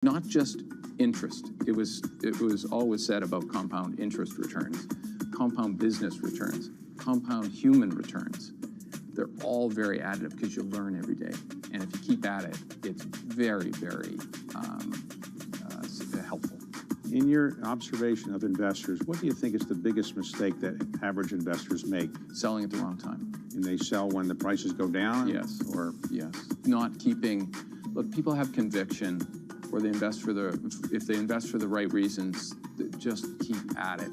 Not just interest. It was always said about compound interest returns, compound business returns, compound human returns. They're all very additive because you learn every day. And if you keep at it, it's very, very helpful. In your observation of investors, what do you think is the biggest mistake that average investors make? Selling at the wrong time. And they sell when the prices go down? Yes. Or yes. Not keeping, look, people have conviction, or they invest for if they invest for the right reasons, just keep at it.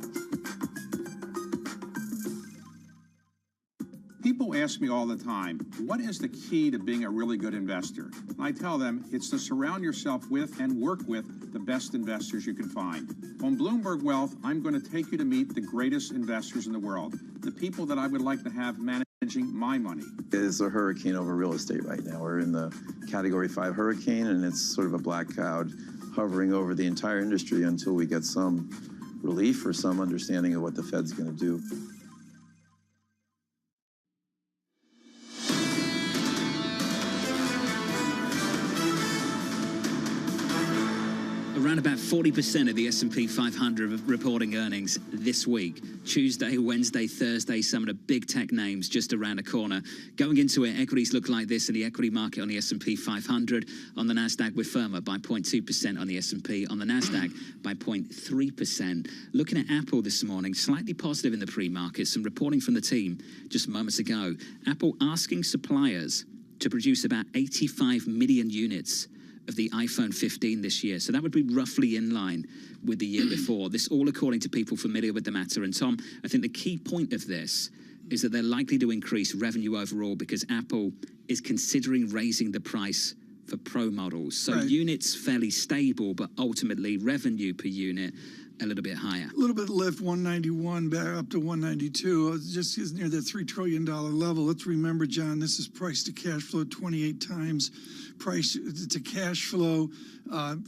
People ask me all the time, what is the key to being a really good investor? And I tell them it's to surround yourself with and work with the best investors you can find. On Bloomberg Wealth, I'm going to take you to meet the greatest investors in the world, the people that I would like to have managing my money. It's a hurricane over real estate right now. We're in the Category 5 hurricane, and it's sort of a black cloud hovering over the entire industry until we get some relief or some understanding of what the Fed's going to do. Around about 40% of the S&P 500 reporting earnings this week. Tuesday, Wednesday, Thursday, some of the big tech names just around the corner. Going into it, equities look like this in the equity market on the S&P 500. On the NASDAQ, we're firmer by 0.2% on the S&P. On the NASDAQ, by 0.3%. Looking at Apple this morning, slightly positive in the pre-market. Some reporting from the team just moments ago. Apple asking suppliers to produce about 85 million units of the iPhone 15 this year. So that would be roughly in line with the year before. This all according to people familiar with the matter. And Tom, I think the key point of this is that they're likely to increase revenue overall because Apple is considering raising the price for Pro models. So right. Units fairly stable, but ultimately revenue per unit a little bit higher. A little bit lift, 191 back up to 192. Just is near that $3 trillion level. Let's remember, John, this is price to cash flow 28 times. Price to cash flow,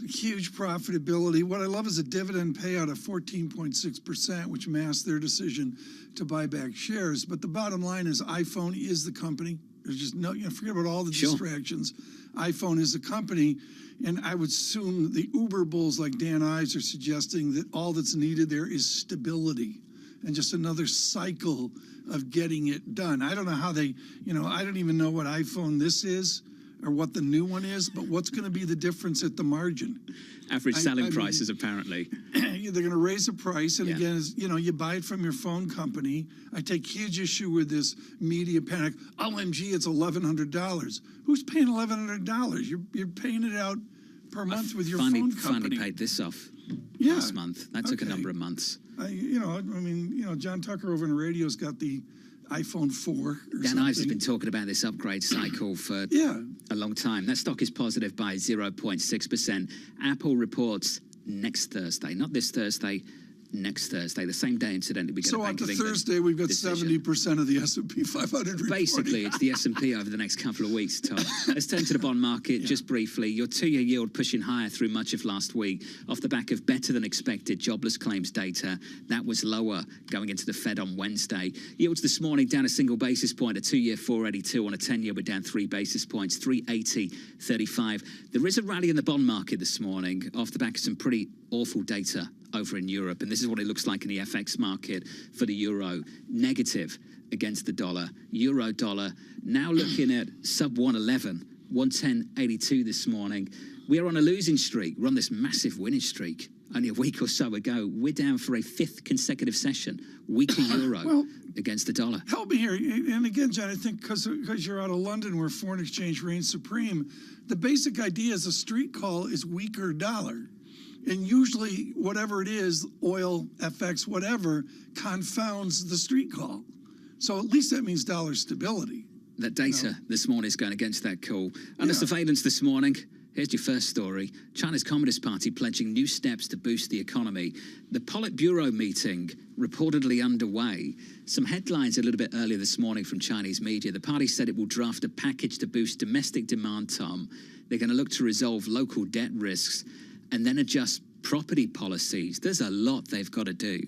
huge profitability. What I love is a dividend payout of 14.6%, which masks their decision to buy back shares. But the bottom line is iPhone is the company. There's just no, forget about all the distractions. iPhone is the company. And I would assume the Uber bulls like Dan Ives are suggesting that all that's needed there is stability and just another cycle of getting it done. I don't know how they, I don't even know what iPhone this is or what the new one is, but what's going to be the difference at the margin? Average selling prices, apparently. They're going to raise the price, and again, you buy it from your phone company. I take huge issue with this media panic. OMG, it's $1,100. Who's paying $1,100? You're paying it out per month with your phone company. Finally paid this off last month. That took a number of months. John Tucker over in the radio's got the iPhone 4 or Dan Ives has been talking about this upgrade cycle for a long time. That stock is positive by 0.6%. Apple reports next Thursday, not this Thursday, next Thursday, the same day, incidentally, we get a Bank of England Thursday, we've got decision. 70% of the S&P 500 reporting. Basically, it's the S&P over the next couple of weeks, Tom. Let's turn to the bond market just briefly. Your two-year yield pushing higher through much of last week off the back of better-than-expected jobless claims data. That was lower going into the Fed on Wednesday. Yields this morning down a single basis point, a two-year 482 on a 10-year we're down 3 basis points, 380.35. There is a rally in the bond market this morning off the back of some pretty awful data over in Europe, and this is what it looks like in the FX market for the euro. Negative against the dollar. Euro dollar now looking at sub 111, 110.82 this morning. We are on a losing streak. We're on this massive winning streak. Only a week or so ago, we're down for a 5th consecutive session. Weaker euro against the dollar. Help me here. And again, John, I think because you're out of London where foreign exchange reigns supreme, the basic idea is a street call is weaker dollar. And usually, whatever it is, oil, FX, whatever, confounds the street call. So at least that means dollar stability. That data this morning is going against that call. Under surveillance this morning, here's your first story. China's Communist Party pledging new steps to boost the economy. The Politburo meeting reportedly underway. Some headlines a little bit earlier this morning from Chinese media. The party said it will draft a package to boost domestic demand, Tom. They're going to look to resolve local debt risks and then adjust property policies. There's a lot they've got to do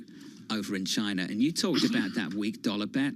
over in China. And you talked about that weak dollar bet.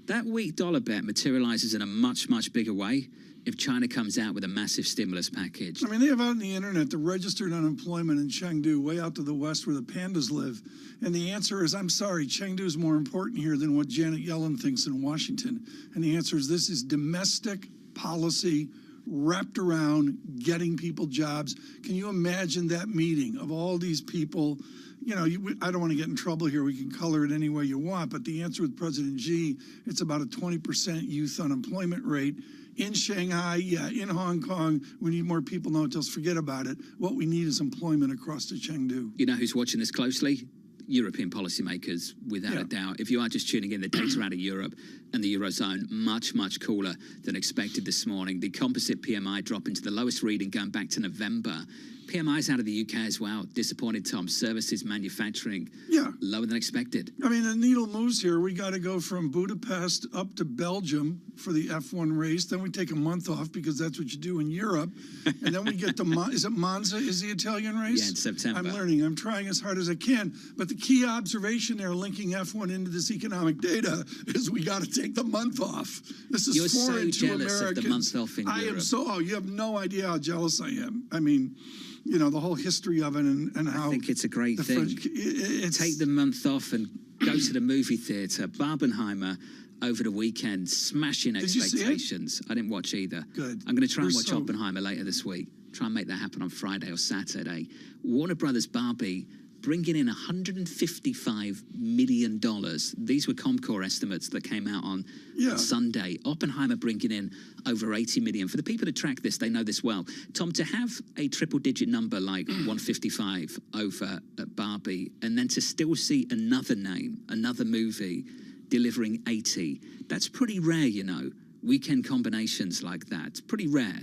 That weak dollar bet materializes in a much, much bigger way if China comes out with a massive stimulus package. I mean, they have out on the internet the registered unemployment in Chengdu, way out to the west where the pandas live. And the answer is, I'm sorry, Chengdu is more important here than what Janet Yellen thinks in Washington. And the answer is, this is domestic policy wrapped around getting people jobs. Can you imagine that meeting of all these people? You know, I don't want to get in trouble here. We can color it any way you want. But the answer with President Xi, it's about a 20% youth unemployment rate. In Shanghai, yeah, in Hong Kong, we need more people. No, just forget about it. What we need is employment across to Chengdu. You know who's watching this closely? European policymakers, without a doubt. If you are just tuning in, the data out of Europe and the Eurozone, much, much cooler than expected this morning. The composite PMI dropping to the lowest reading going back to November. PMIs out of the UK as well. Disappointed, Tom. Services, manufacturing, lower than expected. I mean, the needle moves here. We got to go from Budapest up to Belgium for the F1 race. Then we take a month off because that's what you do in Europe. And then we get to, is it Monza is the Italian race? Yeah, in September. I'm learning. I'm trying as hard as I can. But the key observation there linking F1 into this economic data is we got to take the month off. This is You're foreign so to jealous Americans. of the month off in I Europe. am so, you have no idea how jealous I am. I mean, you know, the whole history of it and how... I think it's a great thing. Take the month off and go to the movie theatre. Barbenheimer over the weekend, smashing expectations. I didn't watch either. Good. I'm going to try and watch Oppenheimer later this week. Try and make that happen on Friday or Saturday. Warner Brothers Barbie bringing in $155 million. These were Comcore estimates that came out on Sunday. Oppenheimer bringing in over $80 million. For the people who track this, they know this well. Tom, to have a triple-digit number like 155 over at Barbie, and then to still see another name, another movie, delivering 80, that's pretty rare, you know. Weekend combinations like that. It's pretty rare.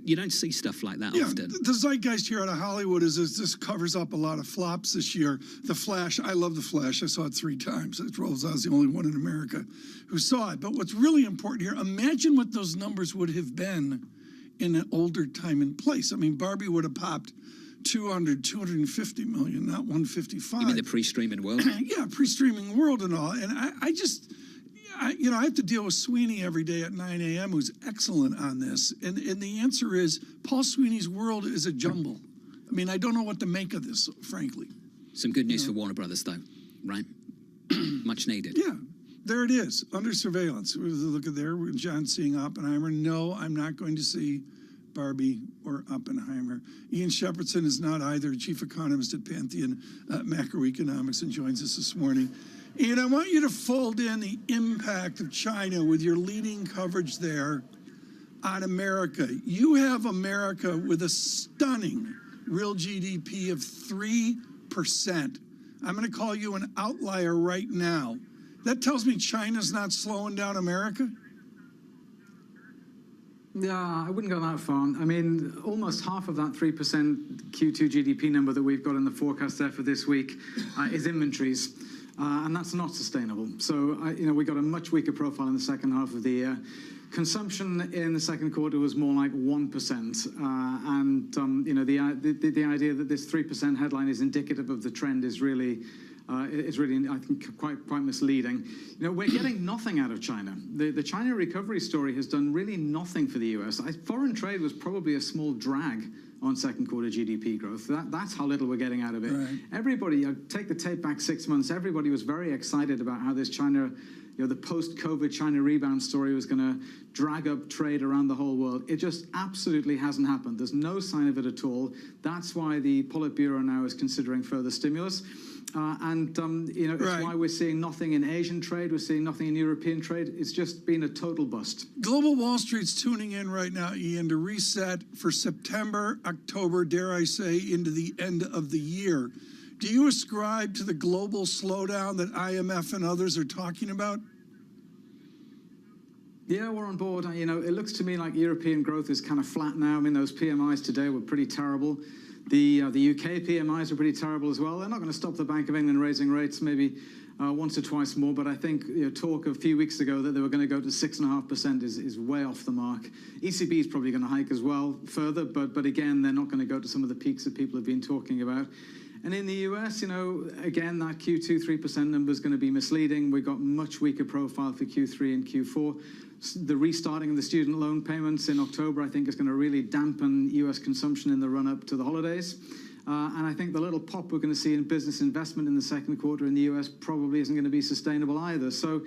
You don't see stuff like that often. The zeitgeist here out of Hollywood is this covers up a lot of flops this year. The Flash, I love The Flash. I saw it 3 times. I was the only one in America who saw it. But what's really important here, imagine what those numbers would have been in an older time and place. I mean, Barbie would have popped 250 million, not 155. You mean the pre-streaming world? Yeah, pre-streaming world and all. And I have to deal with Sweeney every day at 9 a.m., who's excellent on this. And the answer is, Paul Sweeney's world is a jumble. I mean, I don't know what to make of this, frankly. Some good news for Warner Brothers, though, right? Much needed. Yeah, there it is, under surveillance. Look at there, John seeing Oppenheimer. No, I'm not going to see Barbie or Oppenheimer. Ian Shepherdson is not either, chief economist at Pantheon Macroeconomics, and joins us this morning. And I want you to fold in the impact of China with your leading coverage there on America. You have America with a stunning real GDP of 3%. I'm going to call you an outlier right now. That tells me China's not slowing down America? Yeah, I wouldn't go that far. I mean, almost half of that 3% Q2 GDP number that we've got in the forecast there for this week is inventories. And that's not sustainable. So, we got a much weaker profile in the second half of the year. Consumption in the second quarter was more like 1%. The idea that this 3% headline is indicative of the trend is really, I think, quite misleading. We're getting nothing out of China. The China recovery story has done really nothing for the U.S. Foreign trade was probably a small drag on second quarter GDP growth. That's how little we're getting out of it. Right. Everybody, take the tape back 6 months, everybody was very excited about how this China, the post-COVID China rebound story was going to drag up trade around the whole world. It just absolutely hasn't happened. There's no sign of it at all. That's why the Politburo now is considering further stimulus. It's why we're seeing nothing in Asian trade, we're seeing nothing in European trade. It's just been a total bust. Global Wall Street's tuning in right now, Ian, to reset for September, October, dare I say, into the end of the year. Do you ascribe to the global slowdown that IMF and others are talking about? Yeah, we're on board. It looks to me like European growth is kind of flat now. I mean, those PMIs today were pretty terrible. The UK PMIs are pretty terrible as well. They're not going to stop the Bank of England raising rates maybe once or twice more, but I think talk a few weeks ago that they were going to go to 6.5% is way off the mark. ECB is probably going to hike as well further, but again, they're not going to go to some of the peaks that people have been talking about. And in the US, again, that Q2 3% number is going to be misleading. We've got much weaker profile for Q3 and Q4. The restarting of the student loan payments in October, I think, is going to really dampen US consumption in the run-up to the holidays. And I think the little pop we're going to see in business investment in the second quarter in the US probably isn't going to be sustainable either. So,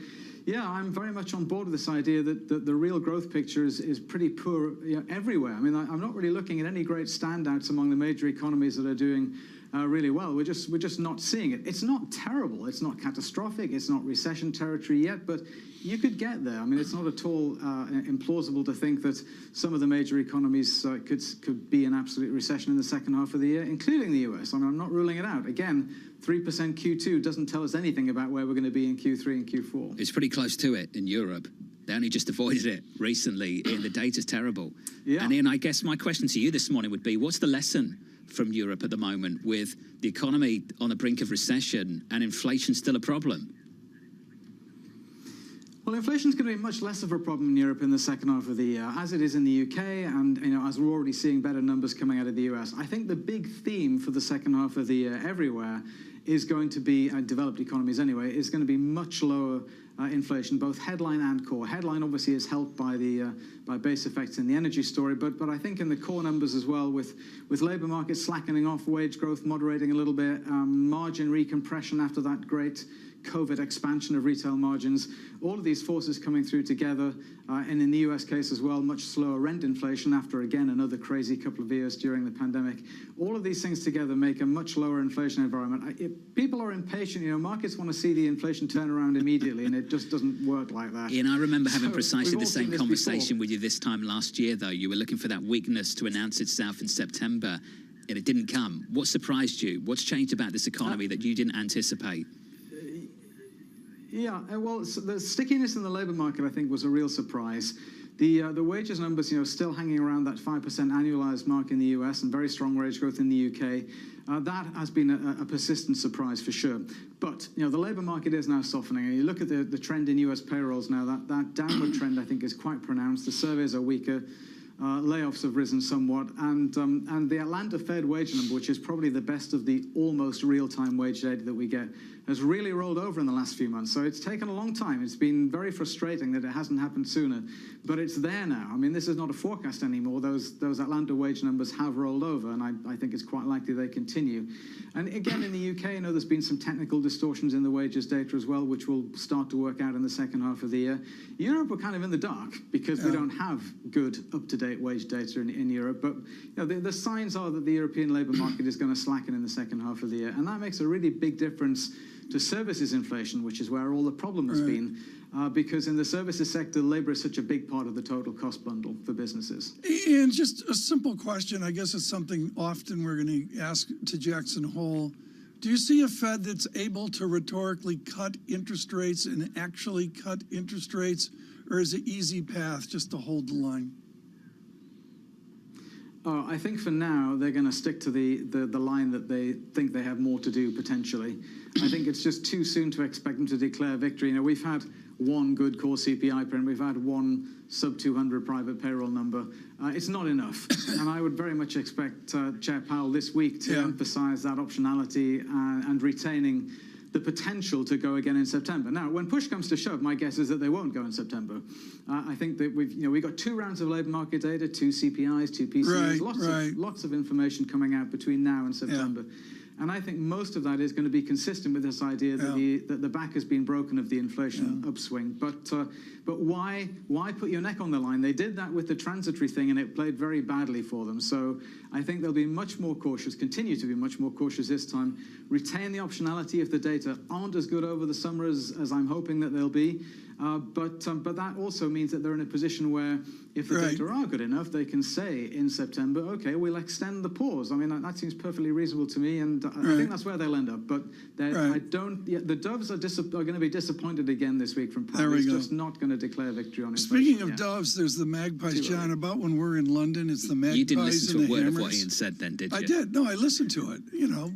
yeah, I'm very much on board with this idea that the real growth picture is pretty poor everywhere. I mean, I'm not really looking at any great standouts among the major economies that are doing really well. We're just not seeing it. It's not terrible. It's not catastrophic. It's not recession territory yet, but you could get there. I mean, it's not at all implausible to think that some of the major economies could be in absolute recession in the second half of the year, including the US. I mean, I'm not ruling it out. Again, 3% Q2 doesn't tell us anything about where we're going to be in Q3 and Q4. It's pretty close to it in Europe. They only just avoided it recently. Ian, the data's terrible. Yeah. And Ian, I guess my question to you this morning would be, what's the lesson from Europe at the moment with the economy on the brink of recession and inflation still a problem? Well, inflation is going to be much less of a problem in Europe in the second half of the year, as it is in the UK, and as we're already seeing better numbers coming out of the US. I think the big theme for the second half of the year everywhere is going to be, developed economies anyway, is going to be much lower inflation, both headline and core. Headline obviously is helped by by base effects in the energy story, but I think in the core numbers as well, with labour markets slackening off, wage growth moderating a little bit, margin recompression after that great COVID expansion of retail margins, all of these forces coming through together, and in the US case as well, much slower rent inflation after, again, another crazy couple of years during the pandemic. All of these things together make a much lower inflation environment. People are impatient. Markets want to see the inflation turn around immediately, and it just doesn't work like that. Ian, I remember having precisely we've the all seen same this conversation before. with you this time last year, though. You were looking for that weakness to announce itself in September, and it didn't come. What surprised you? What's changed about this economy that you didn't anticipate? Yeah, well, the stickiness in the labour market, I think, was a real surprise. The wages numbers, still hanging around that 5% annualized mark in the US and very strong wage growth in the UK. That has been a persistent surprise for sure. But, the labour market is now softening. And you look at the trend in US payrolls now, that downward trend, I think, is quite pronounced. The surveys are weaker. Layoffs have risen somewhat, and the Atlanta Fed wage number, which is probably the best of the almost real-time wage data that we get, has really rolled over in the last few months. So it's taken a long time. It's been very frustrating that it hasn't happened sooner, but it's there now. I mean, this is not a forecast anymore. Those Atlanta wage numbers have rolled over, and I think it's quite likely they continue. And again, in the UK, there's been some technical distortions in the wages data as well, which will start to work out in the second half of the year. Europe, we're kind of in the dark because we don't have good, up-to-date wage data in Europe, but the signs are that the European labour market is going to slacken in the second half of the year, and that makes a really big difference to services inflation, which is where all the problem has been, because in the services sector, labour is such a big part of the total cost bundle for businesses. And just a simple question, I guess it's something often we're going to ask to Jackson Hole. Do you see a Fed that's able to rhetorically cut interest rates and actually cut interest rates, or is it easy path just to hold the line? I think for now they're going to stick to the line that they think they have more to do potentially. I think it's just too soon to expect them to declare victory. We've had one good core CPI print, we've had one sub 200 private payroll number. It's not enough, and I would very much expect Chair Powell this week to emphasize that optionality and retaining the potential to go again in September. Now, when push comes to shove, my guess is that they won't go in September. I think that we've got 2 rounds of labour market data, 2 CPIs, 2 PCEs, lots of information coming out between now and September. And I think most of that is going to be consistent with this idea that the back has been broken of the inflation upswing. But why put your neck on the line? They did that with the transitory thing, and it played very badly for them. So I think they'll be much more cautious, continue to be much more cautious this time, retain the optionality if the data aren't as good over the summer as I'm hoping that they'll be. But that also means that they're in a position where if the data are good enough, they can say in September, okay, we'll extend the pause. I mean, that seems perfectly reasonable to me, and I think that's where they'll end up. But the Doves are going to be disappointed again this week from Powell. He's just not going to declare victory on inflation. Speaking of Doves, there's the Magpies, John. About when we're in London, it's the Magpies. You didn't listen to a word Hammers. of what Ian said then, did you? I did. No, I listened to it,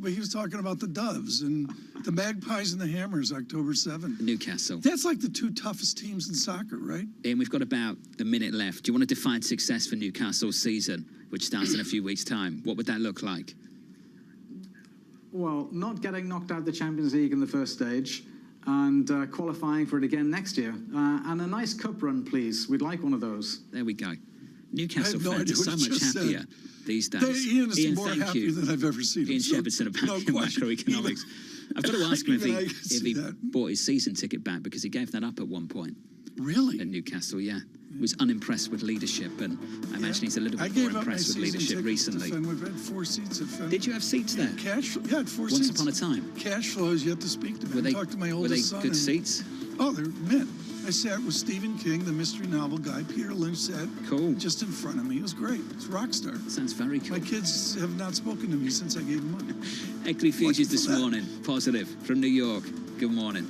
but he was talking about the Doves and the Magpies and the Hammers, October 7th. Newcastle. That's like the 2 toughest teams in soccer, right? Ian, we've got about a minute left. Do you want to define success for Newcastle's season, which starts in a few weeks' time? What would that look like? Well, not getting knocked out of the Champions League in the first stage, and qualifying for it again next year. And a nice cup run, please. We'd like one of those. There we go. Newcastle I have no fans idea are what so you much just happier said. these days. Ian is more thank happier you. than I've ever seen him. Ian So, Shepardson about no question. macroeconomics. I've got to ask him if Even I he, can see if he that. bought his season ticket back, because he gave that up at one point Really? at Newcastle, yeah. Was unimpressed with leadership, and I imagine he's a little bit more impressed with leadership recently. We've had 4 seats at Fenway. Did you have seats there? Cash, yeah, had 4 Once seats. upon a time. Cash flow is yet to speak to me. Were they, Talked to my were oldest they son. good and- seats? Oh, they're mint. I sat with Stephen King, the mystery novel guy. Peter Lynch sat Cool. just in front of me. It was great. It's a rock star. Sounds very cool. My kids have not spoken to me since I gave them money. Equity futures this that? morning, positive from New York. Good morning.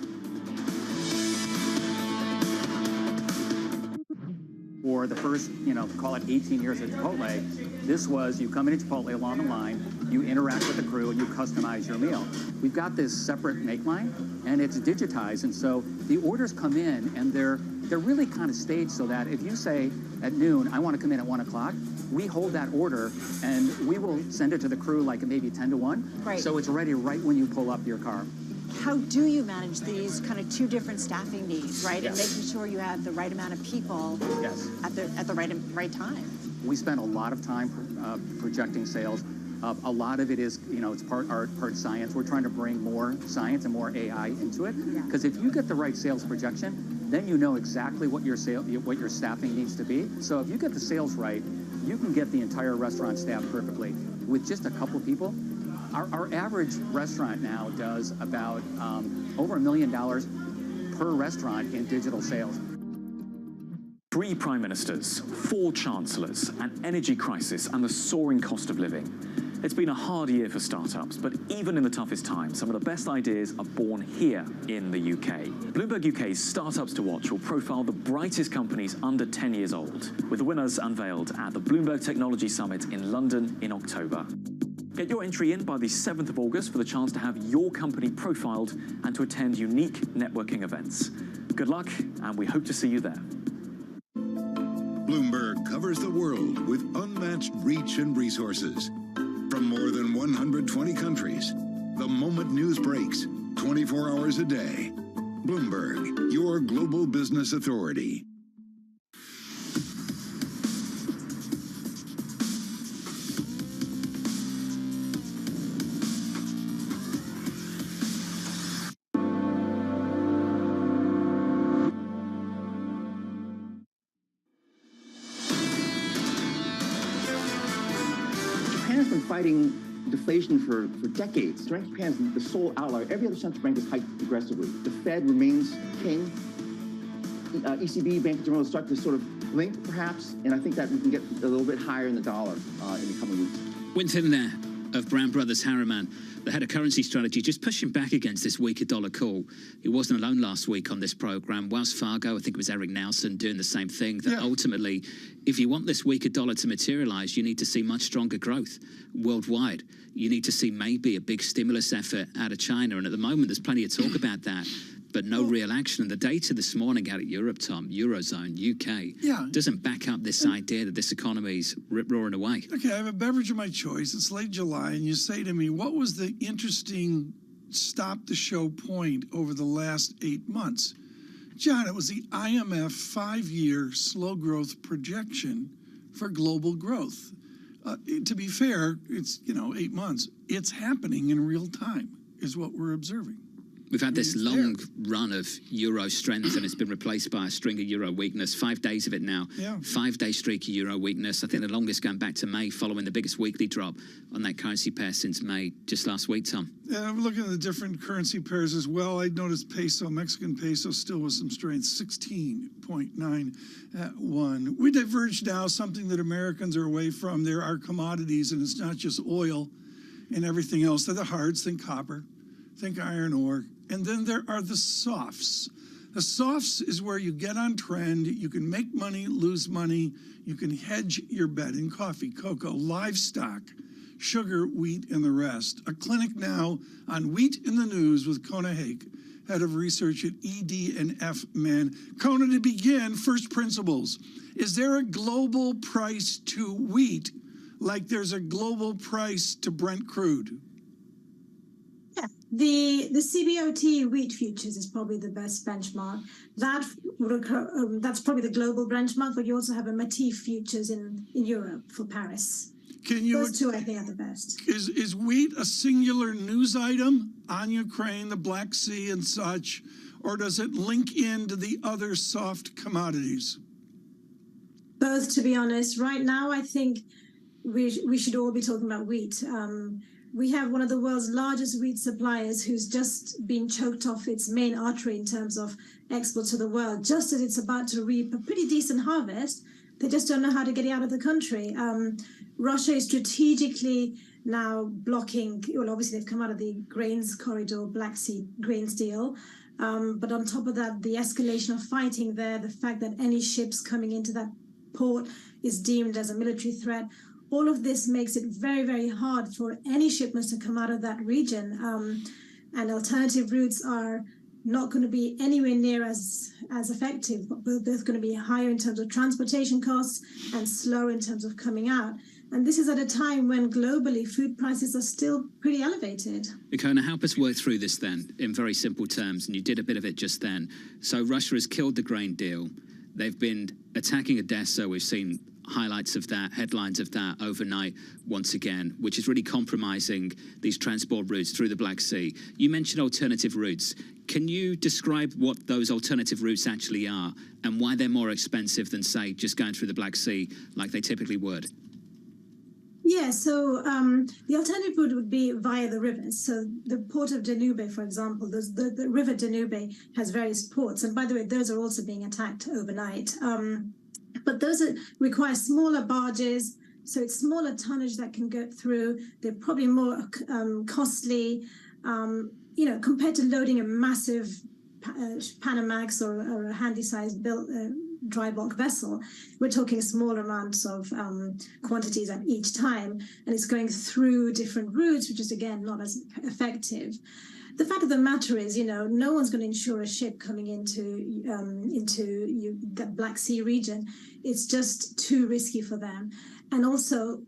For the first, call it 18 years at Chipotle, this was you come into Chipotle along the line, you interact with the crew, and you customize your meal. We've got this separate make line, and it's digitized, and so the orders come in, and they're really kind of staged so that if you say at noon, I want to come in at 1 o'clock, we hold that order, and we will send it to the crew like maybe 10 to 1. Right. So it's ready right when you pull up your car. How do you manage these kind of 2 different staffing needs, right? Yes. And making sure you have the right amount of people Yes. at the right time. We spend a lot of time projecting sales. A lot of it is, it's part art, part science. We're trying to bring more science and more AI into it. Because if you get the right sales projection, then you know exactly what your staffing needs to be. So if you get the sales right, you can get the entire restaurant staffed perfectly. With just a couple people, our average restaurant now does about over $1 million per restaurant in digital sales. 3 prime ministers, 4 chancellors, an energy crisis, and the soaring cost of living. It's been a hard year for startups, but even in the toughest times, some of the best ideas are born here in the UK. Bloomberg UK's Startups to Watch will profile the brightest companies under 10 years old, with the winners unveiled at the Bloomberg Technology Summit in London in October. Get your entry in by the 7th of August for the chance to have your company profiled and to attend unique networking events. Good luck, and we hope to see you there. Bloomberg covers the world with unmatched reach and resources. From more than 120 countries, the moment news breaks, 24 hours a day. Bloomberg, your global business authority. Japan's been fighting deflation for decades. Japan is the sole outlier. Every other central bank is hiked aggressively. The Fed remains king. ECB, Bank of General, start to sort of blink, perhaps, and I think that we can get a little bit higher in the dollar in the coming weeks. Winton there of Brown Brothers Harriman, the head of currency strategy, just pushing back against this weaker dollar call. He wasn't alone last week on this program. Wells Fargo, I think it was Eric Nelson, doing the same thing, that ultimately, if you want this weaker dollar to materialize, you need to see much stronger growth worldwide. You need to see maybe a big stimulus effort out of China. And at the moment, there's plenty of talk about that, but no real action. And the data this morning out of Europe, Tom, Eurozone, UK, doesn't back up this idea that this economy's rip-roaring away. Okay, I have a beverage of my choice. It's late July, and you say to me, what was the interesting stop-the-show point over the last 8 months? John, it was the IMF 5-year slow growth projection for global growth. To be fair, it's, 8 months. It's happening in real time, is what we're observing. We've had this long run of euro strength, and it's been replaced by a string of euro weakness. 5 days of it now. 5-day streak of euro weakness. I think the longest going back to May, following the biggest weekly drop on that currency pair since May, just last week, Tom. Yeah, I'm looking at the different currency pairs as well. I noticed peso, Mexican peso, still with some strength, 16.91. We diverged now, something that Americans are away from. There are commodities, and it's not just oil and everything else. They're the hards, think copper, think iron ore. And then there are the softs. The softs is where you get on trend, you can make money, lose money, you can hedge your bet in coffee, cocoa, livestock, sugar, wheat, and the rest. A clinic now on Wheat in the News with Kona Hake, head of research at ED&F Man. Kona, to begin, first principles. Is there a global price to wheat like there's a global price to Brent crude? Yeah, the CBOT wheat futures is probably the best benchmark. That's probably the global benchmark, but you also have a Matif futures in Europe for Paris. Those two, I think, are the best. Is wheat a singular news item on Ukraine, the Black Sea, and such, or does it link into the other soft commodities? Both, to be honest. Right now, I think we should all be talking about wheat. We have one of the world's largest wheat suppliers who's just been choked off its main artery in terms of export to the world, just as it's about to reap a pretty decent harvest. They just don't know how to get it out of the country. Russia is strategically now blocking, well, obviously they've come out of the grains corridor, Black Sea grains deal. But on top of that, the escalation of fighting there, the fact that any ships coming into that port is deemed as a military threat, all of this makes it very, very hard for any shipments to come out of that region. And alternative routes are not going to be anywhere near as effective. They're going to be higher in terms of transportation costs and slower in terms of coming out. And this is at a time when globally food prices are still pretty elevated. Icona, help us work through this then in very simple terms. And you did a bit of it just then. So Russia has killed the grain deal. They've been attacking Odessa. We've seen highlights of that, headlines of that overnight once again, which is really compromising these transport routes through the Black Sea. You mentioned alternative routes. Can you describe what those alternative routes actually are and why they're more expensive than, say, just going through the Black Sea like they typically would? Yeah, so the alternative route would be via the rivers. So the port of Danube, for example, the river Danube has various ports. And by the way, those are also being attacked overnight. But those require smaller barges, so it's smaller tonnage that can go through. They're probably more costly, compared to loading a massive Panamax or a handy-sized dry bulk vessel. We're talking small amounts of quantities at each time, and it's going through different routes, which is, again, not as effective. The fact of the matter is, no one's going to insure a ship coming into the Black Sea region. It's just too risky for them. And also,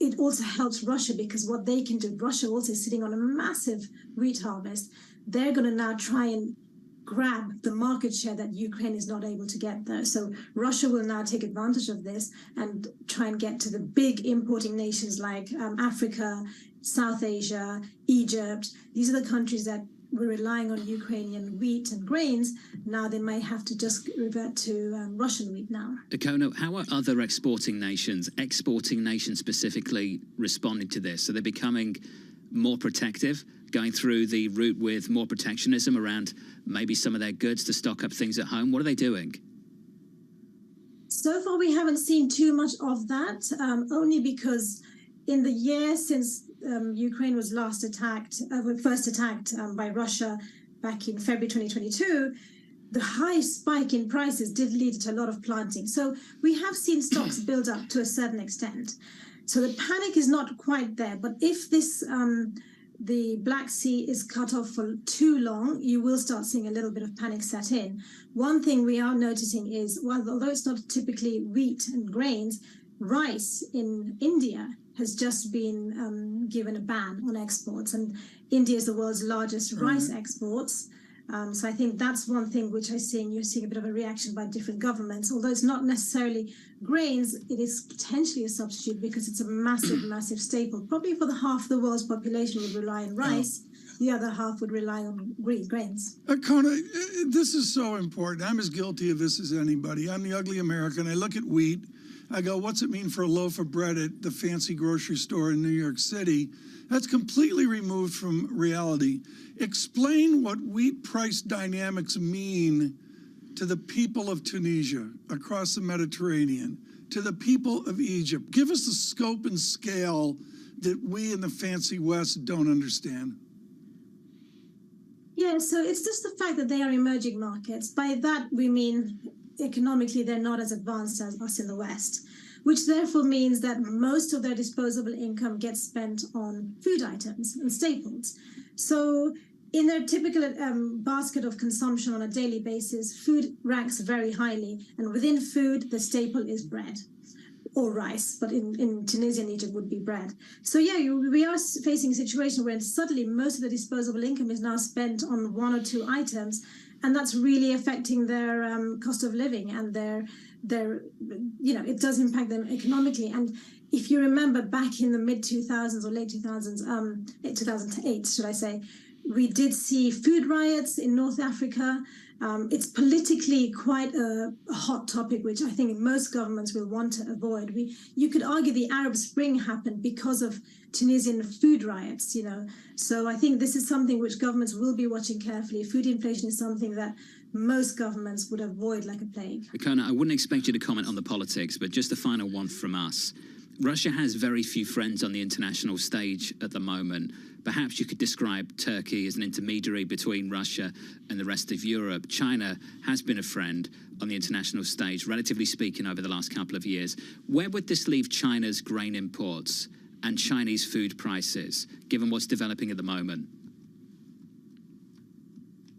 it also helps Russia because what they can do, Russia also is sitting on a massive wheat harvest. They're going to now try and grab the market share that Ukraine is not able to get there. So Russia will now take advantage of this and try and get to the big importing nations like Africa, South Asia, Egypt. These are the countries that were relying on Ukrainian wheat and grains. Now they might have to just revert to Russian wheat now. Ikono, how are other exporting nations specifically, responding to this? Are they becoming more protective, going through the route with more protectionism around maybe some of their goods to stock up things at home? What are they doing? So far, we haven't seen too much of that, only because in the year since Ukraine was first attacked by Russia back in February 2022, the high spike in prices did lead to a lot of planting. So we have seen stocks build up to a certain extent. So the panic is not quite there. But if the Black Sea is cut off for too long, you will start seeing a little bit of panic set in. One thing we are noticing is, although it's not typically wheat and grains, rice in India has just been given a ban on exports. And India is the world's largest rice exports. So I think that's one thing which you're seeing a bit of a reaction by different governments. Although it's not necessarily grains, it is potentially a substitute because it's a massive, massive staple. Probably for the half of the world's population would rely on rice. The other half would rely on grains. Kona, this is so important. I'm as guilty of this as anybody. I'm the ugly American. I look at wheat. I go, what's it mean for a loaf of bread at the fancy grocery store in New York City? That's completely removed from reality. Explain what wheat price dynamics mean to the people of Tunisia across the Mediterranean, to the people of Egypt. Give us the scope and scale that we in the fancy West don't understand. Yeah, so it's just the fact that they are emerging markets. By that, we mean economically they're not as advanced as us in the West, which therefore means that most of their disposable income gets spent on food items and staples. So in their typical basket of consumption on a daily basis, food ranks very highly. And within food, the staple is bread. or rice, but in Tunisia and Egypt would be bread. So yeah, we are facing a situation where suddenly most of the disposable income is now spent on one or two items, and that's really affecting their cost of living and their it does impact them economically. And if you remember back in the mid 2000s or late 2000s, 2008, should I say, we did see food riots in North Africa. It's politically quite a hot topic, which I think most governments will want to avoid. You could argue the Arab Spring happened because of Tunisian food riots, So I think this is something which governments will be watching carefully. Food inflation is something that most governments would avoid like a plague. Kona, I wouldn't expect you to comment on the politics, but just a final one from us. Russia has very few friends on the international stage at the moment. Perhaps you could describe Turkey as an intermediary between Russia and the rest of Europe. China has been a friend on the international stage, relatively speaking, over the last couple of years. Where would this leave China's grain imports and Chinese food prices, given what's developing at the moment?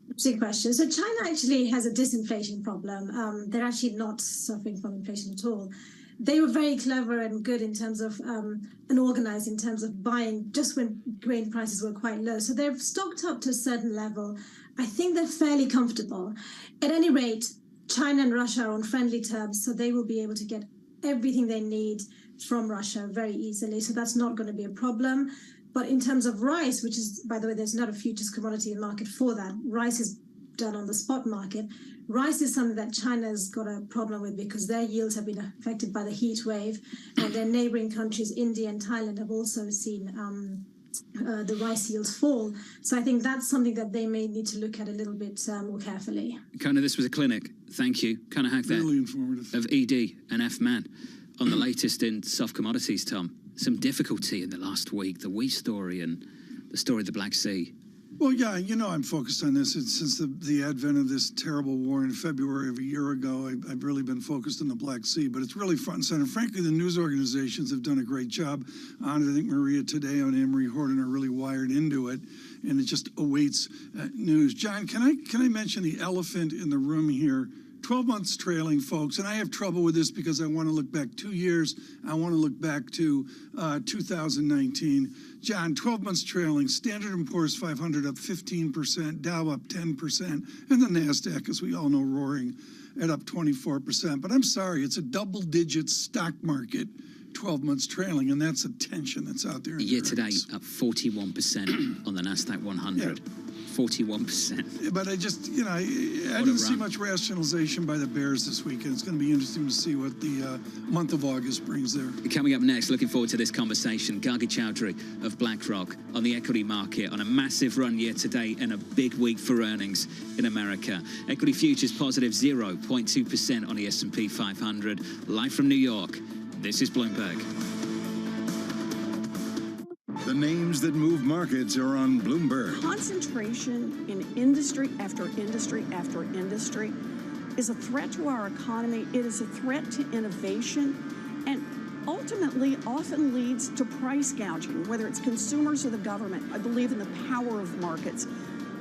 Interesting question. So China actually has a disinflation problem. They're actually not suffering from inflation at all. They were very clever and good in terms of and organized in terms of buying just when grain prices were quite low. So they've stocked up to a certain level. I think they're fairly comfortable. At any rate, China and Russia are on friendly terms, so they will be able to get everything they need from Russia very easily. So that's not going to be a problem. But in terms of rice, which is, by the way, there's not a futures commodity market for that. Rice is done on the spot market. Rice is something that China's got a problem with because their yields have been affected by the heat wave, and their neighboring countries, India and Thailand, have also seen the rice yields fall. So I think that's something that they may need to look at a little bit more carefully. Kona, this was a clinic. Thank you. Kona Hack there, really informative, of ED and F-Man. On the latest in soft commodities, Tom, some difficulty in the last week, the wheat story and the story of the Black Sea. Well, yeah, I'm focused on this. Since the advent of this terrible war in February of a year ago, I've really been focused on the Black Sea, but it's really front and center. Frankly, the news organizations have done a great job on it. I think Maria Today and Anne-Marie Horton are really wired into it, and it just awaits news. John, can I mention the elephant in the room here? 12 months trailing, folks, and I have trouble with this because I want to look back 2 years. I want to look back to 2019. John, 12 months trailing, Standard & Poor's 500 up 15%, Dow up 10%, and the NASDAQ, as we all know, roaring at up 24%. But I'm sorry, it's a double-digit stock market, 12 months trailing, and that's a tension that's out there. Year to date, up 41% on the NASDAQ 100. Yeah. 41%. But I just, I didn't see much rationalization by the bears this weekend. It's going to be interesting to see what the month of August brings there. Coming up next, looking forward to this conversation, Gargi Chowdhury of BlackRock on the equity market on a massive run year to date and a big week for earnings in America. Equity futures positive 0.2% on the S&P 500. Live from New York, this is Bloomberg. The names that move markets are on Bloomberg. Concentration in industry after industry after industry is a threat to our economy. It is a threat to innovation, and ultimately often leads to price gouging, whether it's consumers or the government. I believe in the power of markets,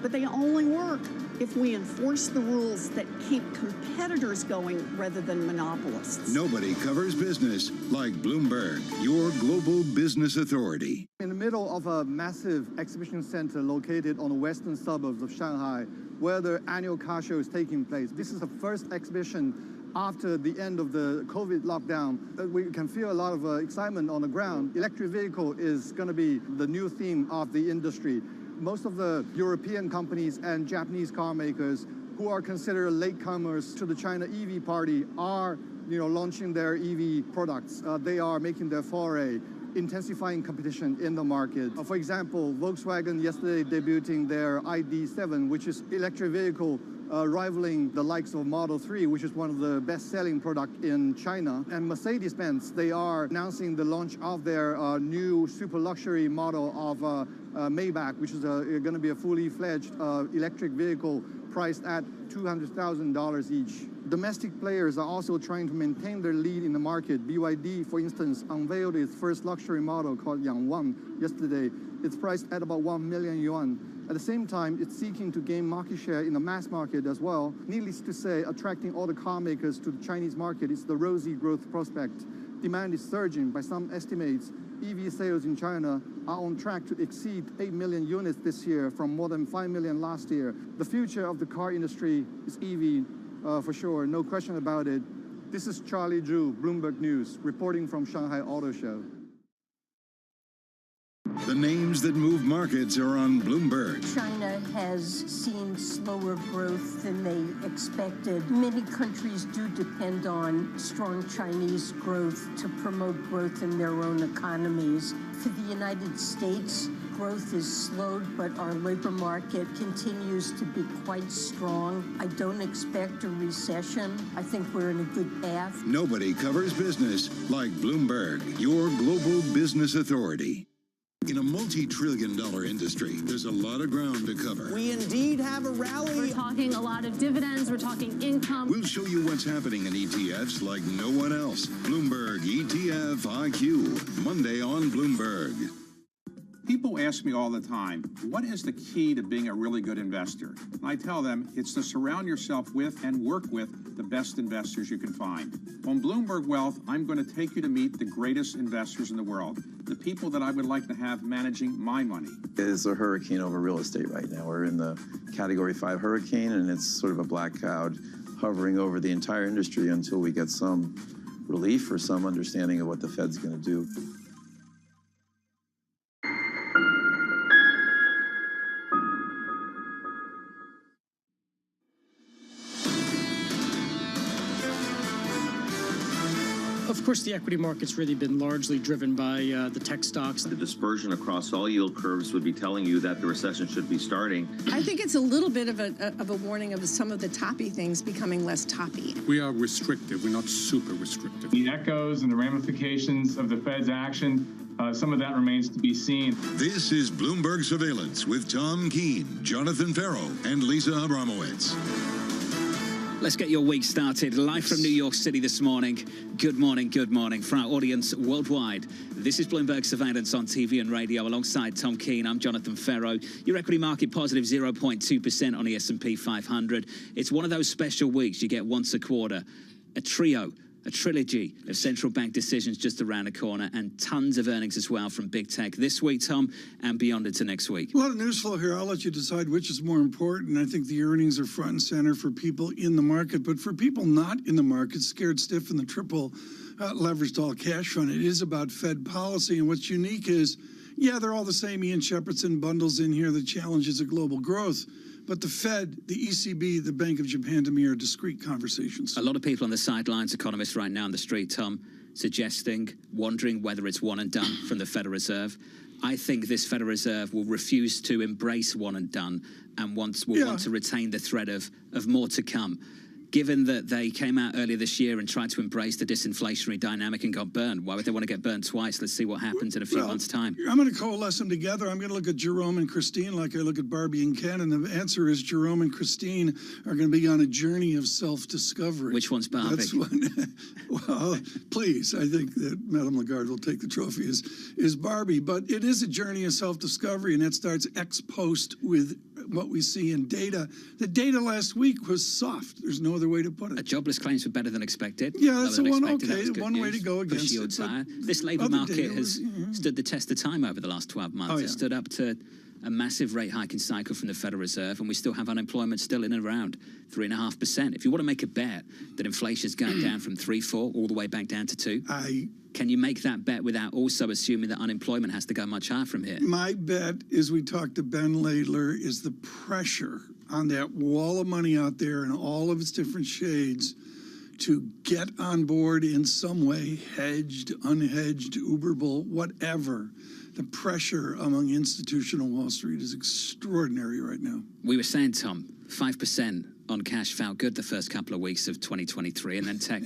but they only work if we enforce the rules that keep competitors going rather than monopolists. Nobody covers business like Bloomberg, your global business authority. In the middle of a massive exhibition center located on the western suburbs of Shanghai, where the annual car show is taking place. This is the first exhibition after the end of the COVID lockdown. We can feel a lot of excitement on the ground. Electric vehicle is going to be the new theme of the industry. Most of the European companies and Japanese car makers who are considered latecomers to the China EV party are, launching their EV products. They are making their foray, intensifying competition in the market. For example, Volkswagen yesterday debuting their ID.7, which is electric vehicle rivaling the likes of Model 3, which is one of the best-selling products in China. And Mercedes-Benz, they are announcing the launch of their new super luxury model of Maybach, which is going to be a fully fledged electric vehicle priced at $200,000 each. Domestic players are also trying to maintain their lead in the market. BYD, for instance, unveiled its first luxury model called Yangwang yesterday. It's priced at about 1 million yuan. At the same time, it's seeking to gain market share in the mass market as well. Needless to say, attracting all the car makers to the Chinese market is the rosy growth prospect. Demand is surging. By some estimates, EV sales in China are on track to exceed 8 million units this year from more than 5 million last year. The future of the car industry is EV for sure, no question about it. This is Charlie Zhu, Bloomberg News, reporting from Shanghai Auto Show. The names that move markets are on Bloomberg. China has seen slower growth than they expected. Many countries do depend on strong Chinese growth to promote growth in their own economies. For the United States, growth is slowed, but our labor market continues to be quite strong. I don't expect a recession. I think we're in a good path. Nobody covers business like Bloomberg, your global business authority. In a multi-trillion-dollar industry, there's a lot of ground to cover. We indeed have a rally. We're talking a lot of dividends. We're talking income. We'll show you what's happening in ETFs like no one else. Bloomberg ETF IQ, Monday on Bloomberg. People ask me all the time, what is the key to being a really good investor? And I tell them it's to surround yourself with and work with the best investors you can find. On Bloomberg Wealth, I'm going to take you to meet the greatest investors in the world, the people that I would like to have managing my money. It's a hurricane over real estate right now. We're in the Category 5 hurricane, and it's sort of a black cloud hovering over the entire industry until we get some relief or some understanding of what the Fed's going to do. Of course, the equity market's really been largely driven by the tech stocks. The dispersion across all yield curves would be telling you that the recession should be starting. I think it's a little bit of a warning of some of the toppy things becoming less toppy. We are restrictive. We're not super restrictive. The echoes and the ramifications of the Fed's action, some of that remains to be seen. This is Bloomberg Surveillance with Tom Keene, Jonathan Farrow, and Lisa Abramowitz. Let's get your week started. Live from New York City this morning. Good morning, good morning. For our audience worldwide, this is Bloomberg Surveillance on TV and radio. Alongside Tom Keene, I'm Jonathan Farrow. Your equity market positive 0.2% on the S&P 500. It's one of those special weeks you get once a quarter. A trilogy of central bank decisions just around the corner, and tons of earnings as well from big tech this week, Tom, and beyond into next week. A lot of news flow here. I'll let you decide which is more important. I think the earnings are front and center for people in the market, but for people not in the market, scared stiff in the triple leveraged all cash fund, it is about Fed policy. And what's unique is, yeah, they're all the same Ian Shepherdson bundles in here, the challenges of global growth. But the Fed, the ECB, the Bank of Japan, to me, are discrete conversations. A lot of people on the sidelines, economists right now on the street, Tom, wondering whether it's one and done from the Federal Reserve. I think this Federal Reserve will refuse to embrace one and done and will want to retain the threat of more to come. Given that they came out earlier this year and tried to embrace the disinflationary dynamic and got burned, why would they want to get burned twice? Let's see what happens in a few months' time. I'm going to coalesce them together. I'm going to look at Jerome and Christine like I look at Barbie and Ken, and the answer is Jerome and Christine are going to be on a journey of self-discovery. Which one's Barbie? That's one. Well, please, I think that Madame Lagarde will take the trophy is Barbie. But it is a journey of self-discovery, and that starts ex post with what we see in data. The data last week was soft. There's no other way to put it. Jobless claims were better than expected. Yeah, that's the one. Okay, one way to go against it. This labour market has stood the test of time over the last 12 months. It stood up to a massive rate hiking cycle from the Federal Reserve, and we still have unemployment still in and around 3.5%. If you want to make a bet that inflation's going down from 3.4 all the way back down to 2, can you make that bet without also assuming that unemployment has to go much higher from here? My bet, as we talked to Ben Laidler, is the pressure on that wall of money out there in all of its different shades to get on board in some way, hedged, unhedged, Uberable, whatever. The pressure among institutional Wall Street is extraordinary right now. We were saying, Tom, 5% on cash felt good the first couple of weeks of 2023, and then tech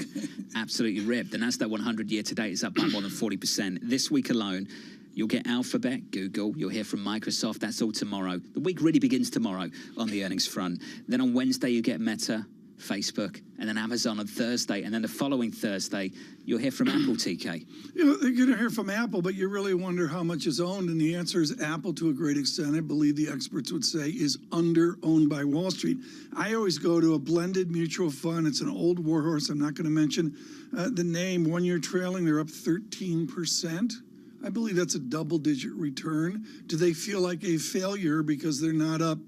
absolutely ripped. The Nasdaq 100 year to date is up by more than 40%. This week alone, you'll get Alphabet, Google, you'll hear from Microsoft. That's all tomorrow. The week really begins tomorrow on the earnings front. Then on Wednesday, you get Meta, Facebook, and then Amazon on Thursday, and then the following Thursday, you'll hear from Apple, TK. You know, you're going to hear from Apple, but you really wonder how much is owned, and the answer is Apple to a great extent. I believe the experts would say is under-owned by Wall Street. I always go to a blended mutual fund. It's an old warhorse. I'm not going to mention the name. 1 year trailing, they're up 13%. I believe that's a double-digit return. Do they feel like a failure because they're not up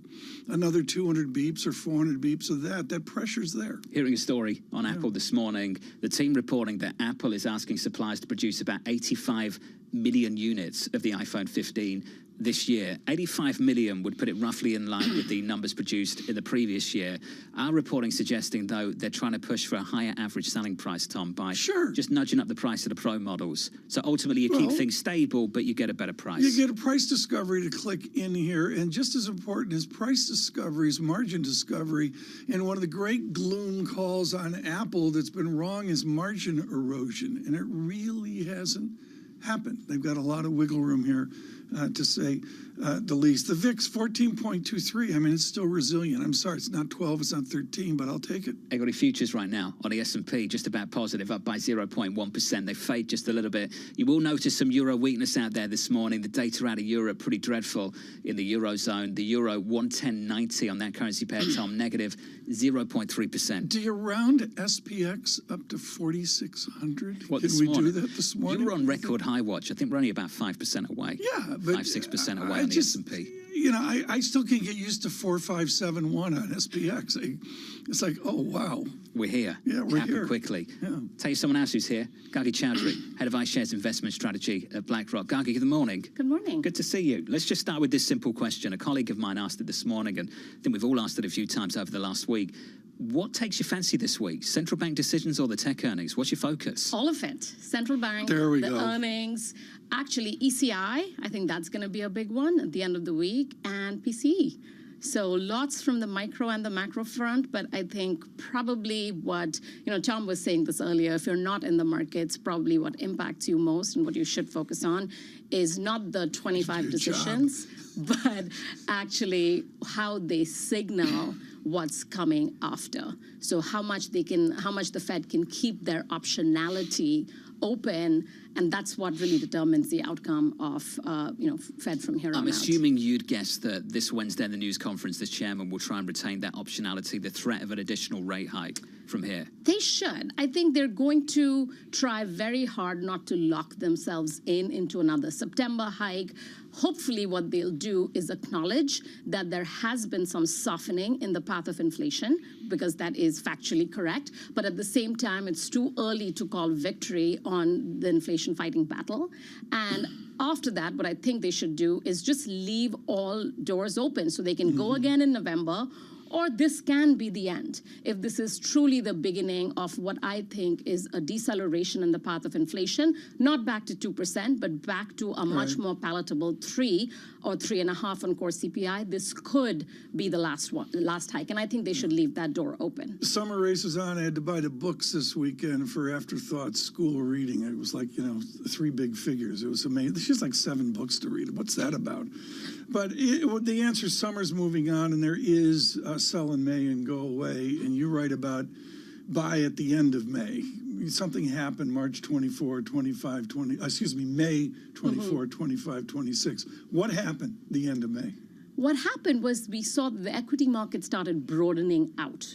another 200 beeps or 400 beeps of that? That pressure's there. Hearing a story on Apple this morning, the team reporting that Apple is asking suppliers to produce about 85 million units of the iPhone 15 this year. 85 million would put it roughly in line with the numbers produced in the previous year. Our reporting suggesting, though, they're trying to push for a higher average selling price, Tom, by just nudging up the price of the Pro models. So ultimately, you keep things stable, but you get a better price. You get a price discovery to click in here, and just as important as price discovery is margin discovery. And one of the great gloom calls on Apple that's been wrong is margin erosion, and it really hasn't happened. They've got a lot of wiggle room here, to say the least. The VIX 14.23. I mean, it's still resilient. I'm sorry, it's not 12, it's not 13, but I'll take it. Equity futures right now on the S&P just about positive, up by 0.1%. They fade just a little bit. You will notice some euro weakness out there this morning. The data out of Europe pretty dreadful in the eurozone. The euro 110.90 on that currency pair, Tom, negative 0.3%. Do you round SPX up to 4,600? What, Can we do that this morning? You were on record high watch. I think we're only about 5% away. Yeah, but 5-6% away on the S&P. You know, I still can't get used to 4,571 on SPX. It's like, oh, wow. We're here. Yeah, we're Happen here. quickly. Yeah. Tell you someone else who's here. Gargi Chowdhury, Head of iShares Investment Strategy at BlackRock. Gargi, good morning. Good morning. Good to see you. Let's just start with this simple question. A colleague of mine asked it this morning, and I think we've all asked it a few times over the last week. What takes your fancy this week? Central bank decisions or the tech earnings? What's your focus? All of it. Central bank, There we the go. earnings, actually ECI, I think that's going to be a big one at the end of the week, and PCE. So lots from the micro and the macro front, but I think probably what, Tom was saying this earlier, if you're not in the markets, probably what impacts you most and what you should focus on is not the 25 decisions, but actually how they signal what's coming after. So how much the Fed can keep their optionality open, and that's what really determines the outcome of Fed from here on out. I'm assuming you'd guess that this Wednesday in the news conference, this chairman will try and retain that optionality, the threat of an additional rate hike from here. They should. I think they're going to try very hard not to lock themselves into another September hike. Hopefully what they'll do is acknowledge that there has been some softening in the path of inflation, because that is factually correct. But at the same time, it's too early to call victory on the inflation fighting battle. And after that, what I think they should do is just leave all doors open so they can go again in November, or this can be the end. If this is truly the beginning of what I think is a deceleration in the path of inflation, not back to 2%, but back to a much more palatable 3 or 3.5 on core CPI, this could be the last hike. And I think they should leave that door open. Summer race is on. I had to buy the books this weekend for afterthought school reading. It was like, 3 big figures. It was amazing. There's just like 7 books to read. What's that about? But the answer is summer's moving on, and there is sell in May and go away. And you're right about buy at the end of May. Something happened March 24, 25, 20, May 24, 25, 26. What happened the end of May? What happened was we saw that the equity market started broadening out.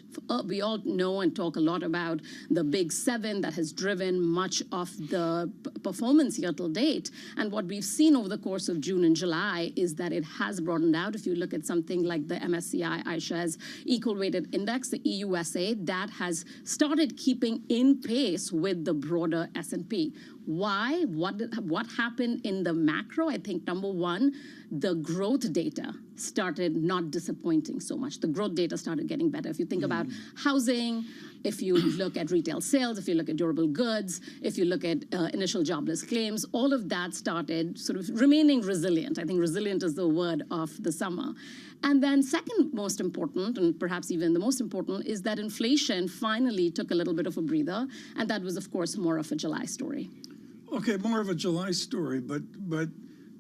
We all know and talk a lot about the big 7 that has driven much of the performance year till date. And what we've seen over the course of June and July is that it has broadened out. If you look at something like the MSCI iShares Equal Weighted Index, the EUSA, that has started keeping in pace with the broader S&P. Why? What happened in the macro? I think number one, the growth data started not disappointing so much. The growth data started getting better. If you think about housing, if you look at retail sales, if you look at durable goods, if you look at initial jobless claims, all of that started sort of remaining resilient. I think resilient is the word of the summer. And then second most important, and perhaps even the most important, is that inflation finally took a little bit of a breather. And that was, of course, more of a July story. Okay, more of a July story, but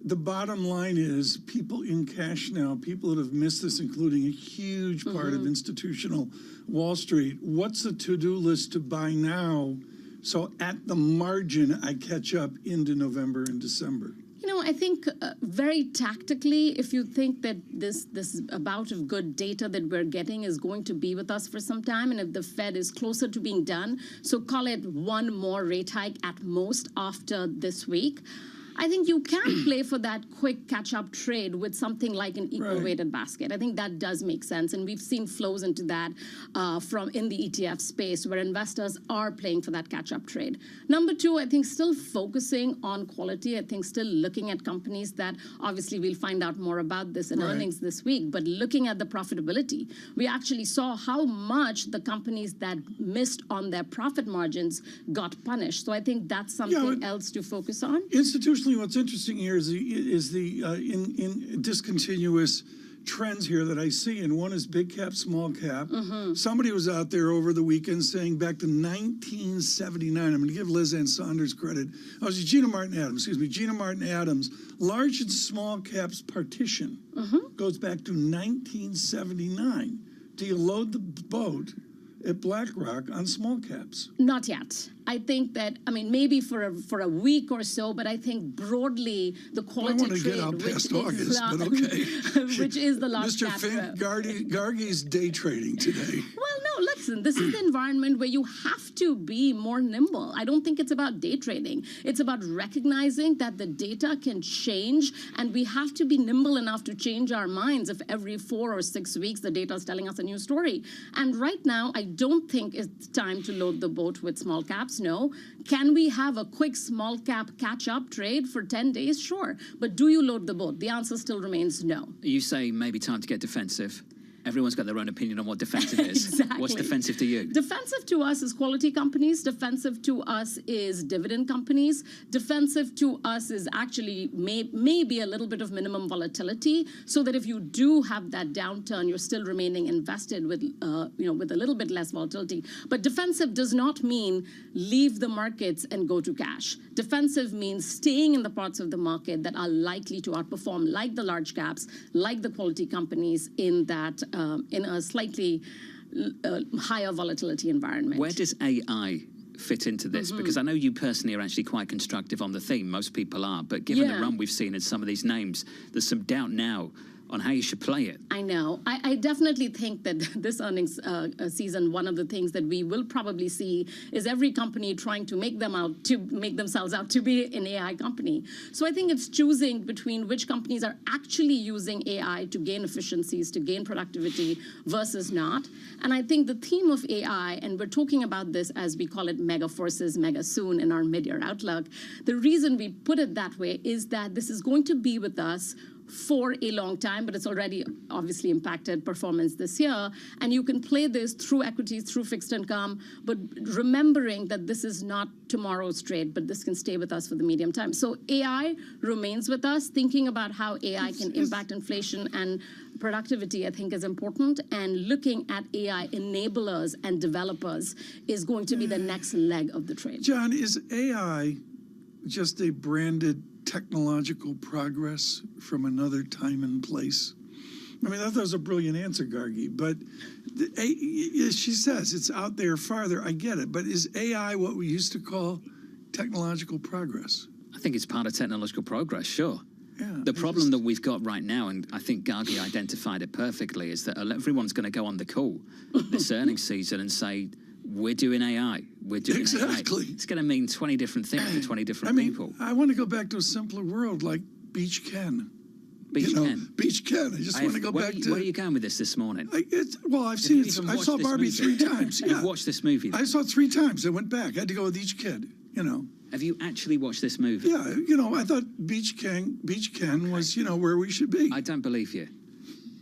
the bottom line is people in cash now, people that have missed this, including a huge part of institutional Wall Street. What's the to-do list to buy now? So at the margin, I catch up into November and December. You know, I think very tactically, if you think that this bout of good data that we're getting is going to be with us for some time, and if the Fed is closer to being done, so call it one more rate hike at most after this week, I think you can play for that quick catch-up trade with something like an equal-weighted basket. I think that does make sense, and we've seen flows into that from in the ETF space where investors are playing for that catch-up trade. Number two, I think still focusing on quality. I think still looking at companies that obviously we'll find out more about this in earnings this week, but looking at the profitability. We actually saw how much the companies that missed on their profit margins got punished. So I think that's something else to focus on. Institutionally, what's interesting here is the in discontinuous trends here that I see, and one is big cap, small cap. Somebody was out there over the weekend saying back to 1979, I'm going to give Liz Ann Saunders credit. Oh, it was Gina Martin Adams, large and small caps partition goes back to 1979. Do you load the boat at BlackRock on small caps? Not yet. I think that, I mean, maybe for a week or so, but I think broadly the quality trade, which is the large Mr. cap. Fink, Gargi's day trading today. Well, no, listen, this is the environment where you have to be more nimble. I don't think it's about day trading. It's about recognizing that the data can change, and we have to be nimble enough to change our minds if every 4 or 6 weeks the data is telling us a new story. And right now, I don't think it's time to load the boat with small caps. No. Can we have a quick small cap catch-up trade for 10 days? Sure. But do you load the boat? The answer still remains no. You say maybe time to get defensive. Everyone's got their own opinion on what defensive is. Exactly. What's defensive to you? Defensive to us is quality companies. Defensive to us is dividend companies. Defensive to us is actually maybe a little bit of minimum volatility, so that if you do have that downturn, you're still remaining invested with with a little bit less volatility. But defensive does not mean leave the markets and go to cash. Defensive means staying in the parts of the market that are likely to outperform, like the large caps, like the quality companies in that. In a slightly higher volatility environment. Where does AI fit into this? Because I know you personally are actually quite constructive on the theme. Most people are. But given the run we've seen in some of these names, there's some doubt now on how you should play it. I know. I definitely think that this earnings season, one of the things that we will probably see is every company trying to make themselves out to be an AI company. So I think it's choosing between which companies are actually using AI to gain efficiencies, to gain productivity versus not. And I think the theme of AI, and we're talking about this as we call it mega forces, mega soon in our mid-year outlook, the reason we put it that way is that this is going to be with us for a long time, but it's already obviously impacted performance this year. And you can play this through equities, through fixed income, but remembering that this is not tomorrow's trade, but this can stay with us for the medium time. So AI remains with us. Thinking about how AI can impact inflation and productivity, I think, is important. And looking at AI enablers and developers is going to be the next leg of the trade. John, is AI just a branded technological progress from another time and place? I mean, that was a brilliant answer, Gargi, but she says it's out there farther. I get it, but is AI what we used to call technological progress? I think it's part of technological progress, sure. Yeah, the problem that we've got right now, and I think Gargi identified it perfectly, is that everyone's going to go on the call this earnings season and say, we're doing AI. We're doing exactly. AI. It's going to mean 20 different things to 20 different people. I want to go back to a simpler world like Beach Ken. Beach Ken. Beach Ken. I just want to go back to. Where are you going with this morning? I've seen it. I saw Barbie 3 times. Yeah. You've watched this movie? I saw it 3 times. I went back. I had to go with each kid. Have you actually watched this movie? Yeah. I thought Beach Ken was where we should be. I don't believe you.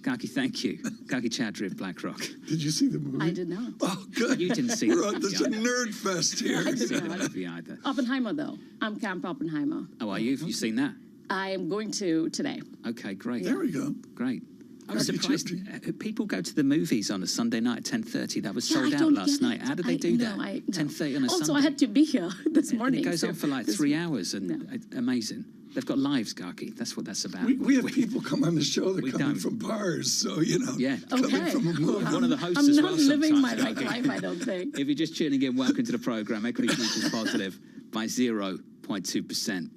Gargi, thank you. Gargi Chaudhry of BlackRock. Did you see the movie? I did not. Oh, good. You didn't see it. We're on this nerd fest here. I did not. Movie either. Oppenheimer, though. I'm Camp Oppenheimer. Oh, are you? Have you seen that? I am going to today. Okay, great. There we go. Great. I was surprised. People go to the movies on a Sunday night at 10:30. That was sold out last night. How did they do that? 10:30 on a Sunday. Also, I had to be here this morning. And it goes on for like 3 hours, and amazing. They've got lives, Gargi. That's what that's about. We have people come on the show that come from bars, so, you know, coming from a movie. One of the hosts I'm as not well living my sometimes, right Gargi. life, I don't think. If you're just tuning in, welcome to the program. Equity futures positive by 0.2%.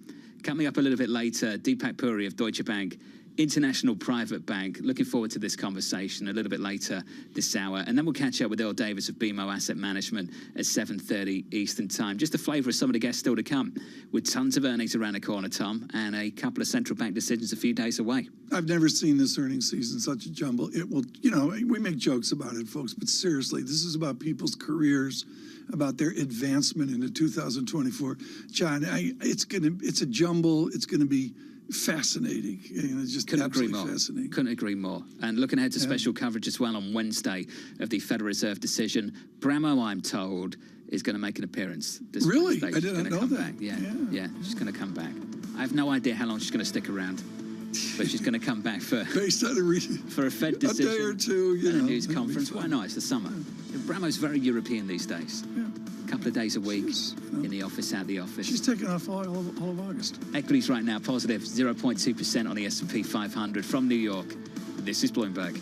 Coming up a little bit later, Deepak Puri of Deutsche Bank, International Private Bank. Looking forward to this conversation a little bit later this hour. And then we'll catch up with Earl Davis of BMO Asset Management at 7:30 Eastern Time. Just a flavour of some of the guests still to come, with tons of earnings around the corner, Tom, and a couple of central bank decisions a few days away. I've never seen this earnings season such a jumble. It will, you know, we make jokes about it, folks, but seriously, this is about people's careers, about their advancement into 2024. John, it's a jumble. It's going to be fascinating. It's just absolutely fascinating. Couldn't agree more. And looking ahead to special coverage as well on Wednesday of the Federal Reserve decision. Bramo, I'm told, is going to make an appearance this Wednesday. I didn't know that. Yeah, she's going to come back. I have no idea how long she's going to stick around, but she's going to come back for based on for a Fed decision, a day or two, and a news conference. Why not? It's the summer. Bramo's very European these days. Yeah. A couple of days a week in the office, out the office. She's taking off all of August. Equities right now positive 0.2% on the S&P 500 from New York. This is Bloomberg.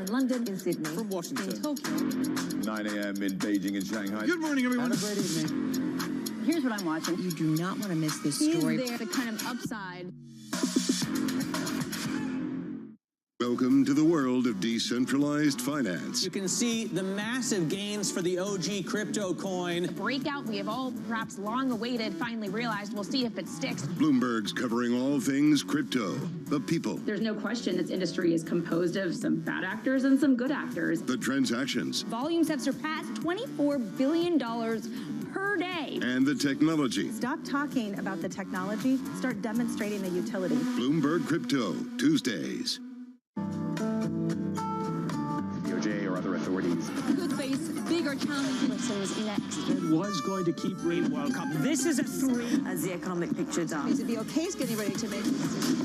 London, in Sydney, from Washington, in Tokyo. 9 a.m. in Beijing and Shanghai. Good morning, everyone. Have a great evening. Here's what I'm watching. You do not want to miss this story. Is there the kind of upside? Welcome to the world of decentralized finance. You can see the massive gains for the OG crypto coin. The breakout we have all perhaps long awaited, finally realized. We'll see if it sticks. Bloomberg's covering all things crypto, the people, There's no question this industry is composed of some bad actors and some good actors. the transactions, Volumes have surpassed $24 billion per day. and the technology. Stop talking about the technology, start demonstrating the utility. Bloomberg Crypto, Tuesdays. DOJ or other authorities. Could face bigger challenges next. Fed was going to keep rating World Cup. This is a 3. As the economic picture does. The OK is getting ready to make a decision.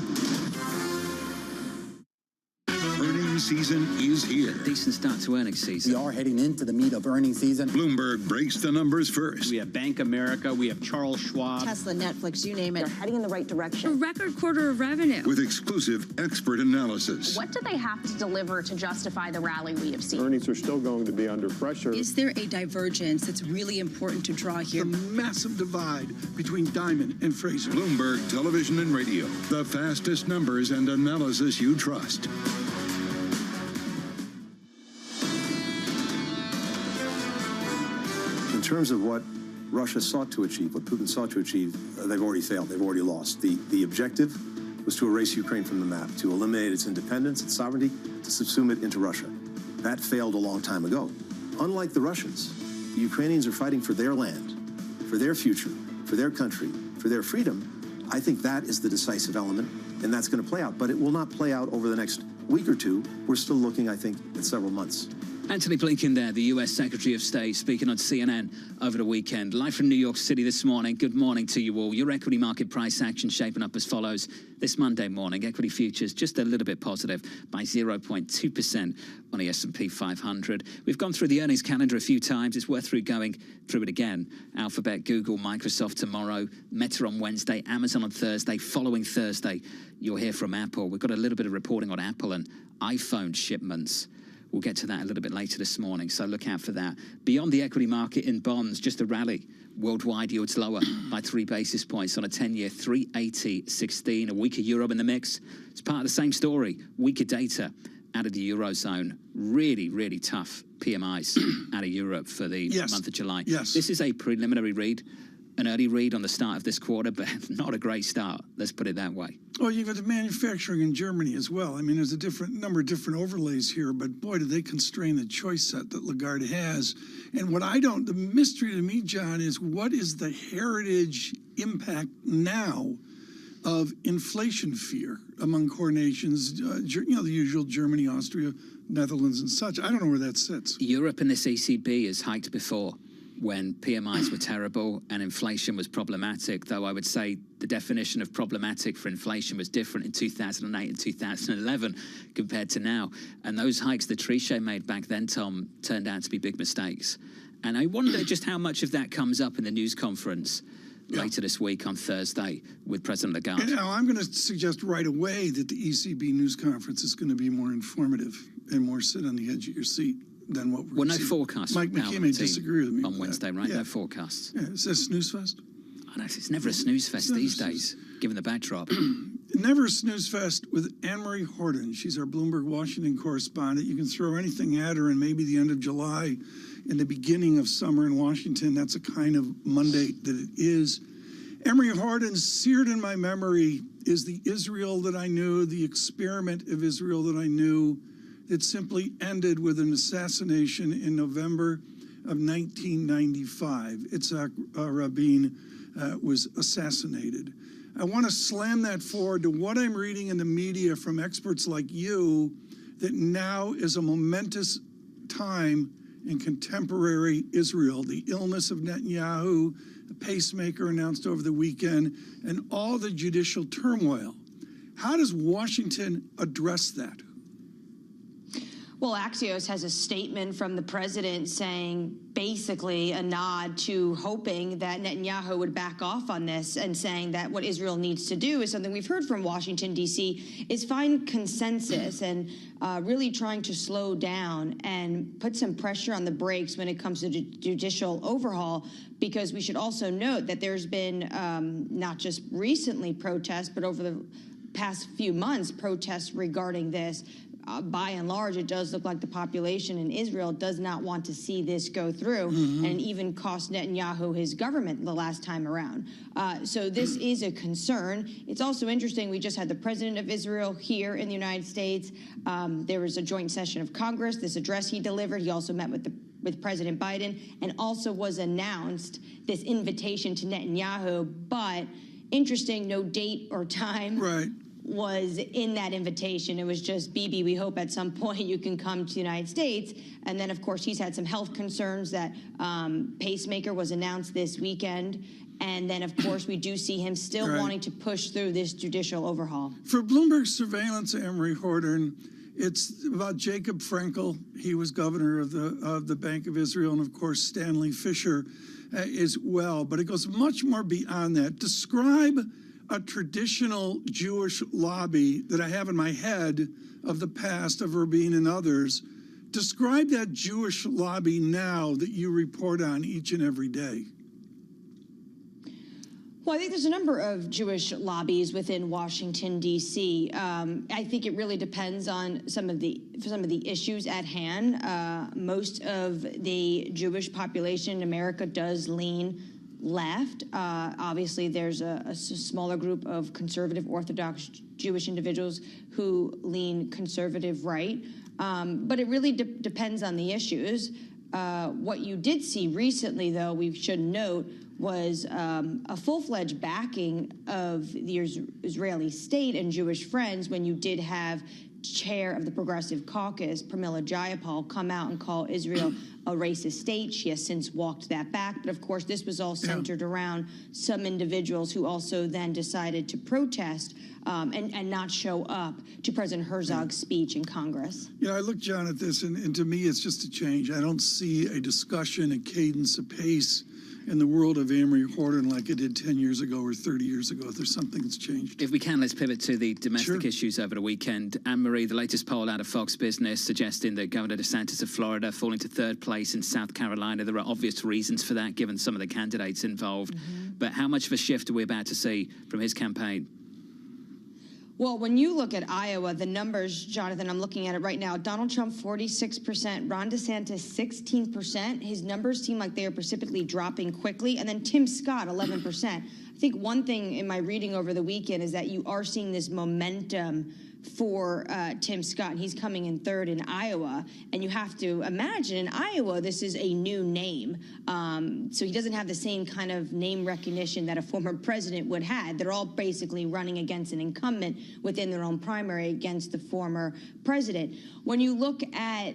Earnings season is here. Decent start to earnings season. We are heading into the meat of earnings season. Bloomberg breaks the numbers first. We have Bank America, we have Charles Schwab. Tesla, Netflix, you name it. They're heading in the right direction. A record quarter of revenue. With exclusive expert analysis. What do they have to deliver to justify the rally we have seen? Earnings are still going to be under pressure. Is there a divergence that's really important to draw here? The massive divide between Diamond and Fraser. Bloomberg Television and Radio. The fastest numbers and analysis you trust. In terms of what Russia sought to achieve, what Putin sought to achieve, they've already failed. They've already lost. The objective was to erase Ukraine from the map, to eliminate its independence, its sovereignty, to subsume it into Russia. That failed a long time ago. Unlike the Russians, the Ukrainians are fighting for their land, for their future, for their country, for their freedom. I think that is the decisive element, and that's going to play out. But it will not play out over the next week or two. We're still looking, I think, at several months. Antony Blinken there, the U.S. Secretary of State, speaking on CNN over the weekend. Live from New York City this morning. Good morning to you all. Your equity market price action shaping up as follows. This Monday morning, equity futures just a little bit positive by 0.2% on the S&P 500. We've gone through the earnings calendar a few times. It's worth going through it again. Alphabet, Google, Microsoft tomorrow, Meta on Wednesday, Amazon on Thursday. Following Thursday, you'll hear from Apple. We've got a little bit of reporting on Apple and iPhone shipments. We'll get to that a little bit later this morning, so look out for that. Beyond the equity market in bonds, just a rally. Worldwide yields lower by 3 basis points on a 10-year, 380.16. A weaker euro in the mix. It's part of the same story. Weaker data out of the Eurozone. Really, really tough PMIs out of Europe for the month of July. Yes. This is a preliminary read, an early read on the start of this quarter, but not a great start. Let's put it that way. Well, you've got the manufacturing in Germany as well. I mean, there's a number of different overlays here, but boy, do they constrain the choice set that Lagarde has. And the mystery to me, John, is what is the heritage impact now of inflation fear among core nations, the usual Germany, Austria, Netherlands, and such. I don't know where that sits. Europe and this ECB has hiked before when PMIs were terrible and inflation was problematic, though I would say the definition of problematic for inflation was different in 2008 and 2011 compared to now. And those hikes that Trichet made back then, Tom, turned out to be big mistakes. And I wonder just how much of that comes up in the news conference later this week on Thursday with President Lagarde. Now, I'm going to suggest right away that the ECB news conference is going to be more informative and more sit on the edge of your seat than what we're no forecasts. Mike McKee may disagree with me on Wednesday, right? No forecasts. Yeah, is that a snooze fest? Oh, no, it's never a snooze fest these days, given the backdrop. Never a snooze fest with Anne-Marie Horton. She's our Bloomberg Washington correspondent. You can throw anything at her, and maybe the end of July and the beginning of summer in Washington. That's a kind of Monday that it is. Anne-Marie Horton, seared in my memory, is the Israel that I knew, the experiment of Israel that I knew, that simply ended with an assassination in November of 1995. Itzhak Rabin was assassinated. I want to slam that forward to what I'm reading in the media from experts like you, that now is a momentous time in contemporary Israel. The illness of Netanyahu, the pacemaker announced over the weekend, and all the judicial turmoil. How does Washington address that? Well, Axios has a statement from the president saying basically a nod to hoping that Netanyahu would back off on this and saying that what Israel needs to do is something we've heard from Washington, D.C., is find consensus and really trying to slow down and put some pressure on the brakes when it comes to judicial overhaul, because we should also note that there's been not just recently protests, but over the past few months, protests regarding this. By and large, it does look like the population in Israel does not want to see this go through, and even cost Netanyahu his government the last time around. So this is a concern. It's also interesting, we just had the president of Israel here in the United States. There was a joint session of Congress, this address he delivered. He also met with President Biden, and also was announced this invitation to Netanyahu, but interesting, no date or time was in that invitation. It was just, Bibi, we hope at some point you can come to the United States. And then, of course, he's had some health concerns. That pacemaker was announced this weekend. And then, of course, we do see him still wanting to push through this judicial overhaul. For Bloomberg surveillance, Anne-Marie Horton, it's about Jacob Frenkel. He was governor of the Bank of Israel, and, of course, Stanley Fischer as well. But it goes much more beyond that. Describe a traditional Jewish lobby that I have in my head of the past of Rabin and others. Describe that Jewish lobby now that you report on each and every day. Well, I think there's a number of Jewish lobbies within Washington, D.C. I think it really depends on some of the issues at hand. Most of the Jewish population in America does lean left. Obviously, there's a smaller group of conservative Orthodox Jewish individuals who lean conservative right. But it really depends on the issues. What you did see recently, though, we should note, was a full-fledged backing of the Israeli state and Jewish friends when you did have chair of the Progressive Caucus, Pramila Jayapal, come out and call Israel a racist state. She has since walked that back. But, of course, this was all centered around some individuals who also then decided to protest and not show up to President Herzog's speech in Congress. I look, John, at this, and to me, it's just a change. I don't see a discussion, a cadence, a pace in the world of Amory Horton like it did 10 years ago or 30 years ago, if there's something that's changed. If we can, let's pivot to the domestic Sure. issues over the weekend. Anne-Marie, the latest poll out of Fox Business suggesting that Governor DeSantis of Florida falling to third place in South Carolina. There are obvious reasons for that, given some of the candidates involved. But how much of a shift are we about to see from his campaign? Well, when you look at Iowa, the numbers, Jonathan, I'm looking at it right now. Donald Trump, 46%. Ron DeSantis, 16%. His numbers seem like they are precipitously dropping quickly. And then Tim Scott, 11%. I think one thing in my reading over the weekend is that you are seeing this momentum for Tim Scott, and he's coming in third in Iowa. And you have to imagine in Iowa, this is a new name. So he doesn't have the same kind of name recognition that a former president would have. They're all basically running against an incumbent within their own primary against the former president. When you look at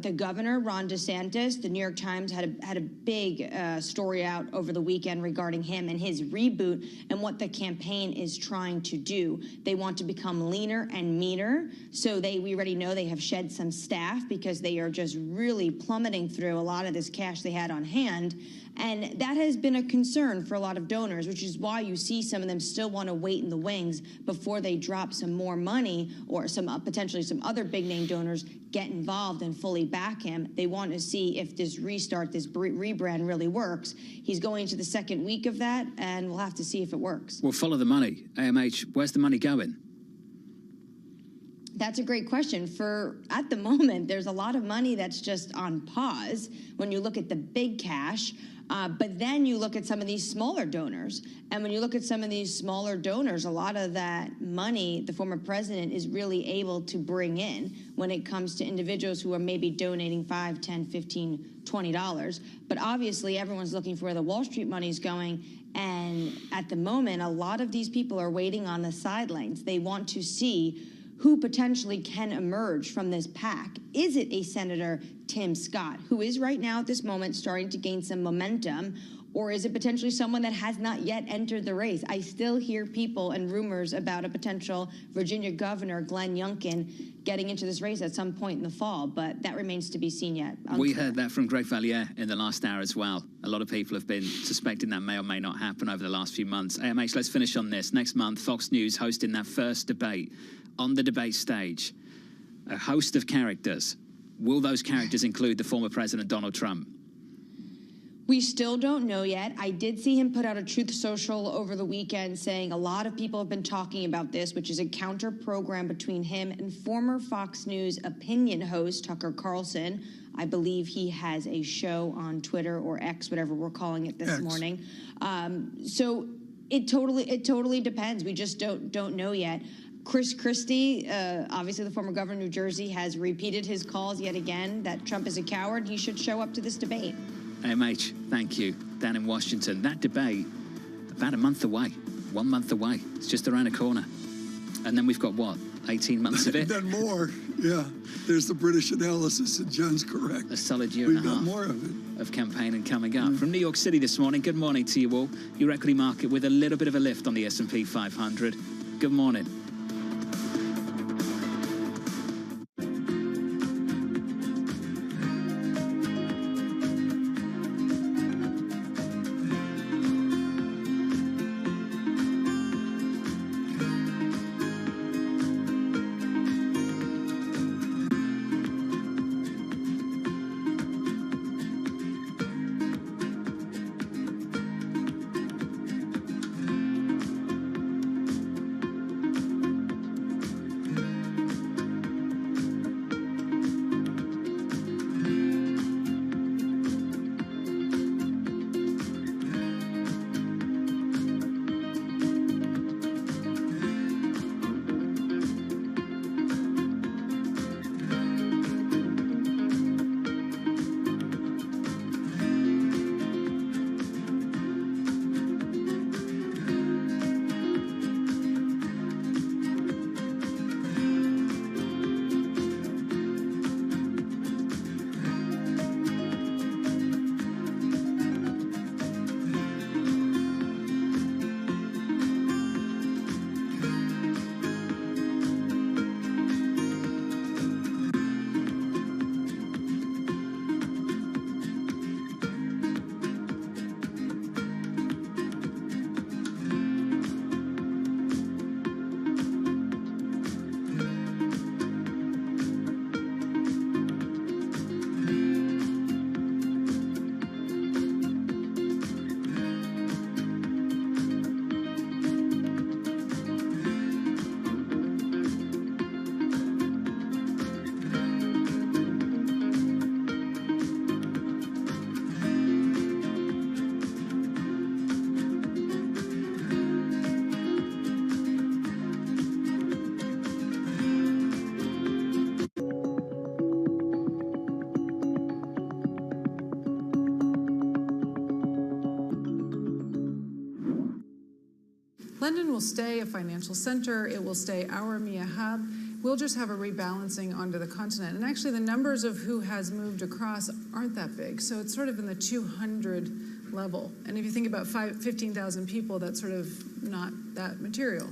the governor, Ron DeSantis, the New York Times had a big story out over the weekend regarding him and his reboot and what the campaign is trying to do. They want to become leaner and meaner. So we already know they have shed some staff because they are just really plummeting through a lot of this cash they had on hand. And that has been a concern for a lot of donors, which is why you see some of them still want to wait in the wings before they drop some more money or some potentially some other big name donors get involved and fully back him. They want to see if this restart, this rebrand really works. He's going into the second week of that, and we'll have to see if it works. Well, follow the money. AMH, where's the money going? That's a great question. At the moment, there's a lot of money that's just on pause when you look at the big cash. But then you look at some of these smaller donors. And when you look at some of these smaller donors, a lot of that money the former president is really able to bring in when it comes to individuals who are maybe donating $5, $10, $15, $20. But obviously, everyone's looking for where the Wall Street money is going. And at the moment, a lot of these people are waiting on the sidelines. They want to see who potentially can emerge from this pack. Is it a Senator Tim Scott, who is right now at this moment starting to gain some momentum, or is it potentially someone that has not yet entered the race? I still hear people and rumors about a potential Virginia governor, Glenn Youngkin, getting into this race at some point in the fall, but that remains to be seen yet. We heard that from Greg Valliere in the last hour as well. A lot of people have been suspecting that may or may not happen over the last few months. AMH, let's finish on this. Next month, Fox News hosting that first debate. On the debate stage, a host of characters. Will those characters include the former President Donald Trump? We still don't know yet. I did see him put out a Truth Social over the weekend saying a lot of people have been talking about this, which is a counter program between him and former Fox News opinion host Tucker Carlson. I believe he has a show on Twitter or X, whatever we're calling it this morning. So it totally depends. We just don't know yet. Chris Christie, obviously the former governor of New Jersey, has repeated his calls yet again that Trump is a coward. He should show up to this debate. AMH, thank you. Down in Washington, that debate, about a month away, 1 month away. It's just around the corner. And then we've got, what, 18 months of it? Then more, yeah. There's the British analysis, and John's correct. A solid year We've and a got half more of it. Of campaigning coming up. From New York City this morning, good morning to you all. Your equity market with a little bit of a lift on the S&P 500. Good morning. London will stay a financial center. It will stay our EMEA hub. We'll just have a rebalancing onto the continent. And actually, the numbers of who has moved across aren't that big. So it's sort of in the 200 level. And if you think about 15,000 people, that's sort of not that material.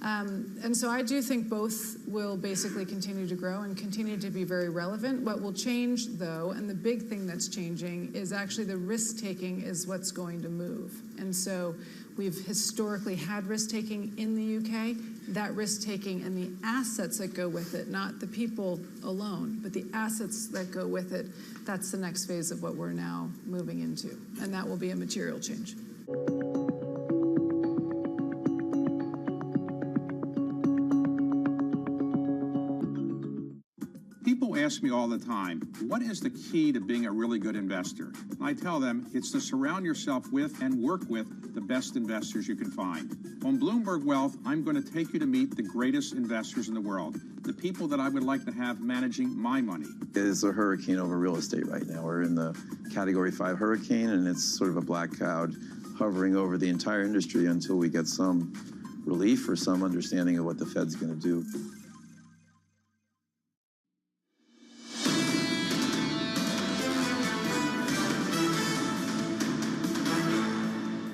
And so I do think both will basically continue to grow and continue to be very relevant. What will change, though, and the big thing that's changing, is actually the risk-taking is what's going to move. And so we've historically had risk-taking in the UK. That risk-taking and the assets that go with it, not the people alone, but the assets that go with it, that's the next phase of what we're now moving into. And that will be a material change. People ask me all the time, what is the key to being a really good investor? And I tell them it's to surround yourself with and work with the best investors you can find. On Bloomberg Wealth, I'm going to take you to meet the greatest investors in the world, the people that I would like to have managing my money. It's a hurricane over real estate right now. We're in the Category 5 hurricane, and it's sort of a black cloud hovering over the entire industry until we get some relief or some understanding of what the Fed's going to do.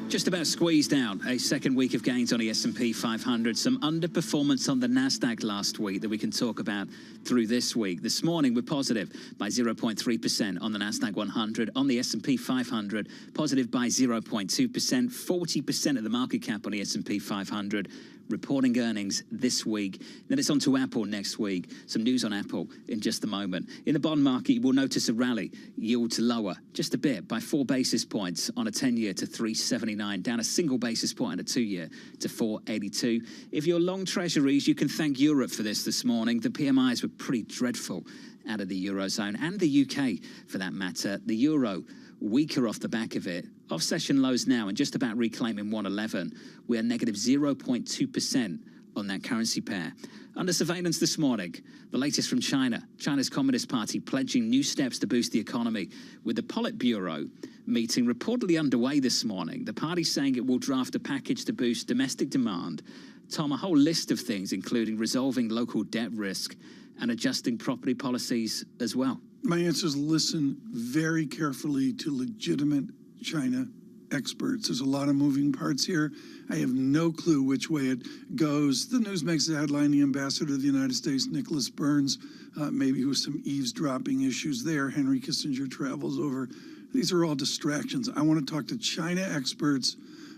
Just about squeezed out a second week of gains on the S&P 500. Some underperformance on the Nasdaq last week that we can talk about through this week. This morning we're positive by 0.3% on the Nasdaq 100. On the S&P 500, positive by 0.2%. 40% of the market cap on the S&P 500 reporting earnings this week. Then it's on to Apple next week. Some news on Apple in just a moment. In the bond market, we'll notice a rally. Yields lower just a bit by 4 basis points on a 10-year to 379, down a single basis point on a 2-year to 482. If you're long treasuries, you can thank Europe for this morning. The PMIs were pretty dreadful out of the Eurozone and the UK for that matter. The Euro weaker off the back of it. Off session lows now and just about reclaiming 111. We are negative 0.2% on that currency pair. Under surveillance this morning, the latest from China. China's Communist Party pledging new steps to boost the economy, with the Politburo meeting reportedly underway this morning. The party saying it will draft a package to boost domestic demand. Tom, a whole list of things, including resolving local debt risk and adjusting property policies as well. My answer is listen very carefully to legitimate China experts. There's a lot of moving parts here. I have no clue which way it goes. The news makes the headline, the ambassador of the United States, Nicholas Burns, maybe with some eavesdropping issues there. Henry Kissinger travels over. These are all distractions. I want to talk to China experts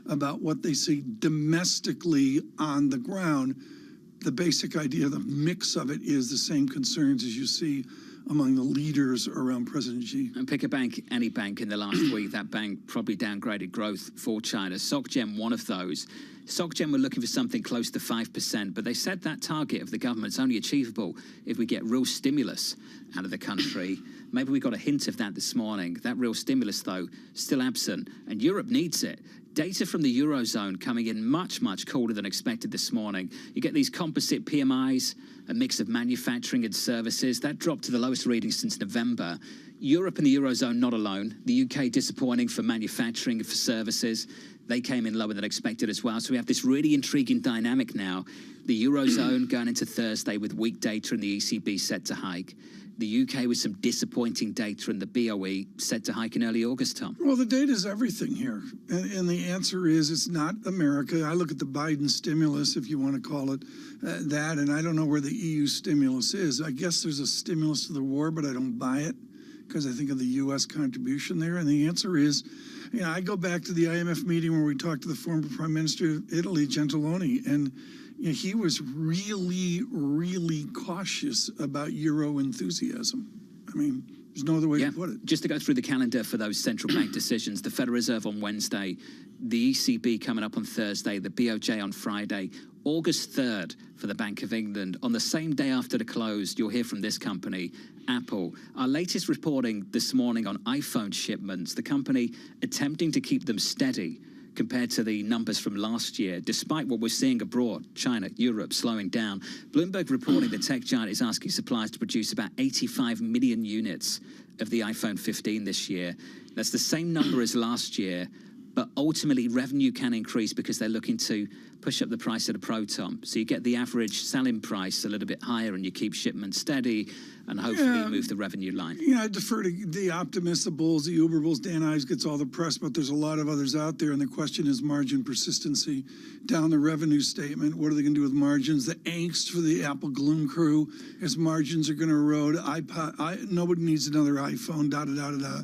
about what they see domestically on the ground. The basic idea, the mix of it is the same concerns as you see among the leaders around President Xi. And pick a bank, any bank in the last week, that bank probably downgraded growth for China. SocGen, one of those. SocGen were looking for something close to 5%, but they said that target of the government's only achievable if we get real stimulus out of the country. Maybe we got a hint of that this morning. That real stimulus, though, still absent, and Europe needs it. Data from the Eurozone coming in much, much colder than expected this morning. You get these composite PMIs, a mix of manufacturing and services. That dropped to the lowest reading since November. Europe and the Eurozone not alone. The UK disappointing for manufacturing and for services. They came in lower than expected as well. So we have this really intriguing dynamic now. The Eurozone going into Thursday with weak data and the ECB set to hike. The UK with some disappointing data and the BOE set to hike in early August, Tom. Well, the data is everything here. And the answer is it's not America. I look at the Biden stimulus, if you want to call it that, and I don't know where the EU stimulus is. I guess there's a stimulus to the war, but I don't buy it because I think of the U.S. contribution there. And the answer is, you know, I go back to the IMF meeting where we talked to the former Prime Minister of Italy, Gentiloni, and you know, he was really, really cautious about Euro enthusiasm. I mean, there's no other way to put it. Just to go through the calendar for those central bank decisions, the Federal Reserve on Wednesday, the ECB coming up on Thursday, the BOJ on Friday, August 3rd for the Bank of England. On the same day after the close, you'll hear from this company, Apple. Our latest reporting this morning on iPhone shipments, the company attempting to keep them steady compared to the numbers from last year, despite what we're seeing abroad, China, Europe slowing down. Bloomberg reporting the tech giant is asking suppliers to produce about 85 million units of the iPhone 15 this year. That's the same number as last year, but ultimately revenue can increase because they're looking to push up the price of the Proton. So you get the average selling price a little bit higher and you keep shipments steady and hopefully move the revenue line. Yeah, I defer to the optimists, the bulls, the Uber bulls. Dan Ives gets all the press, but there's a lot of others out there. And the question is margin persistency down the revenue statement. What are they going to do with margins? The angst for the Apple gloom crew is margins are going to erode. Nobody needs another iPhone, da-da-da-da-da.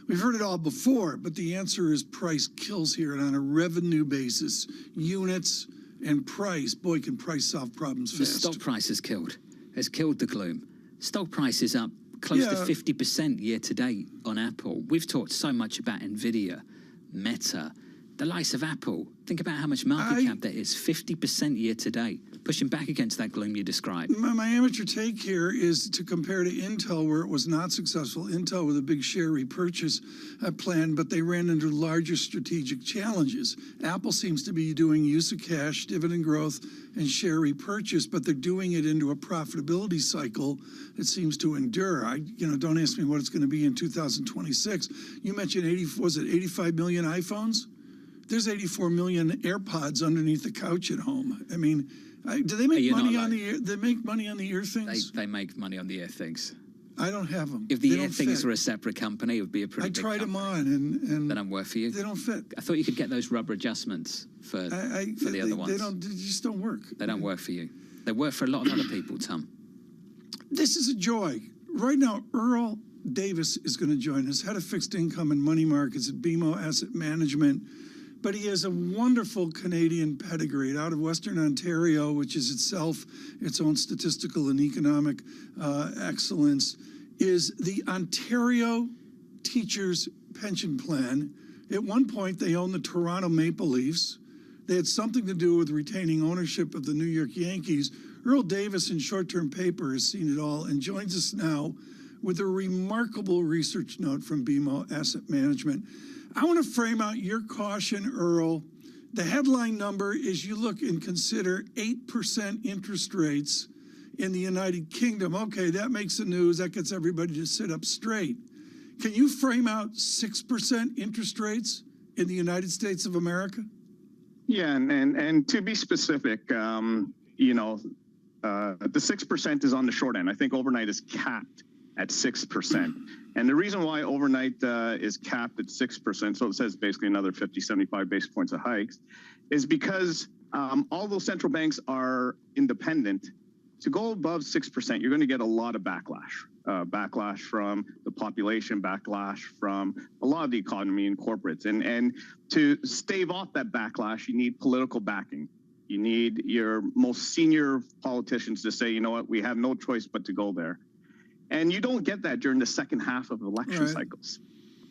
We've heard it all before, but the answer is price kills here. And on a revenue basis, units and price, boy, can price solve problems fast. The stock price has killed the gloom. Stock price is up close to 50% year to date on Apple. We've talked so much about NVIDIA, Meta, the likes of Apple. Think about how much market cap there is, 50% year to date, pushing back against that gloom you described. My amateur take here is to compare to Intel, where it was not successful. Intel with a big share repurchase plan, but they ran into larger strategic challenges. Apple seems to be doing use of cash, dividend growth, and share repurchase, but they're doing it into a profitability cycle that seems to endure. Don't ask me what it's going to be in 2026. You mentioned 85 million iPhones? There's 84 million AirPods underneath the couch at home. I mean, do they make money on the ear? They make money on the ear things? They make money on the ear things. I don't have them. If the ear things were a separate company, it would be a pretty big company. I tried them on, and they don't work for you. They don't fit. I thought you could get those rubber adjustments for the other ones. They just don't work. They don't work for you. They work for a lot of other people, Tom. This is a joy. Right now, Earl Davis is going to join us, head of fixed income and money markets at BMO Asset Management. But he has a wonderful Canadian pedigree out of Western Ontario, which is itself its own statistical and economic excellence, is the Ontario Teachers Pension Plan. At one point, they owned the Toronto Maple Leafs. They had something to do with retaining ownership of the New York Yankees. Earl Davis in short-term paper has seen it all and joins us now with a remarkable research note from BMO Asset Management. I want to frame out your caution, Earl. The headline number is you look and consider 8% interest rates in the United Kingdom. Okay, that makes the news. That gets everybody to sit up straight. Can you frame out 6% interest rates in the United States of America? Yeah, and to be specific, the 6% is on the short end. I think overnight is capped at 6%. And the reason why overnight is capped at 6%, so it says basically another 50, 75 basis points of hikes, is because although central banks are independent, to go above 6%, you're going to get a lot of backlash. Backlash from the population, backlash from a lot of the economy and corporates. And to stave off that backlash, you need political backing. You need your most senior politicians to say, you know what, we have no choice but to go there. And you don't get that during the second half of election cycles.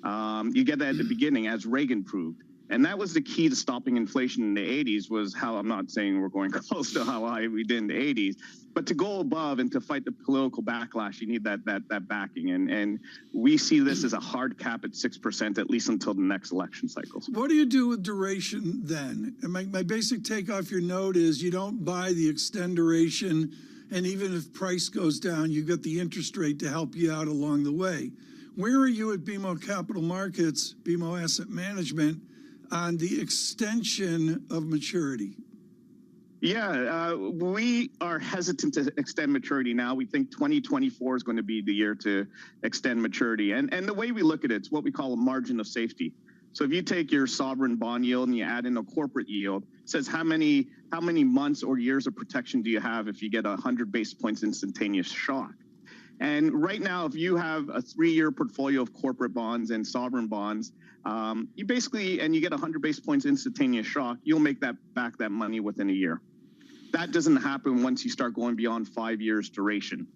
You get that at the beginning, as Reagan proved. And that was the key to stopping inflation in the 80s, was how, I'm not saying we're going close to how high we did in the 80s, but to go above and to fight the political backlash, you need that backing. And we see this as a hard cap at 6%, at least until the next election cycles. What do you do with duration then? And my basic take off your note is you don't buy the extend duration, and even if price goes down, you got the interest rate to help you out along the way. Where are you at BMO Capital Markets, BMO Asset Management, on the extension of maturity? Yeah, we are hesitant to extend maturity now. We think 2024 is going to be the year to extend maturity. And the way we look at it, it's what we call a margin of safety. So if you take your sovereign bond yield and you add in a corporate yield, it says how many months or years of protection do you have if you get 100 basis points instantaneous shock? And right now, if you have a 3-year portfolio of corporate bonds and sovereign bonds, you basically, and you get 100 basis points instantaneous shock, you'll make that money within a year. That doesn't happen once you start going beyond 5 years duration.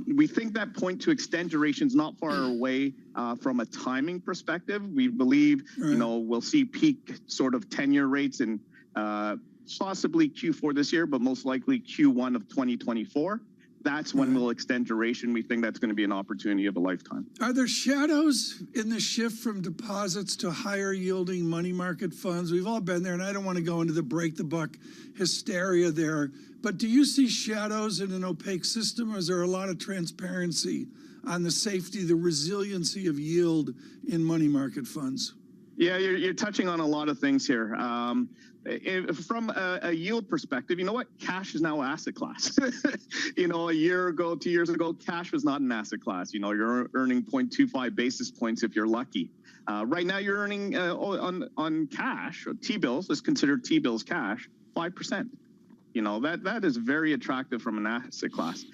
We think that point to extend duration is not far away from a timing perspective. We believe, we'll see peak sort of 10-year rates in possibly Q4 this year, but most likely Q1 of 2024. That's when we'll extend duration. We think that's going to be an opportunity of a lifetime. Are there shadows in the shift from deposits to higher yielding money market funds? We've all been there, and I don't want to go into the break the buck hysteria there, but do you see shadows in an opaque system, or is there a lot of transparency on the safety, the resiliency of yield in money market funds? Yeah, you're touching on a lot of things here. From a yield perspective, you know what? Cash is now an asset class. You know, a year ago, 2 years ago, cash was not an asset class. You know, you're earning 0.25 basis points if you're lucky. Right now, you're earning on cash, or T-bills, let's consider T-bills cash, 5%. You know, that is very attractive from an asset class.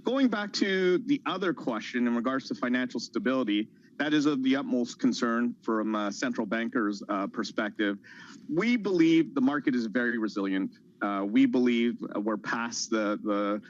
Going back to the other question in regards to financial stability, that is of the utmost concern from a central banker's perspective. We believe the market is very resilient. We believe we're past the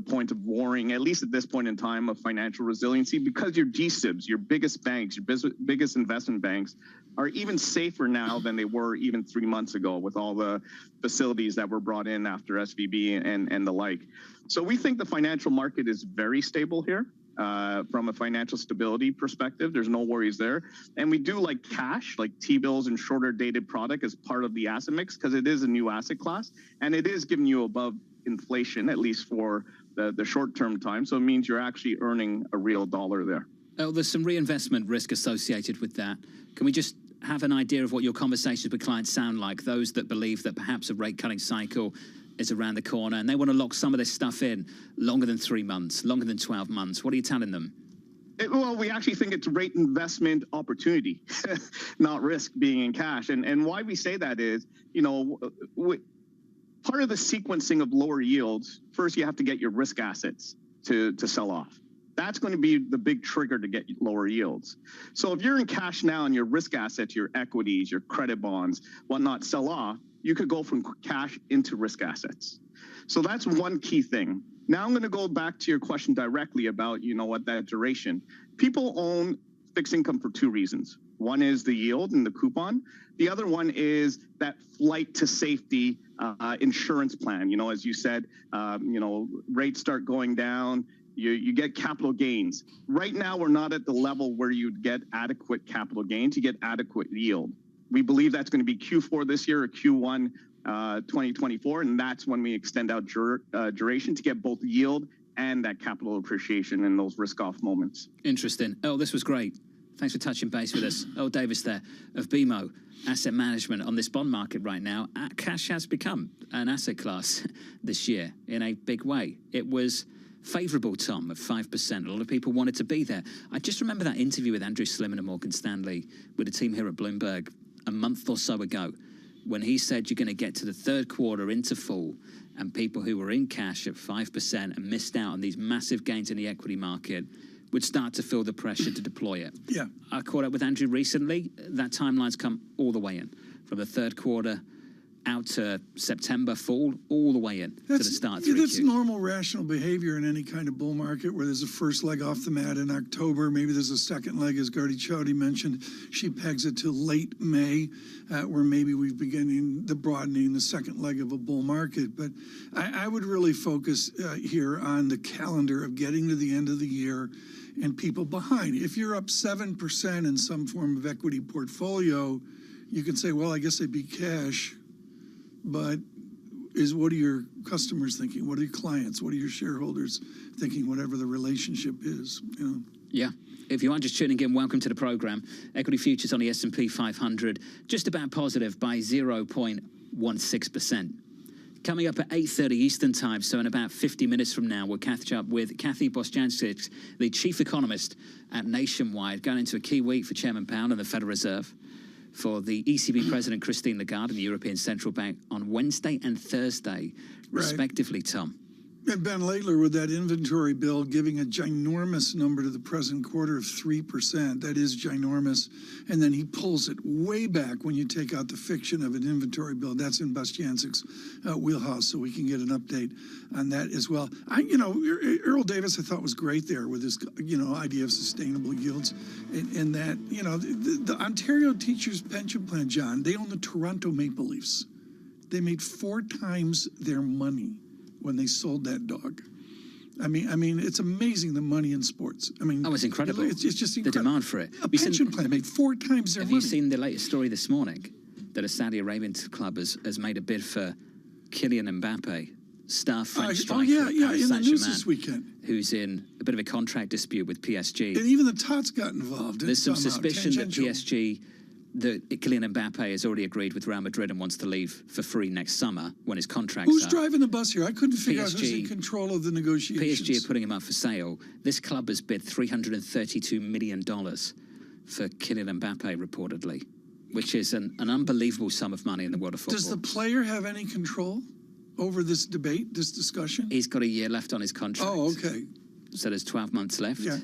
point of warring, at least at this point in time, of financial resiliency, because your GSIBs, your biggest banks, your biggest investment banks, are even safer now than they were even 3 months ago with all the facilities that were brought in after SVB and the like. So we think the financial market is very stable here. From a financial stability perspective, there's no worries there. And we do like cash, like T-bills and shorter dated product as part of the asset mix, because it is a new asset class and it is giving you above inflation, at least for the short-term time. So it means you're actually earning a real dollar there. Oh, there's some reinvestment risk associated with that. Can we just have an idea of what your conversations with clients sound like? Those that believe that perhaps a rate-cutting cycle is around the corner and they want to lock some of this stuff in longer than 3 months, longer than 12 months. What are you telling them? Well, we actually think it's a rate investment opportunity, not risk being in cash. And why we say that is, you know, part of the sequencing of lower yields, first you have to get your risk assets to sell off. That's going to be the big trigger to get lower yields. So if you're in cash now and your risk assets, your equities, your credit bonds, whatnot, sell off, you could go from cash into risk assets. So that's one key thing. Now I'm going to go back to your question directly about, you know what, that duration. People own fixed income for two reasons. One is the yield and the coupon. The other one is that flight to safety insurance plan. You know, as you said, you know, rates start going down. You get capital gains. Right now, we're not at the level where you'd get adequate capital gains. You get adequate yield. We believe that's going to be Q4 this year or Q1 2024, and that's when we extend out duration to get both yield and that capital appreciation in those risk-off moments. Interesting. Oh, this was great. Thanks for touching base with us. Earl Davis there of BMO Asset Management. On this bond market right now, cash has become an asset class this year in a big way. It was favourable, Tom, at 5%. A lot of people wanted to be there. I just remember that interview with Andrew Slimman of Morgan Stanley with the team here at Bloomberg a month or so ago, when he said you're going to get to the third quarter into fall and people who were in cash at 5% and missed out on these massive gains in the equity market would start to feel the pressure to deploy it. Yeah. I caught up with Andrew recently. That timeline's come all the way in, from the third quarter out to September, fall, all the way in to the start of 3Q. That's normal rational behavior in any kind of bull market where there's a first leg off the mat in October. Maybe there's a second leg, as Gardy Chowdhury mentioned. She pegs it to late May, where maybe we're beginning the broadening, the second leg of a bull market. But I would really focus here on the calendar of getting to the end of the year and people behind. If you're up 7% in some form of equity portfolio, you can say, well, I guess I'd be cash. But what are your customers thinking? What are your clients? What are your shareholders thinking? Whatever the relationship is, you know. Yeah. If you are just tuning in, welcome to the program. Equity futures on the S&P 500 just about positive by 0.16%. Coming up at 8:30 Eastern Time, so in about 50 minutes from now, we'll catch up with Kathy Bostjancic, the chief economist at Nationwide, going into a key week for Chairman Powell and the Federal Reserve, for the ECB President Christine Lagarde and the European Central Bank on Wednesday and Thursday, respectively, Tom. And Ben Laitler with that inventory bill giving a ginormous number to the present quarter of 3%. That is ginormous. And then he pulls it way back when you take out the fiction of an inventory bill. That's in Bostjancic's wheelhouse, so we can get an update on that as well. Earl Davis, I thought, was great there with his, idea of sustainable yields. And that, the Ontario Teachers Pension Plan, John, they own the Toronto Maple Leafs. They made 4 times their money when they sold that dog. I mean, it's amazing the money in sports. I mean, it's incredible. It's just incredible. The demand for it. A pension plan made 4 times their money. Have you seen the latest story this morning that a Saudi Arabian club has made a bid for Kylian Mbappe, star French striker, in Paris the news this Saint-Germain, weekend, who's in a bit of a contract dispute with PSG. And even the Tots got involved. There's some suspicion that PSG Kylian Mbappe has already agreed with Real Madrid and wants to leave for free next summer when his contract's Who's up. driving the bus here? I couldn't figure out who's in control of the negotiations. PSG are putting him up for sale. This club has bid $332 million for Kylian Mbappe, reportedly, which is an unbelievable sum of money in the world of football. Does the player have any control over this debate, this discussion? He's got a year left on his contract. Oh, okay. So there's 12 months left. Yeah.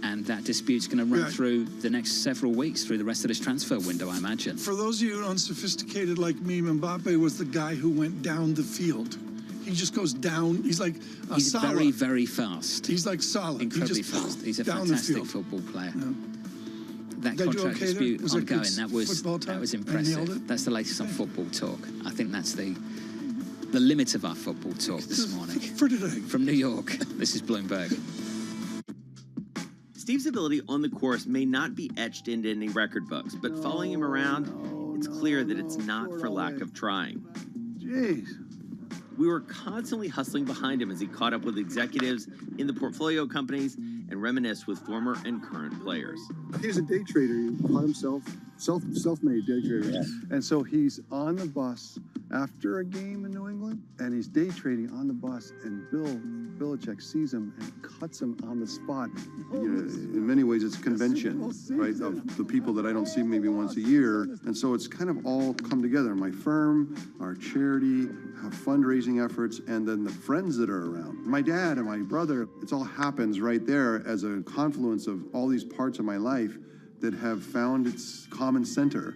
And that dispute's going to run through the next several weeks, through the rest of this transfer window, I imagine. For those of you unsophisticated like me, Mbappe was the guy who went down the field. He just goes down. He's like He's Salah. very, very fast. He's like Salah. Incredibly he just fast. He's a down fantastic football player. Yeah. That Did I do contract okay dispute there? Was that ongoing, good that was football talk? I nailed impressive. it? That's the latest on Football Talk. I think that's the limit of our football talk this morning. For today. From New York, this is Bloomberg. Steve's ability on the course may not be etched into any record books, but following him around, it's clear that it's not for lack of trying. Jeez. We were constantly hustling behind him as he caught up with executives in the portfolio companies and reminisced with former and current players. He's a day trader. He caught himself, self-made day trader. Yeah. And so he's on the bus after a game in New England, and he's day trading on the bus, and Bill Belichick sees him and cuts him on the spot. You know, in many ways, it's a convention, right, of the people that I don't see maybe once a year. And so it's kind of all come together. My firm, our charity, our fundraising efforts, and then the friends that are around. My dad and my brother, it all happens right there as a confluence of all these parts of my life that have found its common center.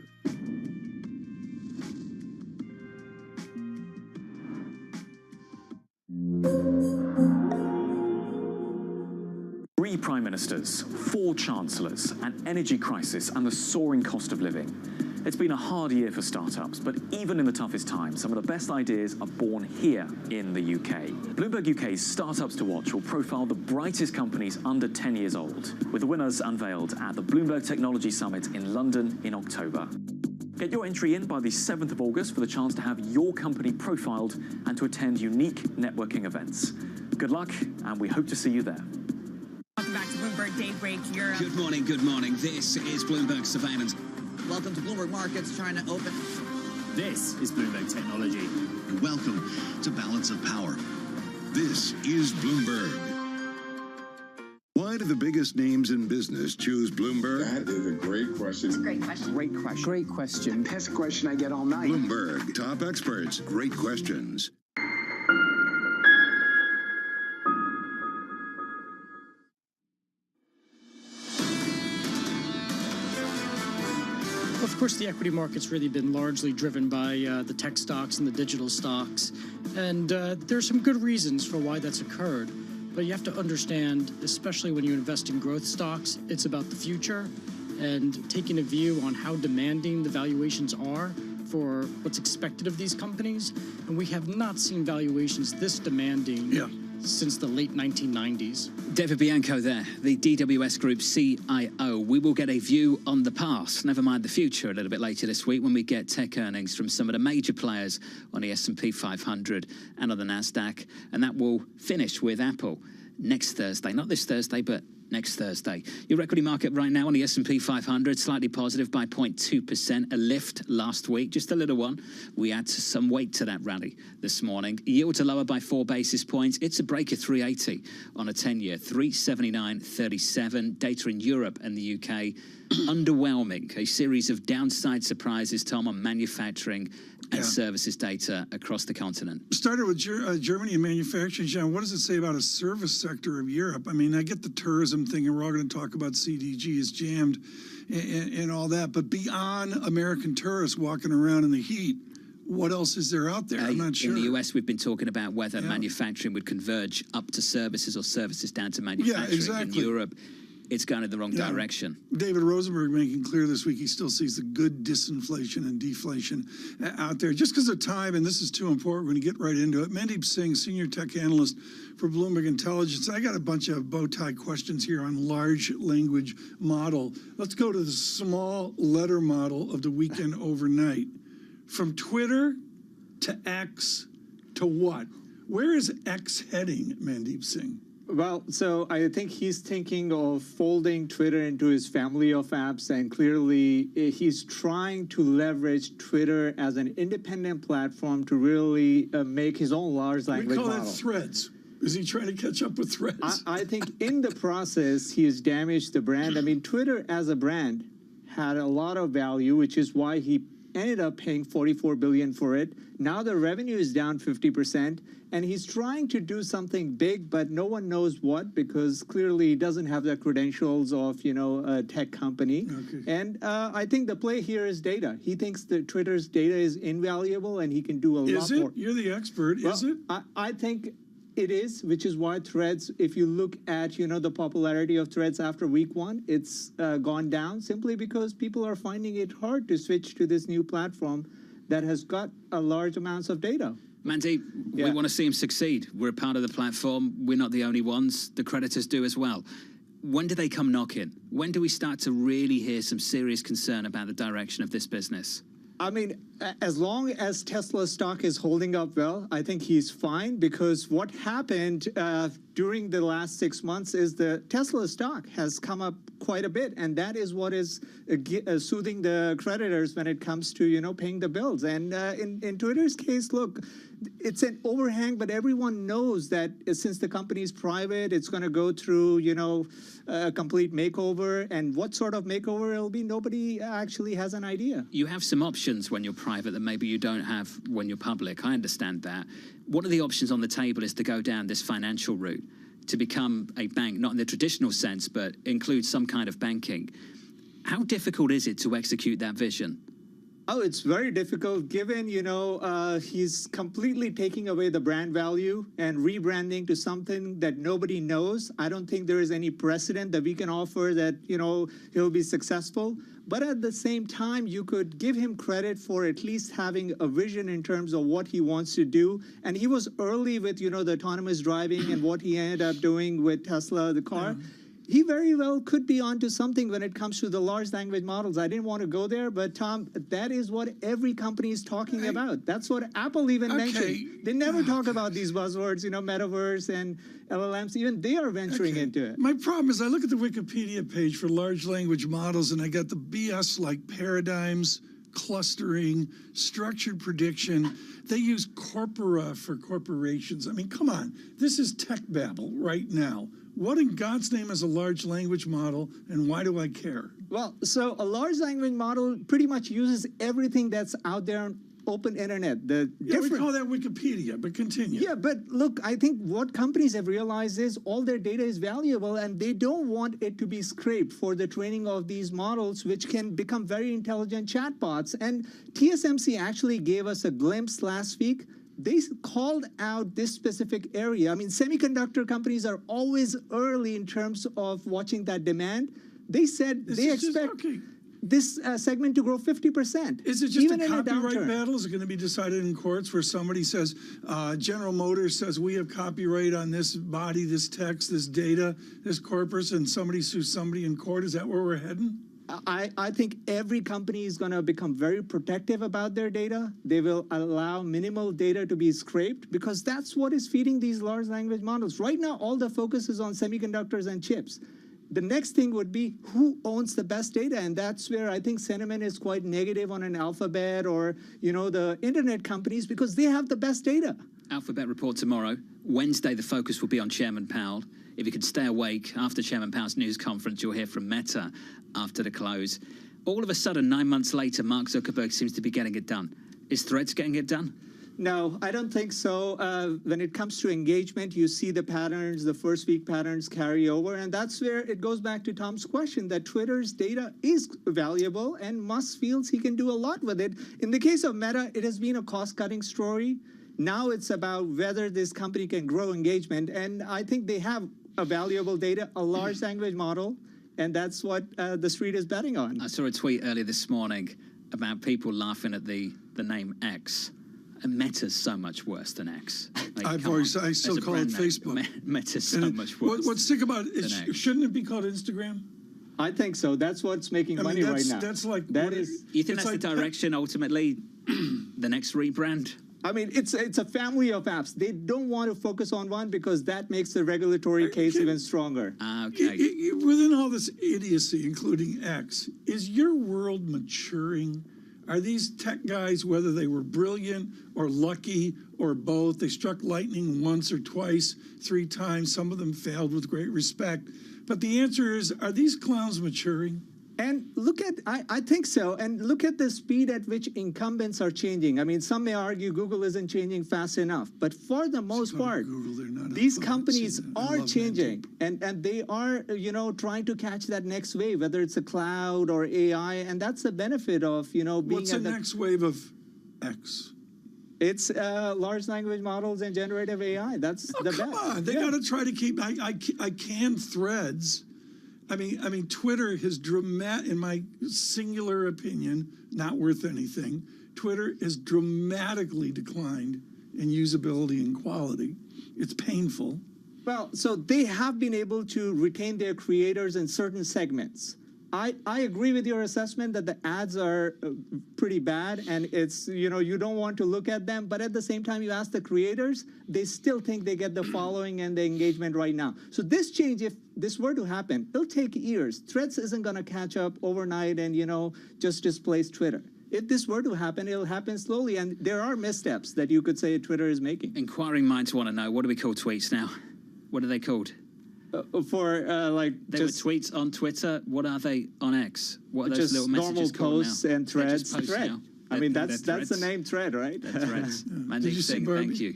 Three prime ministers, 4 chancellors, an energy crisis, and the soaring cost of living. It's been a hard year for startups, but even in the toughest times, some of the best ideas are born here in the UK. Bloomberg UK's Startups to Watch will profile the brightest companies under 10 years old, with the winners unveiled at the Bloomberg Technology Summit in London in October. Get your entry in by the 7th of August for the chance to have your company profiled and to attend unique networking events. Good luck, and we hope to see you there. Welcome back to Bloomberg Daybreak Europe. Good morning, good morning. This is Bloomberg Surveillance. Welcome to Bloomberg Markets, trying to open. This is Bloomberg Technology. And welcome to Balance of Power. This is Bloomberg. Why do the biggest names in business choose Bloomberg? That is a great question. It's a great question. Great question. Great question. Best question I get all night. Bloomberg, top experts, great questions. Of course, the equity market's really been largely driven by the tech stocks and the digital stocks. And there's some good reasons for why that's occurred. But you have to understand, especially when you invest in growth stocks, it's about the future and taking a view on how demanding the valuations are for what's expected of these companies. And we have not seen valuations this demanding since the late 1990s. David Bianco there, the DWS Group CIO. We will get a view on the past, never mind the future, a little bit later this week when we get tech earnings from some of the major players on the S&P 500 and on the NASDAQ. And that will finish with Apple next Thursday. Not this Thursday, but next Thursday. Your equity market right now on the S&P 500, slightly positive by 0.2%, a lift last week, just a little one. We add some weight to that rally this morning. Yields are lower by 4 basis points. It's a break of 380 on a 10-year, 379.37. Data in Europe and the UK, underwhelming. A series of downside surprises, Tom, on manufacturing and services data across the continent. Started with Germany and manufacturing. John, what does it say about a service sector of Europe? I mean, I get the tourism thing, and we're all going to talk about CDG is jammed and all that, but beyond American tourists walking around in the heat, what else is there out there? I'm not sure. In the US, we've been talking about whether manufacturing would converge up to services or services down to manufacturing. Yeah, exactly. In Europe, it's going in the wrong direction. David Rosenberg making clear this week he still sees the good disinflation and deflation out there. Just because of time, and this is too important, we're going to get right into it. Mandeep Singh, senior tech analyst for Bloomberg Intelligence. I got a bunch of bow tie questions here on large language model. Let's go to the small letter model of the weekend overnight. From Twitter to X to what? Where is X heading, Mandeep Singh? Well, so I think he's thinking of folding Twitter into his family of apps, and clearly he's trying to leverage Twitter as an independent platform to really make his own large language model. We call that Threads. Is he trying to catch up with Threads? I think in the process, he has damaged the brand. I mean, Twitter as a brand had a lot of value, which is why he ended up paying $44 billion for it. Now the revenue is down 50%, and he's trying to do something big, but no one knows what, because clearly he doesn't have the credentials of, a tech company. Okay. And I think the play here is data. He thinks that Twitter's data is invaluable, and he can do a lot more. You're the expert. Is it? I think it is, which is why Threads, if you look at, the popularity of Threads after week 1, it's gone down simply because people are finding it hard to switch to this new platform that has got a large amounts of data. Mandy, we want to see him succeed. We're a part of the platform. We're not the only ones. The creditors do as well. When do they come knocking? When do we start to really hear some serious concern about the direction of this business? I mean, as long as Tesla stock is holding up well, I think he's fine, because what happened during the last 6 months is the Tesla stock has come up quite a bit, and that is what is soothing the creditors when it comes to, paying the bills. And in Twitter's case, look, it's an overhang, but everyone knows that since the company is private, it's going to go through, a complete makeover. And what sort of makeover it'll be, nobody actually has an idea. You have some options when you're private that maybe you don't have when you're public. I understand that. One of the options on the table is to go down this financial route, to become a bank, not in the traditional sense, but include some kind of banking. How difficult is it to execute that vision? Oh, it's very difficult given, he's completely taking away the brand value and rebranding to something that nobody knows. I don't think there is any precedent that we can offer that, he'll be successful. But at the same time, you could give him credit for at least having a vision in terms of what he wants to do. And he was early with, the autonomous driving and what he ended up doing with Tesla, the car. Yeah. He very well could be onto something when it comes to the large language models. I didn't want to go there, but Tom, that is what every company is talking about. That's what Apple even mentioned. They never talk about these buzzwords, metaverse and LLMs. Even they are venturing into it. My problem is I look at the Wikipedia page for large language models, and I got the BS like paradigms, clustering, structured prediction. They use corpora for corporations. I mean, come on. This is tech babble right now. What in God's name is a large language model, and why do I care? Well, so a large language model pretty much uses everything that's out there on open internet. We call that Wikipedia, but continue. Yeah, but look, I think what companies have realized is all their data is valuable, and they don't want it to be scraped for the training of these models, which can become very intelligent chatbots. And TSMC actually gave us a glimpse last week. They called out this specific area. I mean, semiconductor companies are always early in terms of watching that demand. They said they expect this segment to grow 50%. Is it just a copyright battle? Is it going to be decided in courts where somebody says, General Motors says we have copyright on this body, this text, this data, this corpus, and somebody sues somebody in court? Is that where we're heading? I think every company is going to become very protective about their data. They will allow minimal data to be scraped, because that's what is feeding these large language models. Right now, all the focus is on semiconductors and chips. The next thing would be who owns the best data, and that's where I think sentiment is quite negative on an Alphabet or, the internet companies, because they have the best data. Alphabet report tomorrow. Wednesday, the focus will be on Chairman Powell. If you can stay awake after Chairman Powell's news conference, you'll hear from Meta after the close. All of a sudden, 9 months later, Mark Zuckerberg seems to be getting it done. Is Threads getting it done? No, I don't think so. When it comes to engagement, you see the patterns, the first week patterns carry over. And that's where it goes back to Tom's question, that Twitter's data is valuable, and Musk feels he can do a lot with it. In the case of Meta, it has been a cost-cutting story. Now it's about whether this company can grow engagement. And I think they have a valuable data, a large language model, and that's what the street is betting on. I saw a tweet earlier this morning about people laughing at the name X. And Meta's so much worse than X. I still call it Facebook. Meta's so much worse. What's sick about it, shouldn't it be called Instagram? I think so. That's what's making money right now. That's like that is. You think that's the direction ultimately? The next rebrand? I mean, it's a family of apps. They don't want to focus on one because that makes the regulatory case even stronger. Okay. Within all this idiocy, including X, is your world maturing? Are these tech guys, whether they were brilliant or lucky or both, they struck lightning once or twice, 3 times, some of them failed with great respect. But the answer is, are these clowns maturing? And look at, I think so, and look at the speed at which incumbents are changing. I mean, some may argue Google isn't changing fast enough, but for the most part, these companies are changing, and they are, you know, trying to catch that next wave, whether it's a cloud or AI, and that's the benefit of, you know, being What's the next wave of X? It's large language models and generative AI. That's the bet. Come on, they got to try to keep. I can Threads. I mean, Twitter has in my singular opinion, not worth anything. Twitter has dramatically declined in usability and quality. It's painful. Well, so they have been able to retain their creators in certain segments. I agree with your assessment that the ads are pretty bad, and it's, you know, you don't want to look at them, but at the same time, you ask the creators, they still think they get the following and the engagement right now. So this change, if this were to happen, it'll take years. Threads isn't going to catch up overnight and, you know, just displace Twitter. If this were to happen, it'll happen slowly, and there are missteps that you could say Twitter is making. Inquiring minds want to know, what do we call tweets now? What are they called? Like they were tweets on Twitter. What are they on X? What are those just little messages normal posts called now? and threads. Thread. I mean, that's the name thread, right? Threads. Did you see Barbie? Thank you.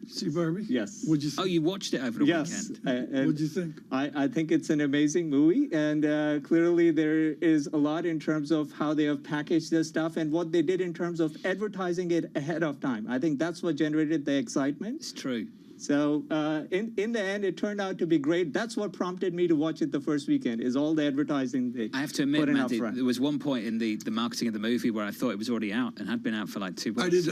See Barbie? Yes. What'd you think? Oh, you watched it over the weekend. What'd you think? I think it's an amazing movie, and clearly there is a lot in terms of how they have packaged this stuff and what they did in terms of advertising it ahead of time. I think that's what generated the excitement. It's true. So in the end, it turned out to be great. That's what prompted me to watch it the first weekend, is all the advertising they I have to admit, put in Mandy, upfront. there was one point in the marketing of the movie where I thought it was already out and had been out for like 2 weeks.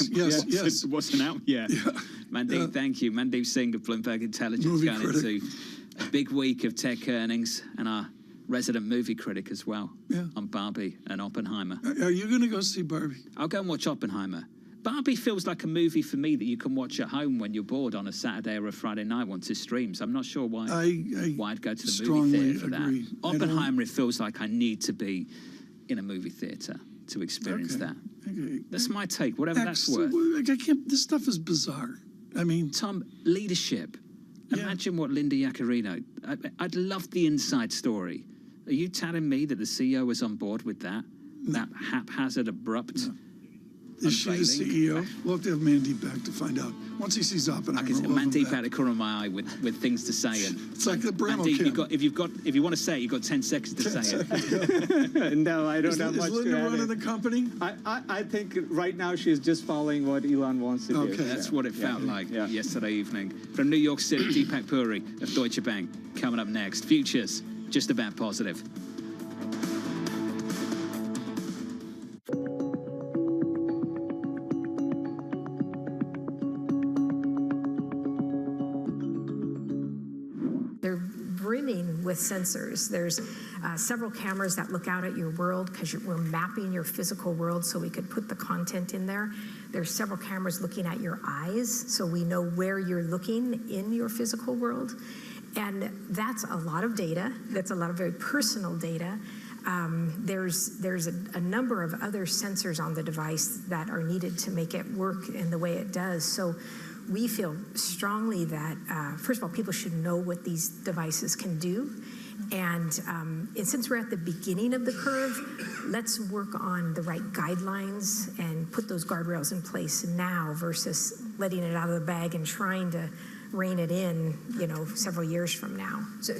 Yes. It wasn't out yet. Yeah. Mandeep, thank you. Mandeep Singh of Bloomberg Intelligence Movie going critic. into a big week of tech earnings, and our resident movie critic as well on Barbie and Oppenheimer. Are you going to go see Barbie? I'll go and watch Oppenheimer. Barbie feels like a movie for me that you can watch at home when you're bored on a Saturday or a Friday night once it streams. I'm not sure why I'd go to the movie theater for agree. that. Oppenheimer, it feels like I need to be in a movie theater to experience that. Okay. That's my take, whatever that's worth. I can't, this stuff is bizarre. I mean, Tom, leadership. Imagine what Linda Yaccarino. I'd love the inside story. Are you telling me that the CEO was on board with that? That haphazard, abrupt. Is she the CEO? We'll have to have Mandeep back to find out. Once he sees Oppenheimer, I can Mandeep had a corner of my eye with things to say. And it's like the Bremo Mandeep, if you want to say it, you've got 10 seconds to say it. No, I don't have much to add. Is Linda running the company? I think right now she's just following what Elon wants to do. That's what it felt like yesterday evening. From New York City, Deepak Puri of Deutsche Bank. Coming up next, futures, just about positive. With sensors. There's several cameras that look out at your world because we're mapping your physical world so we could put the content in there. There's several cameras looking at your eyes so we know where you're looking in your physical world. And that's a lot of data. That's a lot of very personal data. There's a number of other sensors on the device that are needed to make it work in the way it does. So we feel strongly that, first of all, people should know what these devices can do. And since we're at the beginning of the curve, let's work on the right guidelines and put those guardrails in place now versus letting it out of the bag and trying to rein it in, several years from now. So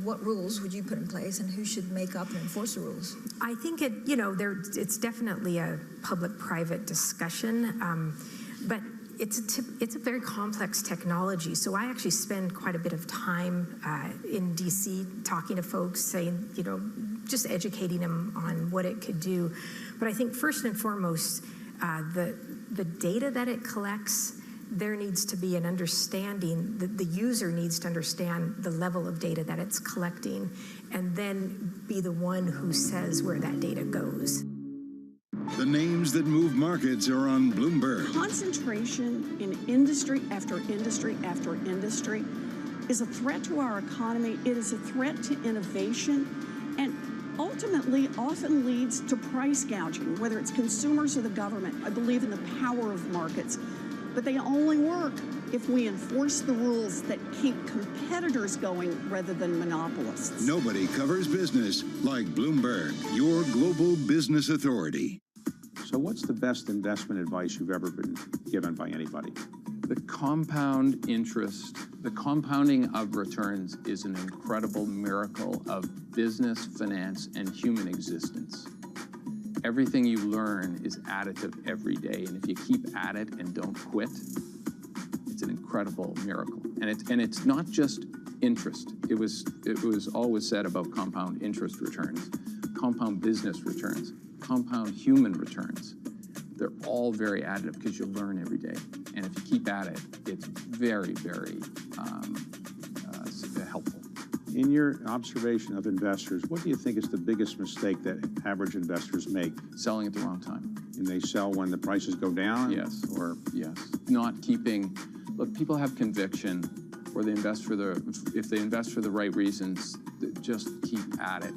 what rules would you put in place, and who should make up and enforce the rules? I think it's definitely a public-private discussion, but it's a very complex technology. So I actually spend quite a bit of time in DC talking to folks, saying, just educating them on what it could do. But I think first and foremost, the data that it collects, there needs to be an understanding, the user needs to understand the level of data that it's collecting, and then be the one who says where that data goes. The names that move markets are on Bloomberg. Concentration in industry after industry after industry is a threat to our economy. It is a threat to innovation, and ultimately often leads to price gouging, whether it's consumers or the government. I believe in the power of markets, but they only work if we enforce the rules that keep competitors going rather than monopolists. Nobody covers business like Bloomberg, your global business authority. So what's the best investment advice you've ever been given by anybody? The compound interest, the compounding of returns is an incredible miracle of business, finance, and human existence. Everything you learn is additive every day, and if you keep at it and don't quit, it's an incredible miracle. And it's not just interest. It was always said about compound interest returns, compound business returns, compound human returns. They're all very additive because you learn every day. And if you keep at it, it's very, very helpful. In your observation of investors, what do you think is the biggest mistake that average investors make? Selling at the wrong time. And they sell when the prices go down? Yes. Or yes. Not keeping. Look, people have conviction, or they invest for if they invest for the right reasons, just keep at it.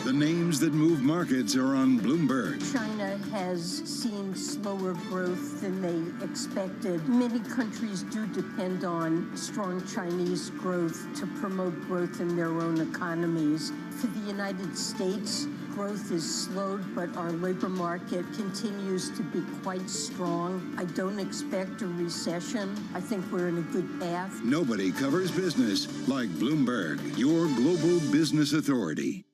The names that move markets are on Bloomberg. China has seen slower growth than they expected. Many countries do depend on strong Chinese growth to promote growth in their own economies. For the United States, growth is slowed, but our labor market continues to be quite strong. I don't expect a recession. I think we're in a good path. Nobody covers business like Bloomberg, your global business authority.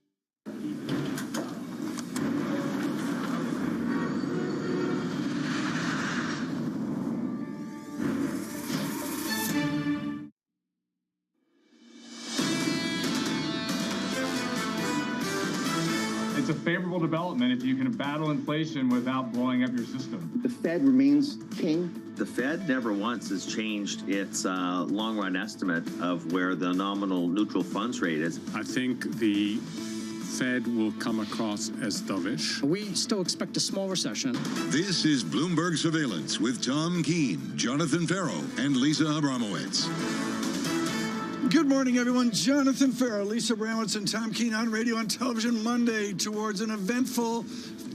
It's a favorable development if you can battle inflation without blowing up your system. The Fed remains king. The Fed never once has changed its long-run estimate of where the nominal neutral funds rate is. I think the Fed will come across as dovish. We still expect a small recession. This is Bloomberg Surveillance with Tom Keene, Jonathan Farrow, and Lisa Abramowitz. Good morning, everyone. Jonathan Farrow, Lisa Abramowitz, and Tom Keene on radio and television Monday towards an eventful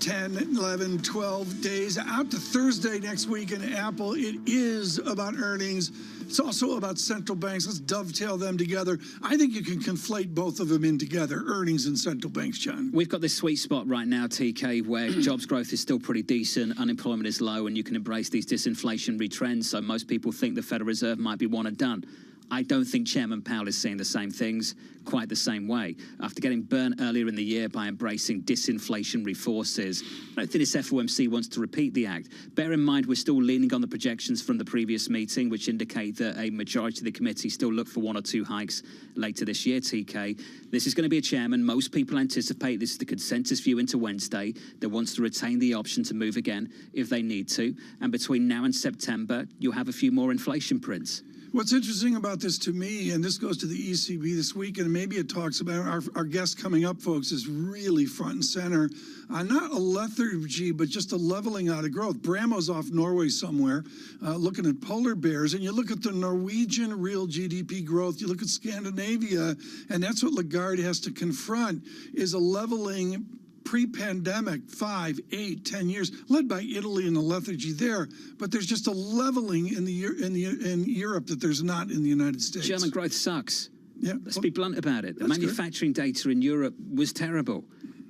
10, 11, 12 days out to Thursday next week in Apple. It is about earnings. It's also about central banks. Let's dovetail them together. I think you can conflate both of them in together, earnings and central banks, John. We've got this sweet spot right now, TK, where jobs growth is still pretty decent, unemployment is low, and you can embrace these disinflationary trends. So most people think the Federal Reserve might be one and done. I don't think Chairman Powell is seeing the same things quite the same way. After getting burnt earlier in the year by embracing disinflationary forces, I don't think this FOMC wants to repeat the act. Bear in mind, we're still leaning on the projections from the previous meeting, which indicate that a majority of the committee still look for 1 or 2 hikes later this year, TK. This is going to be a chairman. Most people anticipate this is the consensus view into Wednesday that wants to retain the option to move again if they need to. And between now and September, you'll have a few more inflation prints. What's interesting about this to me, and this goes to the ECB this week, and maybe it talks about our guest coming up, folks, is really front and center. Not a lethargy, but just a leveling out of growth. Bramo's off Norway somewhere, looking at polar bears, and you look at the Norwegian real GDP growth, you look at Scandinavia, and that's what Lagarde has to confront, is a leveling pre-pandemic 5, 8, 10 years, led by Italy and the lethargy there, but there's just a leveling in Europe that there's not in the United States. German growth sucks. Yeah, let's be blunt about it. The manufacturing data in Europe was terrible.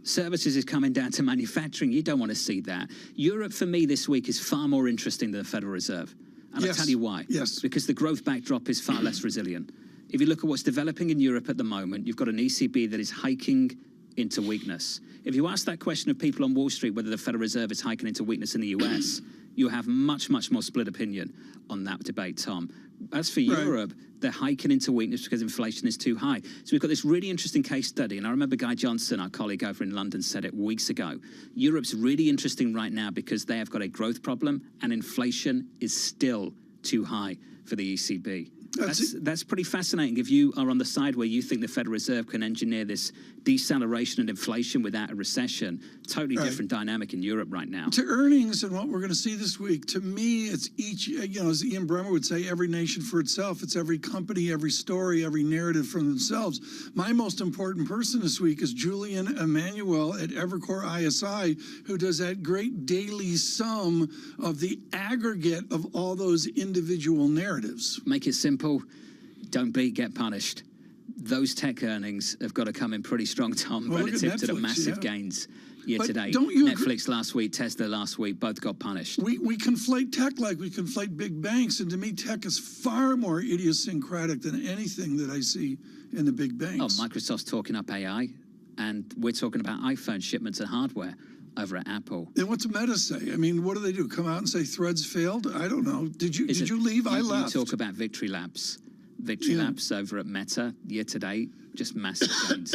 Services is coming down to manufacturing. You don't want to see that. Europe, for me, this week is far more interesting than the Federal Reserve. And I'll tell you why. Yes. Because the growth backdrop is far less resilient. If you look at what's developing in Europe at the moment, you've got an ECB that is hiking into weakness. If you ask that question of people on Wall Street whether the Federal Reserve is hiking into weakness in the US, you have much, much more split opinion on that debate, Tom. As for Europe, they're hiking into weakness because inflation is too high. So we've got this really interesting case study, and I remember Guy Johnson, our colleague over in London, said it weeks ago. Europe's really interesting right now because they have got a growth problem, and inflation is still too high for the ECB. That's pretty fascinating. If you are on the side where you think the Federal Reserve can engineer this deceleration and inflation without a recession, totally different dynamic in Europe right now. To earnings and what we're going to see this week, to me, it's each, as Ian Bremmer would say, every nation for itself. It's every company, every story, every narrative for themselves. My most important person this week is Julian Emanuel at Evercore ISI, who does that great daily sum of the aggregate of all those individual narratives. Make it simple. Don't beat, get punished. Those tech earnings have got to come in pretty strong, Tom, relative to the massive gains year to date. Netflix last week, Tesla last week, both got punished. We conflate tech like we conflate big banks, and to me, tech is far more idiosyncratic than anything that I see in the big banks. Oh, Microsoft's talking up AI, and we're talking about iPhone shipments and hardware over at Apple. And what's Meta say? I mean, what do? Come out and say Threads failed? I don't know. Did you leave? I left. You talk about Victory Labs. Victory Labs over at Meta year to date, just massive gains.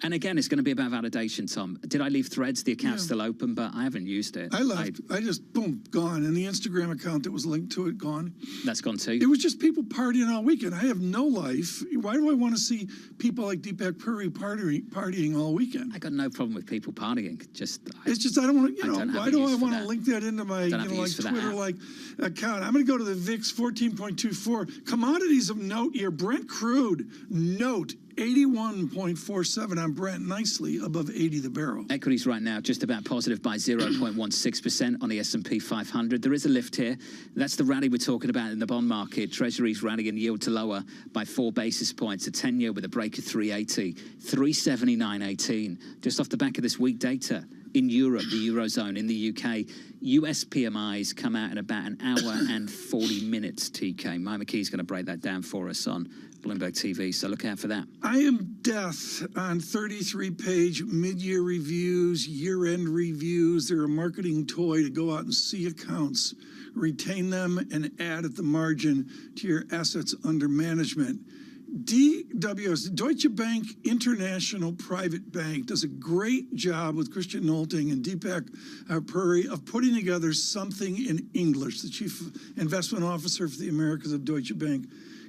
And again, it's going to be about validation, Tom. Did I leave Threads? The account's still open, but I haven't used it. I left. I just, boom, gone. And the Instagram account that was linked to it, gone. That's gone too? It was just people partying all weekend. I have no life. Why do I want to see people like Deepak Puri partying all weekend? I got no problem with people partying. It's just I don't want to, why do I want to link that into my Twitter-like account? I'm going to go to the VIX 14.24. Commodities of note here. Brent crude, note 81.47 on Brent, nicely above 80 the barrel. Equities right now just about positive by 0.16% on the S&P 500. There is a lift here. That's the rally we're talking about in the bond market. Treasuries rallying yield to lower by 4 basis points. A 10-year with a break of 380, 379.18. Just off the back of this weak data. In Europe, the Eurozone, in the UK, US PMIs come out in about an hour and 40 minutes, TK. Mike McKee's going to break that down for us on Bloomberg TV, so look out for that. I am death on 33-page mid-year reviews, year-end reviews. They're a marketing toy to go out and see accounts, retain them, and add at the margin to your assets under management. DWS, Deutsche Bank International Private Bank, does a great job with Christian Nolting and Deepak Puri of putting together something in English. The Chief Investment Officer for the Americas of Deutsche Bank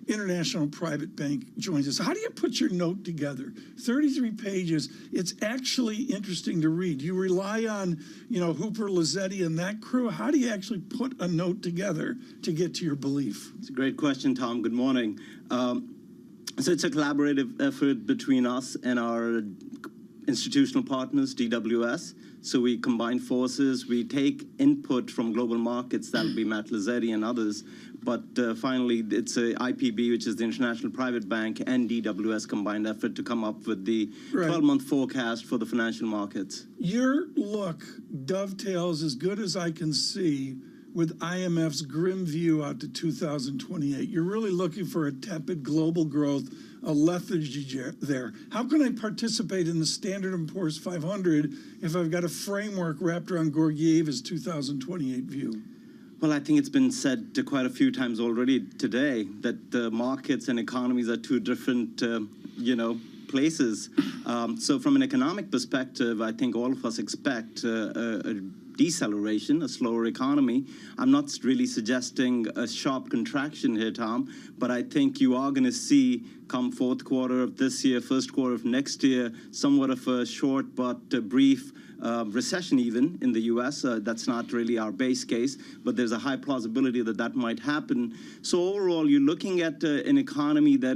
International Private Bank joins us. How do you put your note together? 33 pages. It's actually interesting to read. You rely on, Hooper, Lazzetti, and that crew. How do you actually put a note together to get to your belief? It's a great question, Tom. Good morning. So it's a collaborative effort between us and our institutional partners, DWS. So we combine forces. We take input from global markets. That'll be Matt Lazzetti and others. But finally, it's a IPB, which is the International Private Bank, and DWS combined effort to come up with the 12-month forecast for the financial markets. Your look dovetails, as good as I can see, with IMF's grim view out to 2028. You're really looking for a tepid global growth, a lethargy there. How can I participate in the Standard & Poor's 500 if I've got a framework wrapped around Georgiev's 2028 view? Well, I think it's been said quite a few times already today that the markets and economies are two different, places. So from an economic perspective, I think all of us expect a deceleration, a slower economy. I'm not really suggesting a sharp contraction here, Tom, but I think you are going to see come fourth quarter of this year, first quarter of next year, somewhat of a short but brief recession even in the U.S. That's not really our base case, but there's a high plausibility that that might happen. So overall, you're looking at an economy that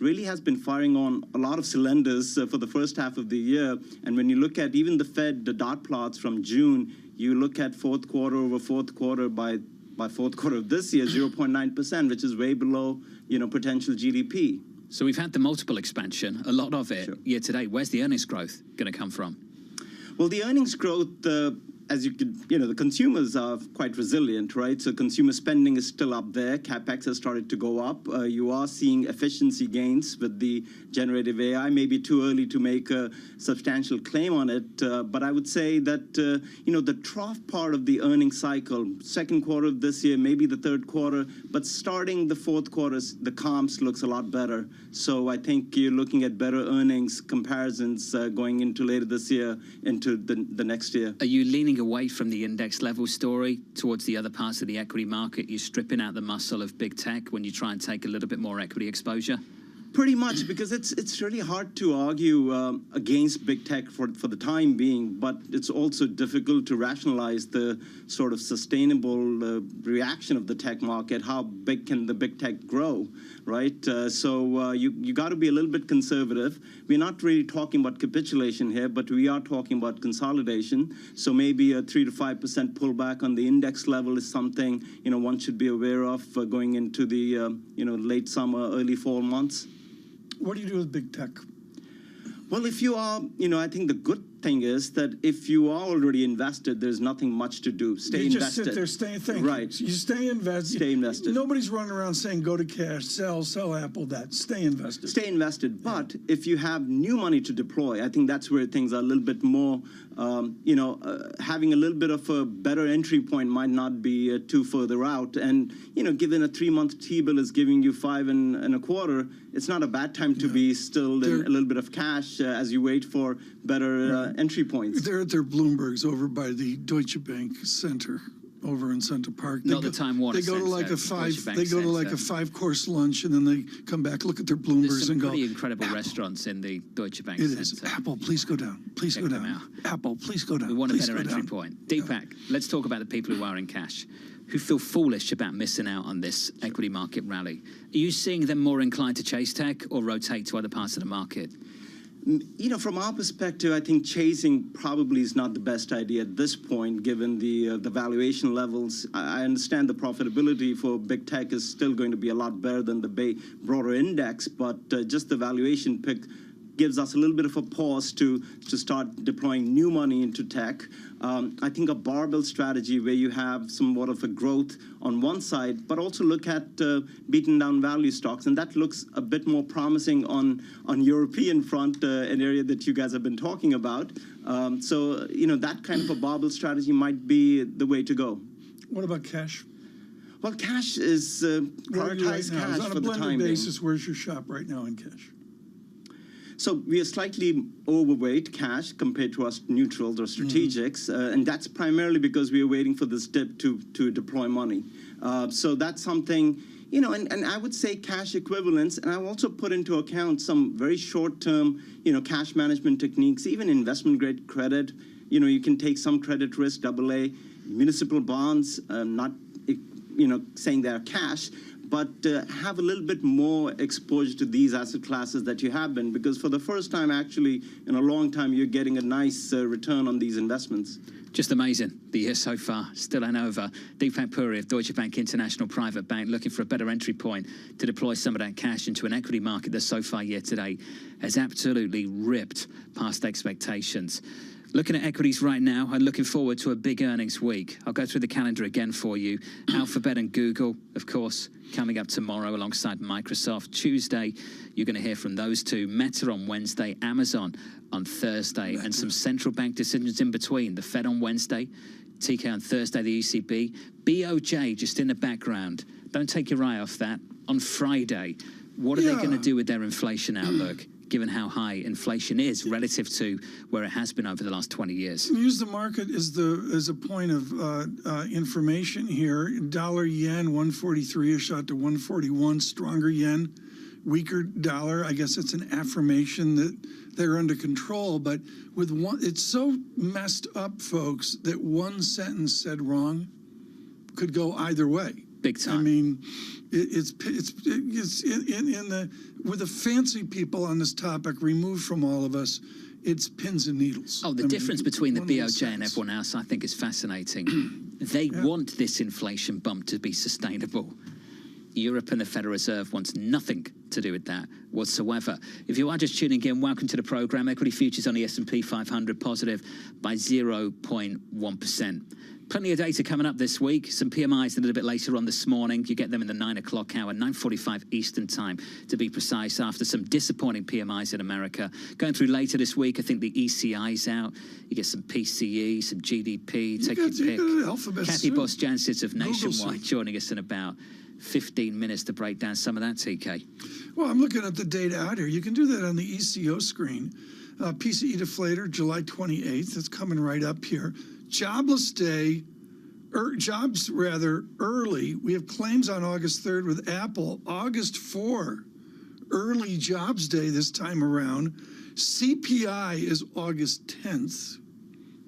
really has been firing on a lot of cylinders for the first half of the year. And when you look at even the Fed, the dot plots from June, you look at fourth quarter over fourth quarter by fourth quarter of this year, 0.9%, which is way below, potential GDP. So we've had the multiple expansion, a lot of it year to date. Where's the earnings growth going to come from? Well, the earnings growth, as you could, the consumers are quite resilient, right? So consumer spending is still up there. CapEx has started to go up. You are seeing efficiency gains with the generative AI. Maybe too early to make a substantial claim on it, but I would say that, the trough part of the earnings cycle, second quarter of this year, maybe the third quarter, but starting the fourth quarter, the comps looks a lot better. So I think you're looking at better earnings comparisons going into later this year, into the next year. Are you leaning away from the index level story towards the other parts of the equity market? You're stripping out the muscle of big tech when you try and take a little bit more equity exposure? Pretty much, because it's really hard to argue against big tech for the time being, but it's also difficult to rationalize the sort of sustainable reaction of the tech market. How big can the big tech grow, right? So you got to be a little bit conservative. We're not really talking about capitulation here, but we are talking about consolidation. So maybe a 3 to 5% pullback on the index level is something one should be aware of going into the late summer, early fall months. What do you do with big tech? Well, if you are, I think the good thing is that if you are already invested, there's nothing much to do. Stay invested. You just sit there, thank you. Right. You stay invested. Stay invested. Nobody's running around saying go to cash, sell Apple, that. Stay invested. Stay invested. But if you have new money to deploy, I think that's where things are a little bit more, having a little bit of a better entry point might not be too further out. And, given a 3-month T-bill is giving you 5.25%, it's not a bad time to be still in a little bit of cash as you wait for better entry points. They're at their Bloombergs over by the Deutsche Bank Center over in Central Park. Not the Time Warner They go to like a five-course lunch, and then they come back, look at their Bloombergs, and go. Pretty incredible restaurants in the Deutsche Bank It Center. is. Apple, please go down. Please go down. Apple, please go down. We want a Please better go entry down. point. Deepak, let's talk about the people who are in cash, who feel foolish about missing out on this equity market rally. Are you seeing them more inclined to chase tech or rotate to other parts of the market? From our perspective, I think chasing probably is not the best idea at this point, given the valuation levels. I understand the profitability for big tech is still going to be a lot better than the broader index, but just the valuation pick gives us a little bit of a pause to start deploying new money into tech. I think a barbell strategy where you have somewhat of a growth on one side, but also look at beaten down value stocks, and that looks a bit more promising on European front, an area that you guys have been talking about. So that kind of a barbell strategy might be the way to go. What about cash? Well, cash is prioritized cash on for a the time blended being. basis. Where's your shop right now in cash? So we are slightly overweight cash compared to our neutrals or strategics, and that's primarily because we are waiting for this dip to deploy money. So that's something, and I would say cash equivalents, and I also put into account some very short-term, cash management techniques, even investment-grade credit. You can take some credit risk, AA, municipal bonds, not, saying they're cash, but have a little bit more exposure to these asset classes that you have been, because for the first time, actually, in a long time, you're getting a nice return on these investments. Just amazing. The year so far, still ain't over. Deepak Puri of Deutsche Bank International Private Bank looking for a better entry point to deploy some of that cash into an equity market that so far year to date has absolutely ripped past expectations. Looking at equities right now, I'm looking forward to a big earnings week. I'll go through the calendar again for you. Alphabet and Google, of course, coming up tomorrow alongside Microsoft. Tuesday, you're going to hear from those two. Meta on Wednesday, Amazon on Thursday, and some central bank decisions in between. The Fed on Wednesday, TK on Thursday, the ECB. BOJ just in the background. Don't take your eye off that. On Friday, what are they going to do with their inflation outlook, given how high inflation is relative to where it has been over the last 20 years? Use the market as a point of information here. Dollar yen 143 is shot to 141. Stronger yen, weaker dollar. I guess it's an affirmation that they're under control. But with it's so messed up, folks, that one sentence said wrong could go either way. Big time. I mean, it's in the with the fancy people on this topic removed from all of us. It's pins and needles. Oh, the difference between the BOJ and everyone else, I think, is fascinating. They want this inflation bump to be sustainable. Europe and the Federal Reserve wants nothing to do with that whatsoever. If you are just tuning in, welcome to the program. Equity futures on the S&P 500 positive by 0.1%. Plenty of data coming up this week. Some PMIs a little bit later on this morning. You get them in the 9 o'clock hour, 9:45 Eastern time, to be precise, after some disappointing PMIs in America. Going through later this week, I think the ECI's out. You get some PCE, some GDP. Take your pick. Kathy Boss-Jancis of Nationwide joining us in about 15 minutes to break down some of that, TK. Well, I'm looking at the data out here. You can do that on the ECO screen. PCE deflator, July 28th. It's coming right up here. Jobless day, jobs rather early. We have claims on August 3rd with Apple. August 4, early jobs day this time around. CPI is August 10th.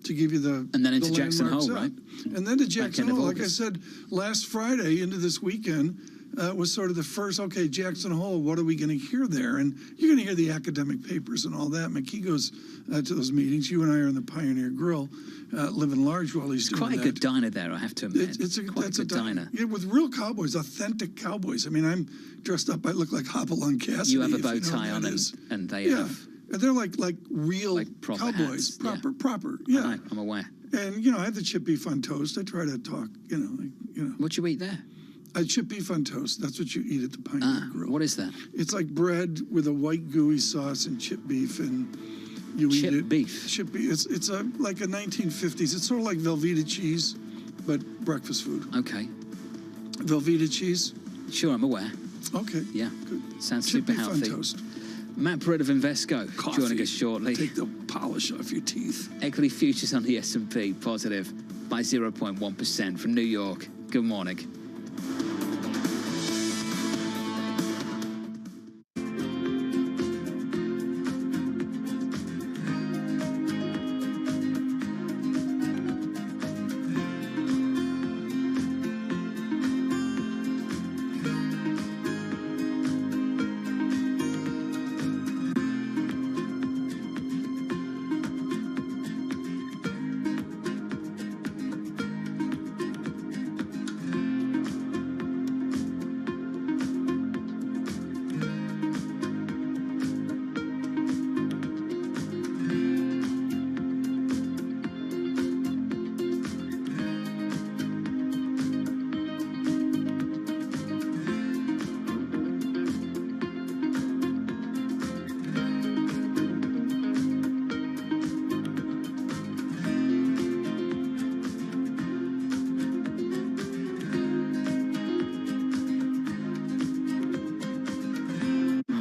To give you the and then into Jackson Hole, right? And then to Jackson Hole. Like I said, last Friday into this weekend was sort of the first, okay, Jackson Hole, what are we going to hear there? And you're going to hear the academic papers and all that. McKee goes to those meetings. You and I are in the Pioneer Grill, living large while he's doing that. It's quite a good diner there, I have to admit. It's a good diner. Yeah, with real cowboys, authentic cowboys. I mean, I'm dressed up, I look like Hopalong Cassidy. You have a bow tie on and they have... And they're like real proper cowboys, hats. proper. Yeah, I'm aware. And I have the chip beef on toast. I try to talk, What you eat there? Chip beef on toast. That's what you eat at the Pioneer Grill. What is that? It's like bread with a white gooey sauce and chip beef, and you eat it. Chip beef. It's like a 1950s. It's sort of like Velveeta cheese, but breakfast food. Okay. Velveeta cheese. Sure, I'm aware. Okay. Yeah. Good. Sounds chip super beef healthy. On toast. Matt Britt of Invesco joining us shortly. Take the polish off your teeth. Equity futures on the S&P positive by 0.1% from New York. Good morning.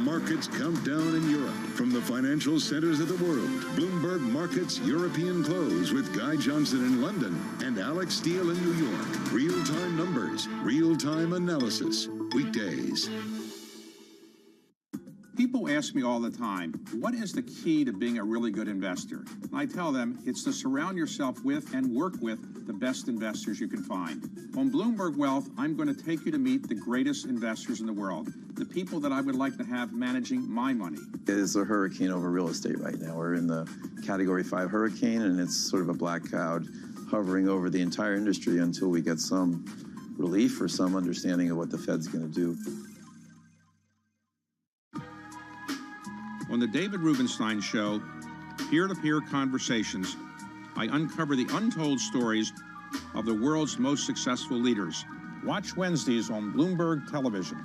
Markets count down in Europe from the financial centers of the world. Bloomberg Markets European Close with Guy Johnson in London and Alex Steele in New York. Real-time numbers, real-time analysis. Weekdays. People ask me all the time, what is the key to being a really good investor? And I tell them it's to surround yourself with and work with the best investors you can find. On Bloomberg Wealth, I'm going to take you to meet the greatest investors in the world, the people that I would like to have managing my money. It is a hurricane over real estate right now. We're in the Category 5 hurricane, and it's sort of a black cloud hovering over the entire industry until we get some relief or some understanding of what the Fed's going to do. On the David Rubenstein Show, peer-to-peer conversations, I uncover the untold stories of the world's most successful leaders. Watch Wednesdays on Bloomberg Television.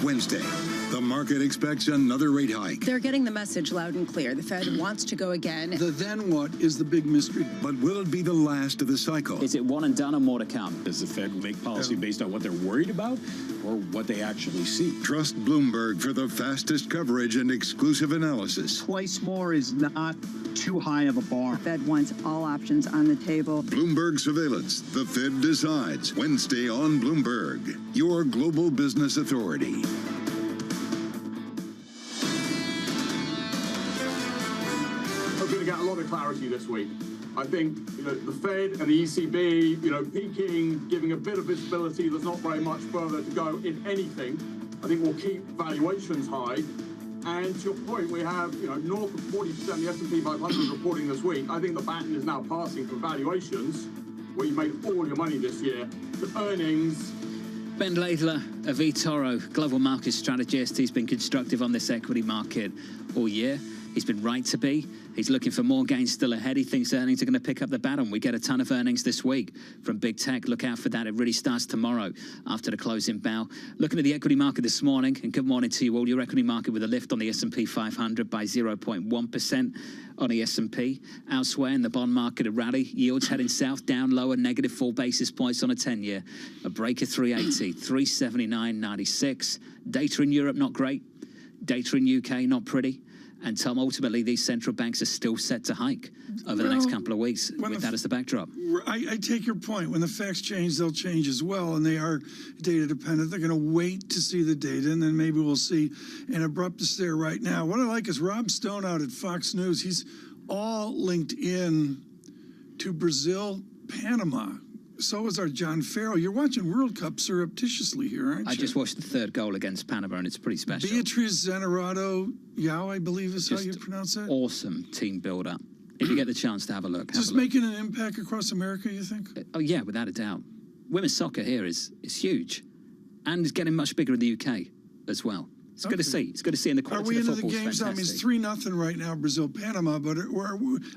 Wednesday, the market expects another rate hike. They're getting the message loud and clear. The Fed wants to go again. The then what is the big mystery. But will it be the last of the cycle? Is it one and done or more to come? Does the Fed make policy based on what they're worried about or what they actually see? Trust Bloomberg for the fastest coverage and exclusive analysis. Twice more is not too high of a bar. The Fed wants all options on the table. Bloomberg Surveillance. The Fed decides. Wednesday on Bloomberg, your global business authority. We're going to get a lot of clarity this week. I think the Fed and the ECB, peaking, giving a bit of visibility. There's not very much further to go in anything. I think we'll keep valuations high. And to your point, we have north of 40% of the S&P 500 reporting this week. I think the baton is now passing from valuations, where you made all your money this year, to earnings. Ben Laidler of eToro, global market strategist. He's been constructive on this equity market all year. He's been right to be. He's looking for more gains still ahead. He thinks earnings are going to pick up the baton. We get a ton of earnings this week from big tech. Look out for that. It really starts tomorrow after the closing bell. Looking at the equity market this morning, and good morning to you all. Your equity market with a lift on the S&P 500 by 0.1% on the S&P. Elsewhere in the bond market, a rally. Yields heading south, down lower, negative 4 basis points on a 10-year. A break of 380, 379.96. Data in Europe, not great. Data in UK, not pretty. And Tom, ultimately, these central banks are still set to hike over the next couple of weeks with that as the backdrop. I take your point. When the facts change, they'll change as well, and they are data dependent. They're going to wait to see the data, and then maybe we'll see an abrupt stare right now. What I like is Rob Stone out at Fox News. He's all linked in to Brazil, Panama. So is our John Farrell. You're watching World Cup surreptitiously here, aren't you? I just watched the third goal against Panama, and it's pretty special. Beatriz Zanerato Yao, I believe is just how you pronounce it. Awesome team builder. If you get the chance to have a look. Just making an impact across America, you think? Oh, yeah, without a doubt. Women's soccer here is huge. And it's getting much bigger in the UK as well. It's good to see. It's good to see in the quality Are we of the into the football. games? I mean, it's 3-0 right now, Brazil, Panama, but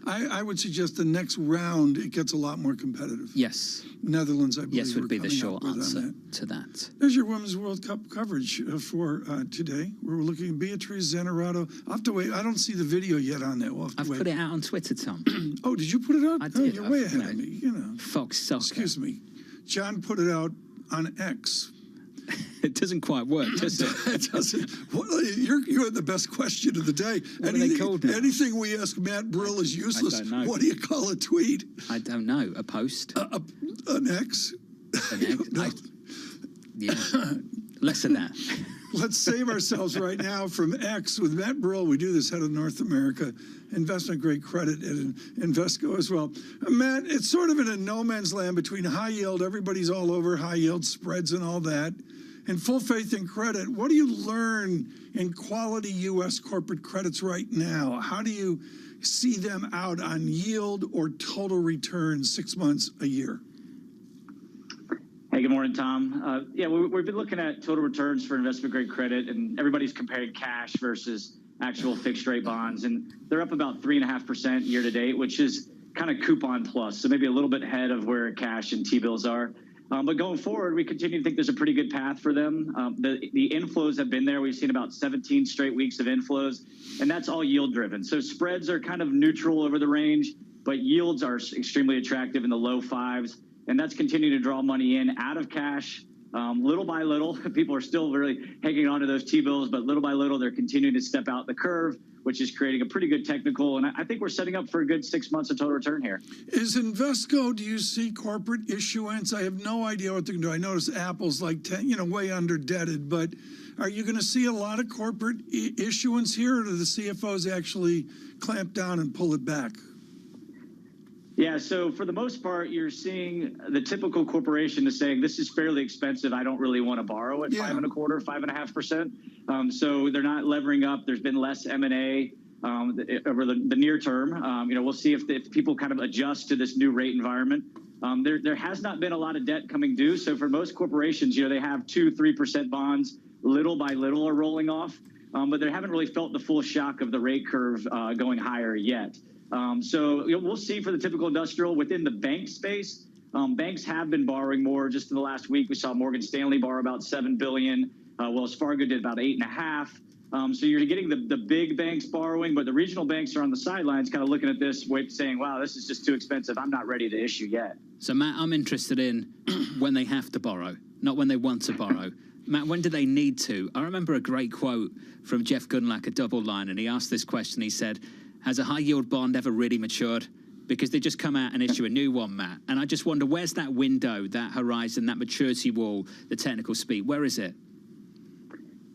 I would suggest the next round, it gets a lot more competitive. Yes. Netherlands, I believe. Yes, would be the short answer to that. There's your Women's World Cup coverage for today. We're looking at Beatriz Zanerato. I'll have to wait. I don't see the video yet on that. We'll I've put it out on Twitter, Tom. Oh, did you put it out? I did. You're way ahead of me, you know. Fox Soccer. Excuse me. John put it out on X. It doesn't quite work, does it? It doesn't. Well, you had the best question of the day. What are they called now? Anything we ask Matt Brill is useless. I don't know. What do you call a tweet? I don't know. A post? An X? An X? Yeah. Less than that. Let's save ourselves right now from X with Matt Brill. We do this head of North America investment grade credit at Invesco as well. Matt, it's sort of in a no man's land between high yield. Everybody's all over high yield spreads and all that. And full faith in credit. What do you learn in quality U.S. corporate credits right now? How do you see them out on yield or total return 6 months, a year? Hey, good morning, Tom. Yeah, we've been looking at total returns for investment grade credit, and everybody's comparing cash versus actual fixed rate bonds, and they're up about 3.5% year to date, which is kind of coupon plus, so maybe a little bit ahead of where cash and T-bills are. But going forward, we continue to think there's a pretty good path for them. The inflows have been there. We've seen about 17 straight weeks of inflows, and that's all yield driven. So spreads are kind of neutral over the range, but yields are extremely attractive in the low fives, and that's continuing to draw money in out of cash. Little by little, people are still really hanging on to those T-bills, but little by little, they're continuing to step out the curve, which is creating a pretty good technical. And I think we're setting up for a good 6 months of total return here. Is Invesco, do you see corporate issuance? I have no idea what they're going to do. I notice Apple's like 10, way under debted, but are you going to see a lot of corporate issuance here, or do the CFOs actually clamp down and pull it back? Yeah, so for the most part, you're seeing the typical corporation is saying, this is fairly expensive. I don't really want to borrow at 5.25%, 5.5%. So they're not levering up. There's been less M&A over the near term. We'll see if people kind of adjust to this new rate environment. There has not been a lot of debt coming due. So for most corporations, they have 2-3% bonds. Little by little are rolling off, but they haven't really felt the full shock of the rate curve going higher yet. So we'll see for the typical industrial within the bank space. Banks have been borrowing more. Just in the last week, we saw Morgan Stanley borrow about $7 billion. Wells Fargo did about $8.5 billion. So you're getting the big banks borrowing, but the regional banks are on the sidelines kind of looking at this, saying, wow, this is just too expensive. I'm not ready to issue yet. So, Matt, I'm interested in when they have to borrow, not when they want to borrow. Matt, when do they need to? I remember a great quote from Jeff Gundlach at Double Line, and he asked this question. He said, has a high-yield bond ever really matured? Because they just come out and issue a new one, Matt. And I just wonder, where's that window, that horizon, that maturity wall, the technical speed? Where is it?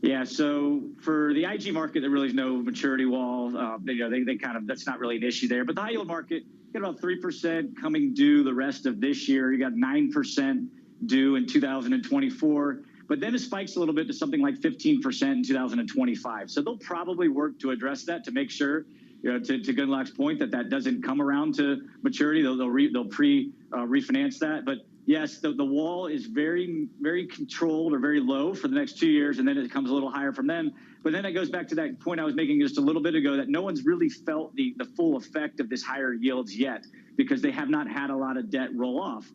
Yeah, so for the IG market, there really is no maturity wall. They kind of, that's not really an issue there. But the high-yield market, you got about 3% coming due the rest of this year. You got 9% due in 2024. But then it spikes a little bit to something like 15% in 2025. So they'll probably work to address that to make sure, to Gundlach's point, that doesn't come around to maturity. They'll refinance that. But yes, the wall is very, very controlled or very low for the next 2 years, and then it comes a little higher from them. But then it goes back to that point I was making just a little bit ago, that no one's really felt the full effect of this higher yields yet, because they have not had a lot of debt roll off.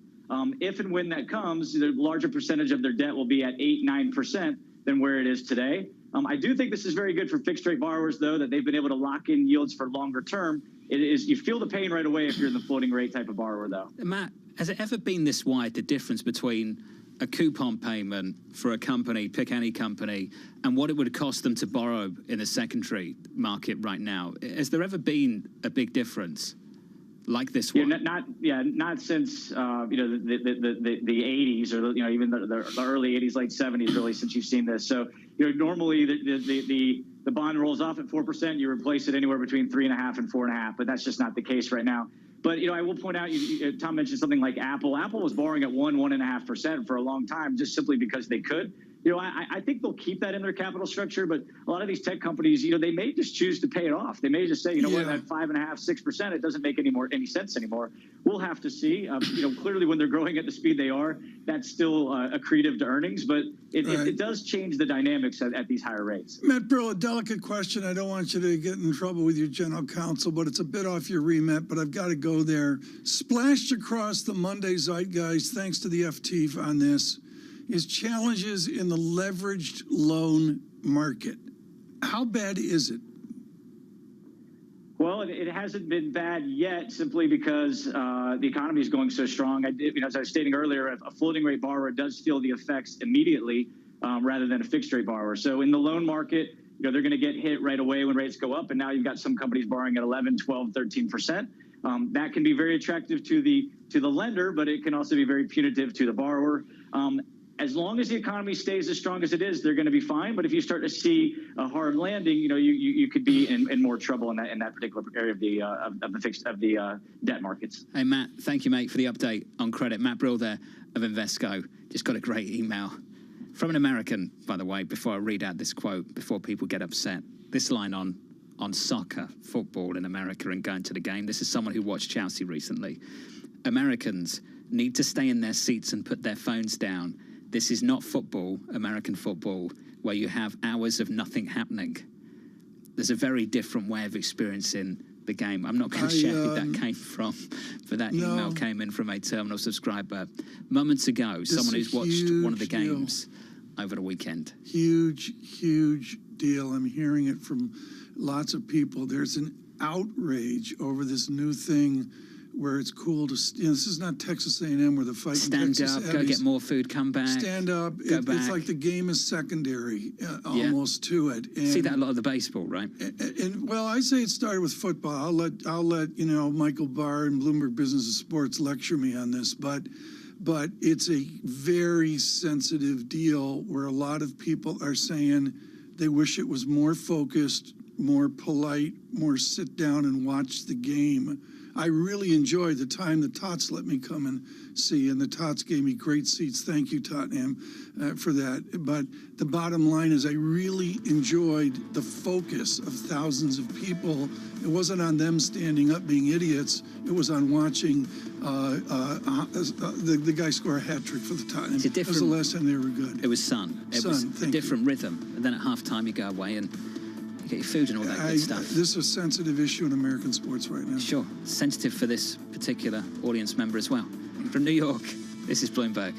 If and when that comes, the larger percentage of their debt will be at 8-9% than where it is today. I do think this is very good for fixed rate borrowers, though, that they've been able to lock in yields for longer term. It is, you feel the pain right away if you're in the floating rate type of borrower, though. Matt, has it ever been this wide, the difference between a coupon payment for a company, pick any company, and what it would cost them to borrow in the secondary market right now, has there ever been a big difference like this one? Not since the 80s or even the early 80s, late 70s, really, since you've seen this. So normally the bond rolls off at 4%, you replace it anywhere between 3.5 and 4.5, but that's just not the case right now. But I will point out, Tom mentioned something like Apple. Apple was borrowing at 1.5% for a long time, just simply because they could. I think they'll keep that in their capital structure, but a lot of these tech companies, they may just choose to pay it off. They may just say, what, at 5.5%, 6%, it doesn't make any sense anymore. We'll have to see. Clearly, when they're growing at the speed they are, that's still accretive to earnings, but it does change the dynamics at these higher rates. Matt Brill, a delicate question. I don't want you to get in trouble with your general counsel, but it's a bit off your remit, but I've got to go there. Splashed across the Monday zeitgeist, thanks to the FT on this, is challenges in the leveraged loan market. How bad is it? Well, it hasn't been bad yet, simply because the economy is going so strong. As I was stating earlier, a floating rate borrower does feel the effects immediately rather than a fixed rate borrower. So in the loan market, they're going to get hit right away when rates go up. And now you've got some companies borrowing at 11, 12, 13%. That can be very attractive to the lender, but it can also be very punitive to the borrower. As long as the economy stays as strong as it is, they're going to be fine. But if you start to see a hard landing, you could be in more trouble in that particular area of the debt markets. Hey, Matt, thank you, mate, for the update on credit. Matt Brill there of Invesco. Just got a great email from an American, by the way, before I read out this quote, before people get upset. This line on soccer, football in America and going to the game. This is someone who watched Chelsea recently. Americans need to stay in their seats and put their phones down. This is not football, American football, where you have hours of nothing happening. There's a very different way of experiencing the game. I'm not going to share who that came from, but that email came in from a terminal subscriber moments ago, someone who's watched one of the games over the weekend. Huge Deal. I'm hearing it from lots of people. There's an outrage over this new thing where it's cool to, this is not Texas A&M where the fight. Stand up, go get more food, come back. Stand up. It's like the game is secondary almost to it. And, see that a lot of the baseball, right? And well, I say it started with football. I'll let Michael Barr and Bloomberg Business and Sports lecture me on this, but it's a very sensitive deal where a lot of people are saying they wish it was more focused, more polite, more sit down and watch the game. I really enjoyed the time the Tots let me come and see, and the Tots gave me great seats. Thank you, Tottenham, for that. But the bottom line is I really enjoyed the focus of thousands of people. It wasn't on them standing up being idiots. It was on watching the guy score a hat trick for the Tottenham. That was the last time they were good. It was Sun. It was a different rhythm. And then at halftime you go away and get your food and all that good stuff. This is a sensitive issue in American sports right now. Sure. Sensitive for this particular audience member as well. From New York, this is Bloomberg.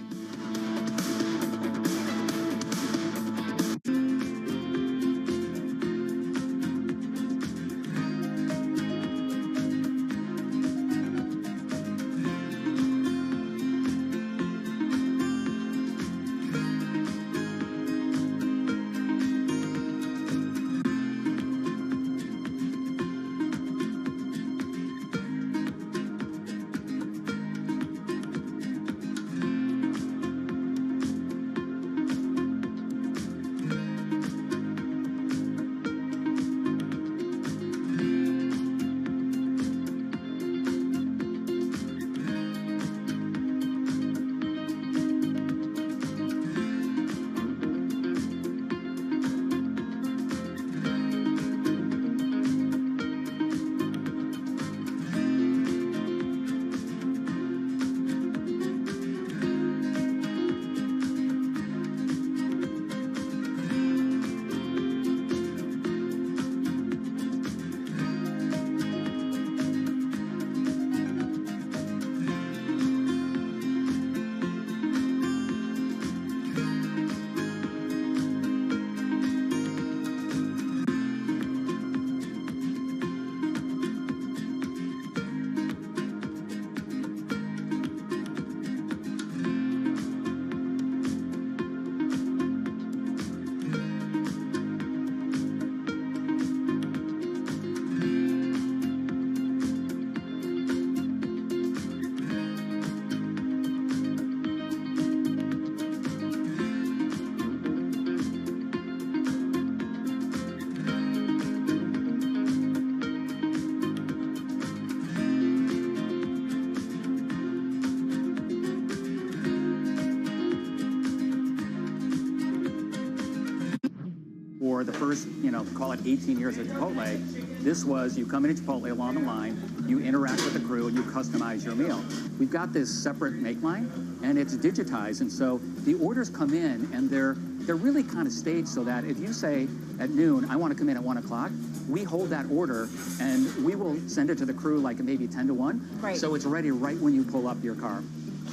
for the first, call it 18 years at Chipotle, this was you come into Chipotle along the line, you interact with the crew, and you customize your meal. We've got this separate make line, and it's digitized, and so the orders come in, and they're really kind of staged so that if you say at noon, I want to come in at 1 o'clock, we hold that order, and we will send it to the crew like maybe 10 to 1, Right. so it's ready right when you pull up your car.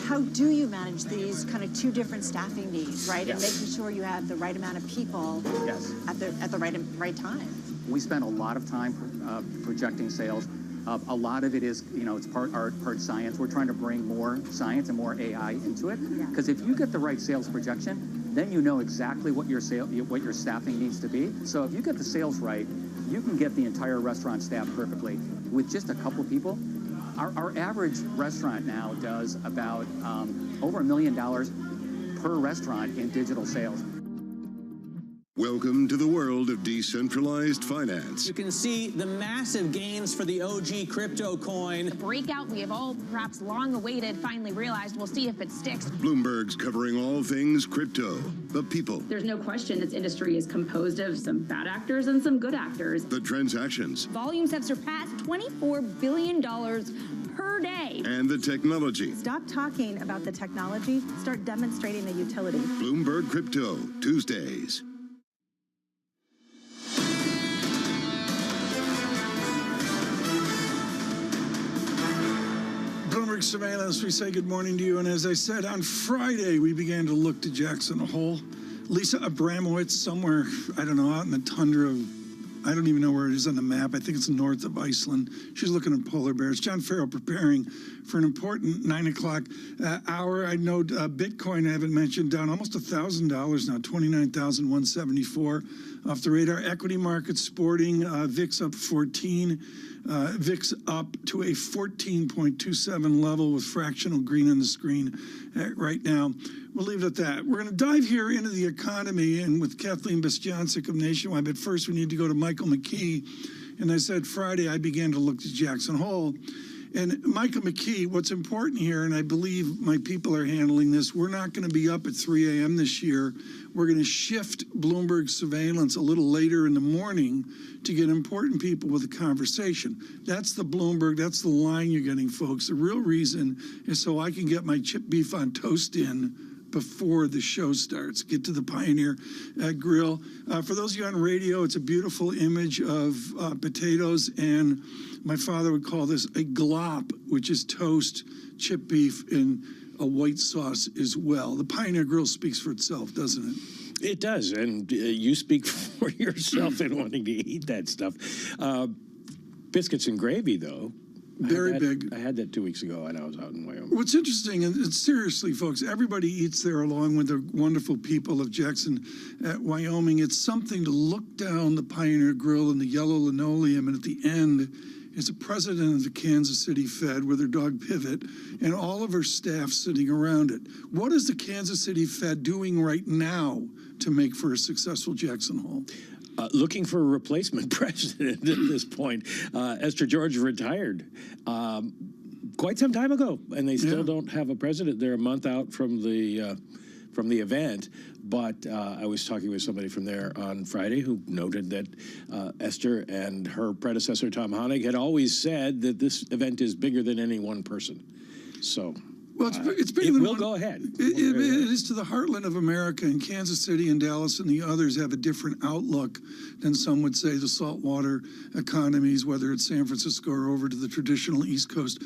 How do you manage these kind of two different staffing needs, right? And Yes. making sure you have the right amount of people Yes. at the right time. We spend a lot of time projecting sales. A lot of it is, it's part art, part science. We're trying to bring more science and more AI into it. Because if you get the right sales projection, then you know exactly what your staffing needs to be. So if you get the sales right, you can get the entire restaurant staffed perfectly. With just a couple people, our average restaurant now does about over $1 million per restaurant in digital sales. Welcome to the world of decentralized finance. You can see the massive gains for the OG crypto coin. The breakout we have all perhaps long awaited finally realized. We'll see if it sticks. Bloomberg's covering all things crypto, the people, There's no question this industry is composed of some bad actors and some good actors. the transactions, Volumes have surpassed $24 billion per day. and the technology. Stop talking about the technology, start demonstrating the utility. Bloomberg Crypto, Tuesdays. Bloomberg Surveillance, we say good morning to you. And as I said, on Friday, we began to look to Jackson Hole. Lisa Abramowitz, somewhere, I don't know, out in the tundra of, I don't even know where it is on the map. I think it's north of Iceland. She's looking at polar bears. John Farrell preparing for an important 9 o'clock hour. I know Bitcoin, I haven't mentioned, down almost $1,000 now, 29,174 off the radar. Equity market sporting, VIX up 14. VIX up to a 14.27 level with fractional green on the screen right now. We'll leave it at that. We're going to dive here into the economy and with Kathleen Bostjancic of Nationwide. But first, we need to go to Michael McKee. And I said Friday, I began to look to Jackson Hole. And Michael McKee, what's important here, and I believe my people are handling this, we're not going to be up at 3 a.m. this year. We're going to shift Bloomberg surveillance a little later in the morning to get important people with a conversation. That's the Bloomberg, that's the line you're getting, folks. The real reason is so I can get my chip beef on toast in before the show starts. Get to the Pioneer Grill. For those of you on radio, it's a beautiful image of potatoes, and my father would call this a glop, which is toast, chip beef, and a white sauce as well. The Pioneer Grill speaks for itself, doesn't it? It does, and you speak for yourself in wanting to eat that stuff. Biscuits and gravy, though. Very big. I had that 2 weeks ago, and I was out in Wyoming. What's interesting, and seriously, folks, everybody eats there along with the wonderful people of Jackson, Wyoming. It's something to look down the Pioneer Grill and the yellow linoleum, and at the end is the president of the Kansas City Fed with her dog Pivot and all of her staff sitting around it. What is the Kansas City Fed doing right now to make for a successful Jackson Hole? Looking for a replacement president at this point. Esther George retired quite some time ago, and they still don't have a president. They're a month out from the event. But I was talking with somebody from there on Friday who noted that Esther and her predecessor, Tom Honig, had always said that this event is bigger than any one person. So well, it's bigger it than will one, go ahead. It is to the heartland of America, and Kansas City and Dallas and the others have a different outlook than some would say the saltwater economies, whether it's San Francisco or over to the traditional East Coast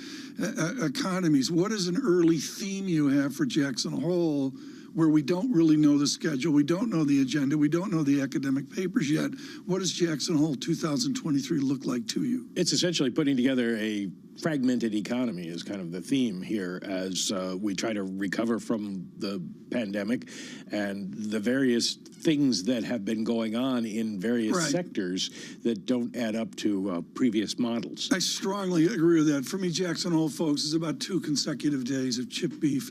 economies. What is an early theme you have for Jackson Hole, where we don't really know the schedule, we don't know the agenda, we don't know the academic papers yet? What does Jackson Hole 2023 look like to you? It's essentially putting together a fragmented economy is kind of the theme here as we try to recover from the pandemic and the various things that have been going on in various sectors that don't add up to previous models. I strongly agree with that. For me, Jackson Hole, folks, is about 2 consecutive days of chip beef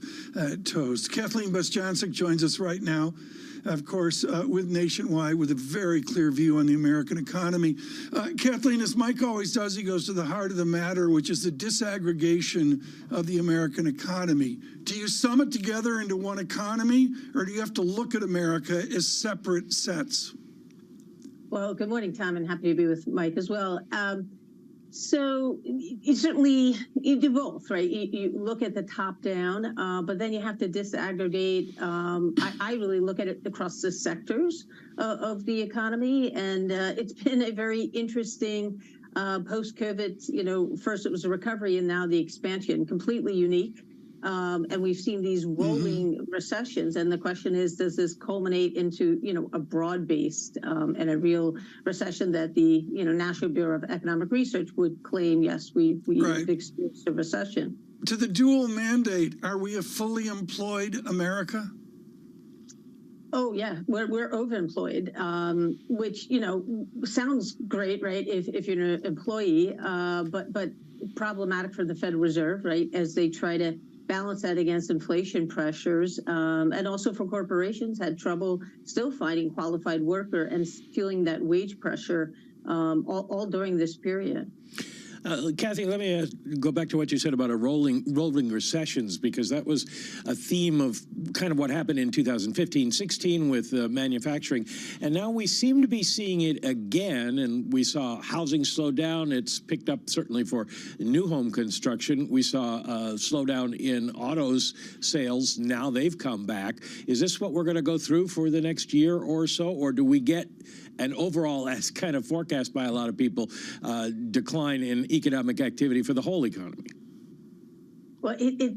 toast. Kathleen Bostjancic joins us right now, of course, with Nationwide, with a very clear view on the American economy. Kathleen, as Mike always does, he goes to the heart of the matter, which is the disaggregation of the American economy. Do you sum it together into one economy, or do you have to look at America as separate sets? Well, good morning, Tom, and happy to be with Mike as well. So you certainly you do both, right? You look at the top down, but then you have to disaggregate. I really look at it across the sectors of the economy, and it's been a very interesting post-COVID. You know, first it was a recovery, and now the expansion, completely unique. And we've seen these rolling recessions, and the question is, does this culminate into, you know, a broad-based and a real recession that the, you know, National Bureau of Economic Research would claim, yes, we've experienced a recession. To the dual mandate, are we a fully employed America? Oh yeah, we're overemployed, which, you know, sounds great, right? If you're an employee, but problematic for the Federal Reserve, right, as they try to balance that against inflation pressures, and also for corporations had trouble still finding qualified worker and feeling that wage pressure all during this period. Kathy, let me go back to what you said about a rolling recessions, because that was a theme of kind of what happened in 2015-16 with manufacturing. And now we seem to be seeing it again, and we saw housing slow down. It's picked up certainly for new home construction. We saw a slowdown in autos sales. Now they've come back. Is this what we're going to go through for the next year or so, or do we get an overall, as kind of forecast by a lot of people, decline in economic activity for the whole economy? Well,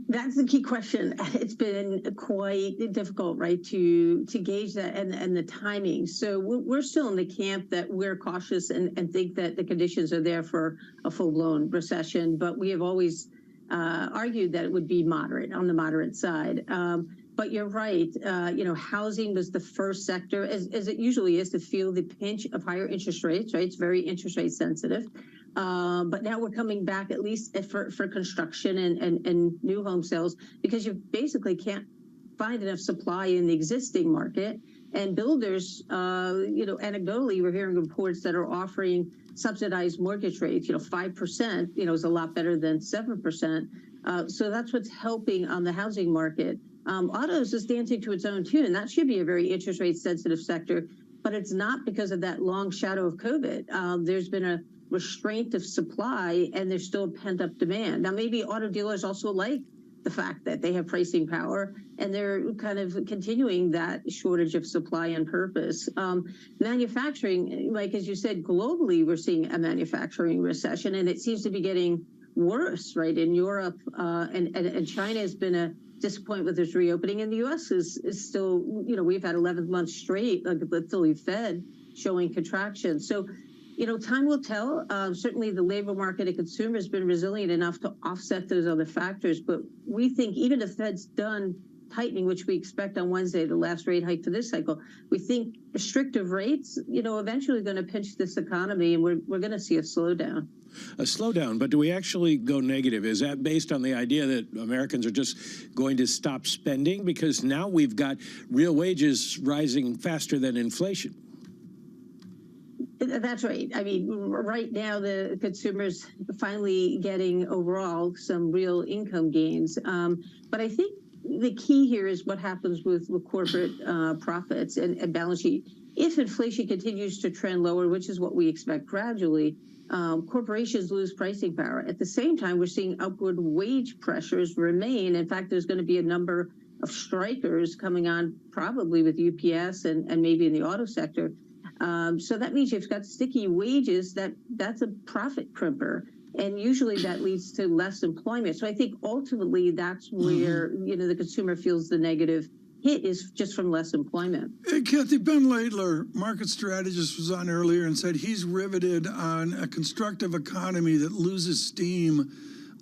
that's the key question. It's been quite difficult, right, to gauge that and the timing. So we're still in the camp that we're cautious and think that the conditions are there for a full-blown recession. But we have always argued that it would be moderate, on the moderate side. But you're right. You know, housing was the first sector, as it usually is, to feel the pinch of higher interest rates, right? It's very interest rate sensitive. But now we're coming back, at least for construction and new home sales, because you basically can't find enough supply in the existing market. And builders, you know, anecdotally, we're hearing reports that are offering subsidized mortgage rates. You know, 5%, you know, is a lot better than 7%. So that's what's helping on the housing market. Autos is dancing to its own tune. That should be a very interest rate sensitive sector, but it's not because of that long shadow of COVID. There's been a restraint of supply, and there's still pent up demand. Now, maybe auto dealers also like the fact that they have pricing power, and they're kind of continuing that shortage of supply on purpose. Manufacturing, like as you said, globally, we're seeing a manufacturing recession, and it seems to be getting worse, right? In Europe, and China has been a disappointment with this reopening, and the U.S. is still, you know, we've had 11 months straight, like the Philly Fed, showing contraction. So, you know, time will tell. Certainly the labor market and consumer has been resilient enough to offset those other factors. But we think even if the Fed's done tightening, which we expect on Wednesday, the last rate hike for this cycle, we think restrictive rates, you know, eventually going to pinch this economy, and we're going to see a slowdown. A slowdown, but do we actually go negative? Is that based on the idea that Americans are just going to stop spending? Because now we've got real wages rising faster than inflation. That's right. I mean, right now the consumer's finally getting overall some real income gains. But I think the key here is what happens with corporate profits and balance sheet. If inflation continues to trend lower, which is what we expect gradually, corporations lose pricing power. At the same time, we're seeing upward wage pressures remain. In fact, there's going to be a number of strikers coming on, probably with UPS and maybe in the auto sector. So that means you've got sticky wages, that's a profit crimper. And usually that leads to less employment. So I think ultimately that's where, you know, the consumer feels the negative hit is just from less employment. Hey, Kathy, Ben Laidler, market strategist, was on earlier and said he's riveted on a constructive economy that loses steam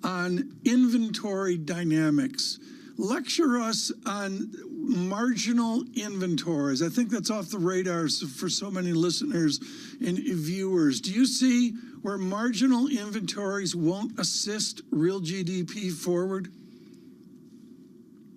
on inventory dynamics. Lecture us on marginal inventories. I think that's off the radar for so many listeners and viewers. Do you see where marginal inventories won't assist real GDP forward?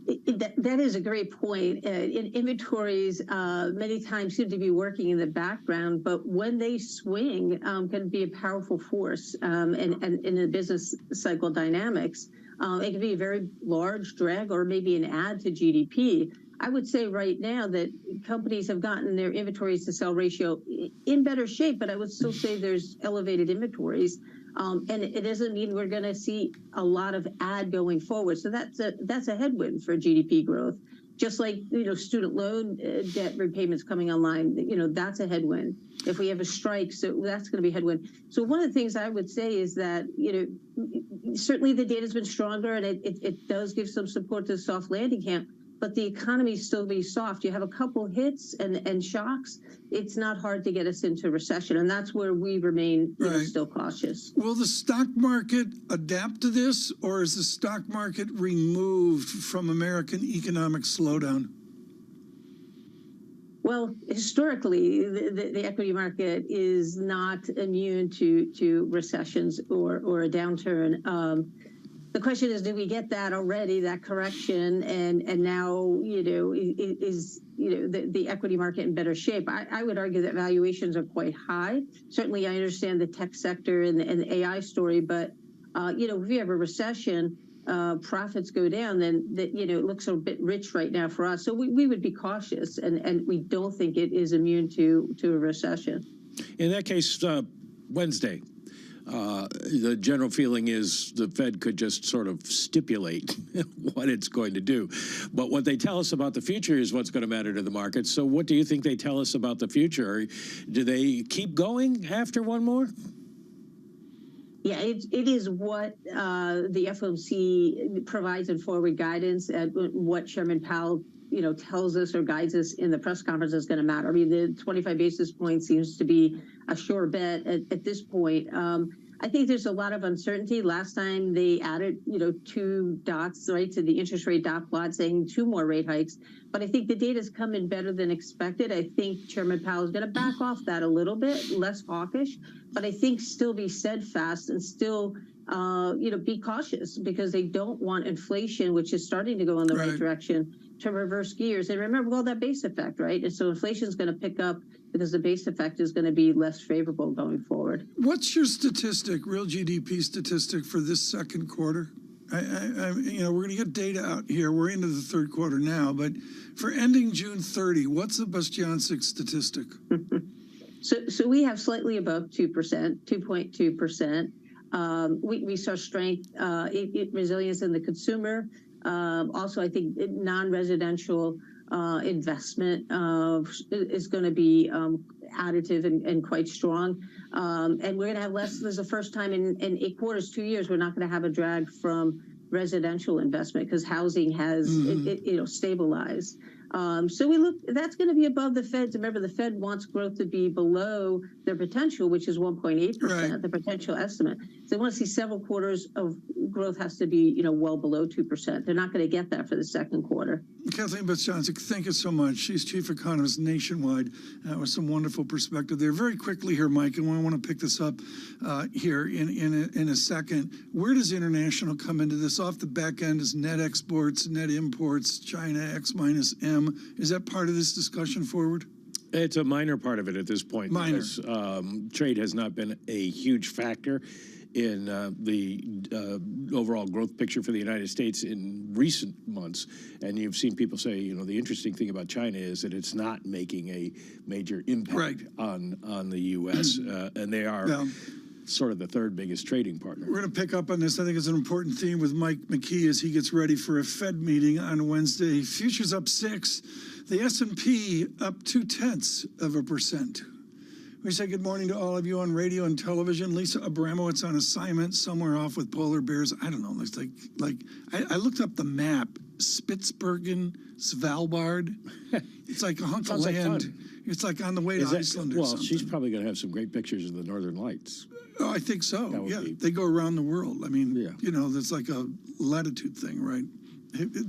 That is a great point. Inventories many times seem to be working in the background, but when they swing, can be a powerful force and in the business cycle dynamics. It can be a very large drag or maybe an add to GDP. I would say right now that companies have gotten their inventories to sell ratio in better shape, but I would still say there's elevated inventories. And it doesn't mean we're going to see a lot of ad going forward. So that's a headwind for GDP growth. Just like, student loan debt repayments coming online, that's a headwind. If we have a strike, so that's going to be a headwind. So one of the things I would say is that, certainly the data's been stronger and it does give some support to the soft landing camp, but the economy still be soft. You have a couple hits and shocks. It's not hard to get us into recession, and that's where we remain still cautious. Will the stock market adapt to this, or is the stock market removed from American economic slowdown? Well, historically, the equity market is not immune to recessions or a downturn. The question is, did we get that already, that correction, and now, is the equity market in better shape? I would argue that valuations are quite high. Certainly, I understand the tech sector and the AI story, but, if we have a recession, profits go down, then it looks a bit rich right now for us. So we would be cautious, and we don't think it is immune to a recession. In that case, Wednesday. The general feeling is the Fed could just sort of stipulate what it's going to do. But what they tell us about the future is what's going to matter to the market. So what do you think they tell us about the future? Do they keep going after one more? Yeah, it is what the FOMC provides in forward guidance, and what Chairman Powell tells us or guides us in the press conference is going to matter. I mean, the 25 basis points seems to be a sure bet at this point. I think there's a lot of uncertainty. Last time they added, 2 dots, right, to the interest rate dot plot saying 2 more rate hikes. But I think the data's come in better than expected. I think Chairman Powell is going to back off that a little bit, less hawkish, but I think still be steadfast and still be cautious, because they don't want inflation, which is starting to go in the right direction, to reverse gears. And remember, well, that base effect, right? And so inflation is going to pick up because the base effect is going to be less favorable going forward. What's your statistic, real GDP statistic for this second quarter? We're going to get data out here. We're into the third quarter now, but for ending June 30, what's the Bastiancic statistic? So we have slightly above 2%, 2.2%. We saw strength, resilience in the consumer. Also, I think non-residential investment is going to be additive and quite strong. And we're going to have less. This is the first time in 8 quarters, 2 years, we're not going to have a drag from residential investment, because housing has stabilized. So that's going to be above the Fed's. Remember, the Fed wants growth to be below their potential, which is 1.8%, the potential estimate. So they want to see several quarters of growth has to be, well below 2%. They're not going to get that for the second quarter. Kathleen Bastiancic, thank you so much. She's chief economist nationwide with some wonderful perspective there. Very quickly here, Mike, and I want to pick this up here in a second. Where does international come into this? Off the back end is net exports, net imports, China X minus M. Is that part of this discussion forward? It's a minor part of it at this point. Minor. Because trade has not been a huge factor in the overall growth picture for the United States in recent months. And you've seen people say, the interesting thing about China is that it's not making a major impact on the U.S. And they are sort of the third biggest trading partner. We're going to pick up on this. I think it's an important theme with Mike McKee as he gets ready for a Fed meeting on Wednesday. Futures up 6, the S&P up 0.2%. We say good morning to all of you on radio and television. Lisa Abramowitz on assignment somewhere off with polar bears. I don't know. It's like I looked up the map. Spitsbergen, Svalbard. It's like a hunk of land. It's like on the way to Iceland or something. Well, she's probably going to have some great pictures of the Northern Lights. Oh, I think so. They go around the world. I mean, that's like a latitude thing, right?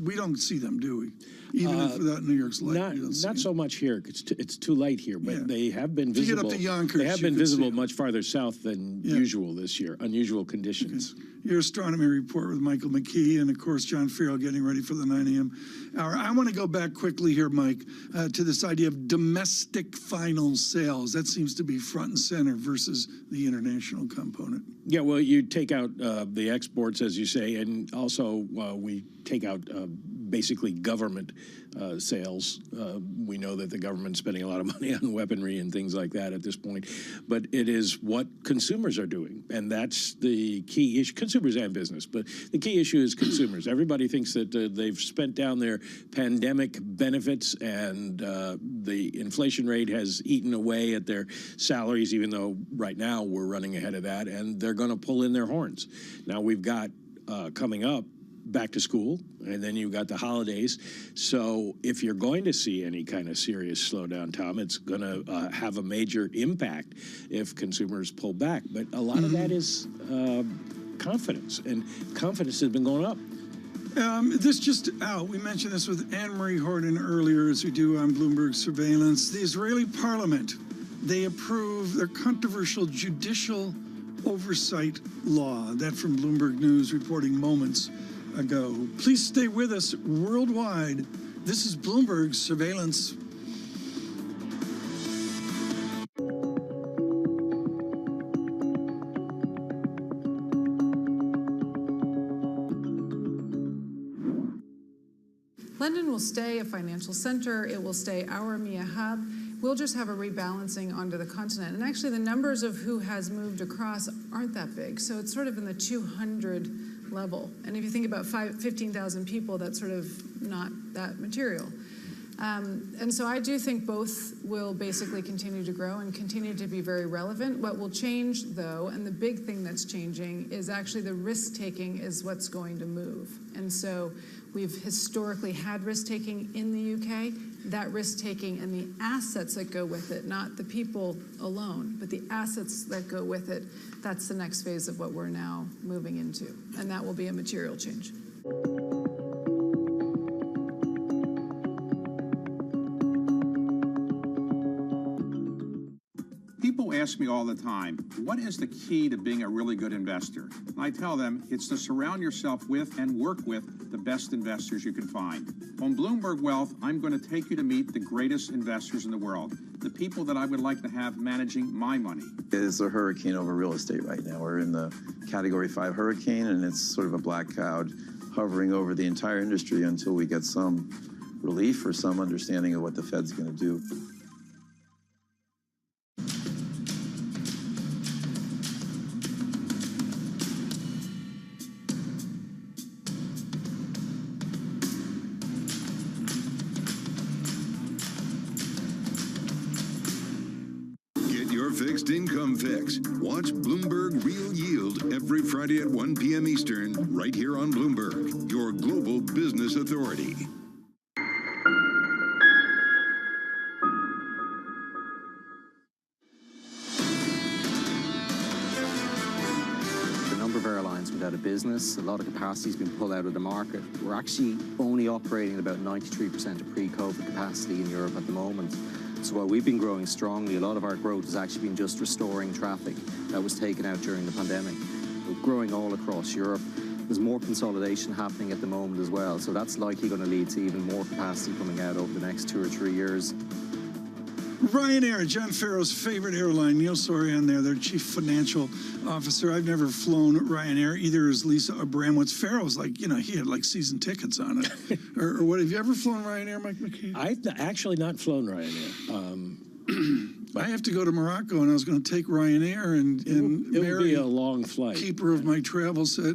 We don't see them, do we? Even if without New York's light. Not so much here. It's too light here, but they have been visible. If you get up to Yonkers, they have been visible much farther south than usual this year. Unusual conditions. Okay. your astronomy report with Michael McKee, and of course, John Farrell getting ready for the 9 a.m. hour. I want to go back quickly here, Mike, to this idea of domestic final sales. That seems to be front and center versus the international component. Yeah, well, you take out the exports, as you say, and also we take out basically government sales. We know that the government's spending a lot of money on weaponry and things like that at this point, but it is what consumers are doing, and that's the key issue. Consumers and business, but the key issue is consumers. Everybody thinks that they've spent down their pandemic benefits, and the inflation rate has eaten away at their salaries, even though right now we're running ahead of that, and they're going to pull in their horns. Now we've got coming up back to school, and then you've got the holidays. So if you're going to see any kind of serious slowdown, Tom, it's going to have a major impact if consumers pull back. But a lot of that is confidence, and confidence has been going up. This just out. We mentioned this with Anne-Marie Horton earlier, as we do on Bloomberg Surveillance. The Israeli parliament, they approved their controversial judicial oversight law. That from Bloomberg News reporting moments ago. Please stay with us worldwide. This is Bloomberg Surveillance. London will stay a financial center. It will stay our EMEA hub. We'll just have a rebalancing onto the continent. And actually, the numbers of who has moved across aren't that big. So it's sort of in the 200 level. And if you think about 15,000 people, that's sort of not that material. And so I do think both will basically continue to grow and continue to be very relevant. What will change, though, and the big thing that's changing, is actually the risk-taking is what's going to move. And so we've historically had risk-taking in the UK. That risk-taking and the assets that go with it, not the people alone, but the assets that go with it, that's the next phase of what we're now moving into. And that will be a material change. People ask me all the time, what is the key to being a really good investor? And I tell them it's to surround yourself with and work with the best investors you can find. On Bloomberg Wealth, I'm going to take you to meet the greatest investors in the world, the people that I would like to have managing my money. It's a hurricane over real estate right now. We're in the Category 5 hurricane, and it's sort of a black cloud hovering over the entire industry until we get some relief or some understanding of what the Fed's going to do. Fixed income fix. Watch Bloomberg Real Yield every Friday at 1 p.m. Eastern, right here on Bloomberg, your global business authority. The number of airlines went out of business. A lot of capacity has been pulled out of the market. We're actually only operating at about 93% of pre-COVID capacity in Europe at the moment. So while we've been growing strongly, a lot of our growth has actually been just restoring traffic that was taken out during the pandemic. We're growing all across Europe. There's more consolidation happening at the moment as well, so that's likely going to lead to even more capacity coming out over the next 2 or 3 years. Ryanair, John Farrell's favorite airline. Neil Sorian there, their chief financial officer. I've never flown Ryanair, either as Lisa Abramowitz. Farrell's like, you know, he had like season tickets on it. or what, have you ever flown Ryanair, Mike McKee? I've actually not flown Ryanair. I have to go to Morocco, and I was going to take Ryanair, and it would be a long flight. Keeper of my travel said,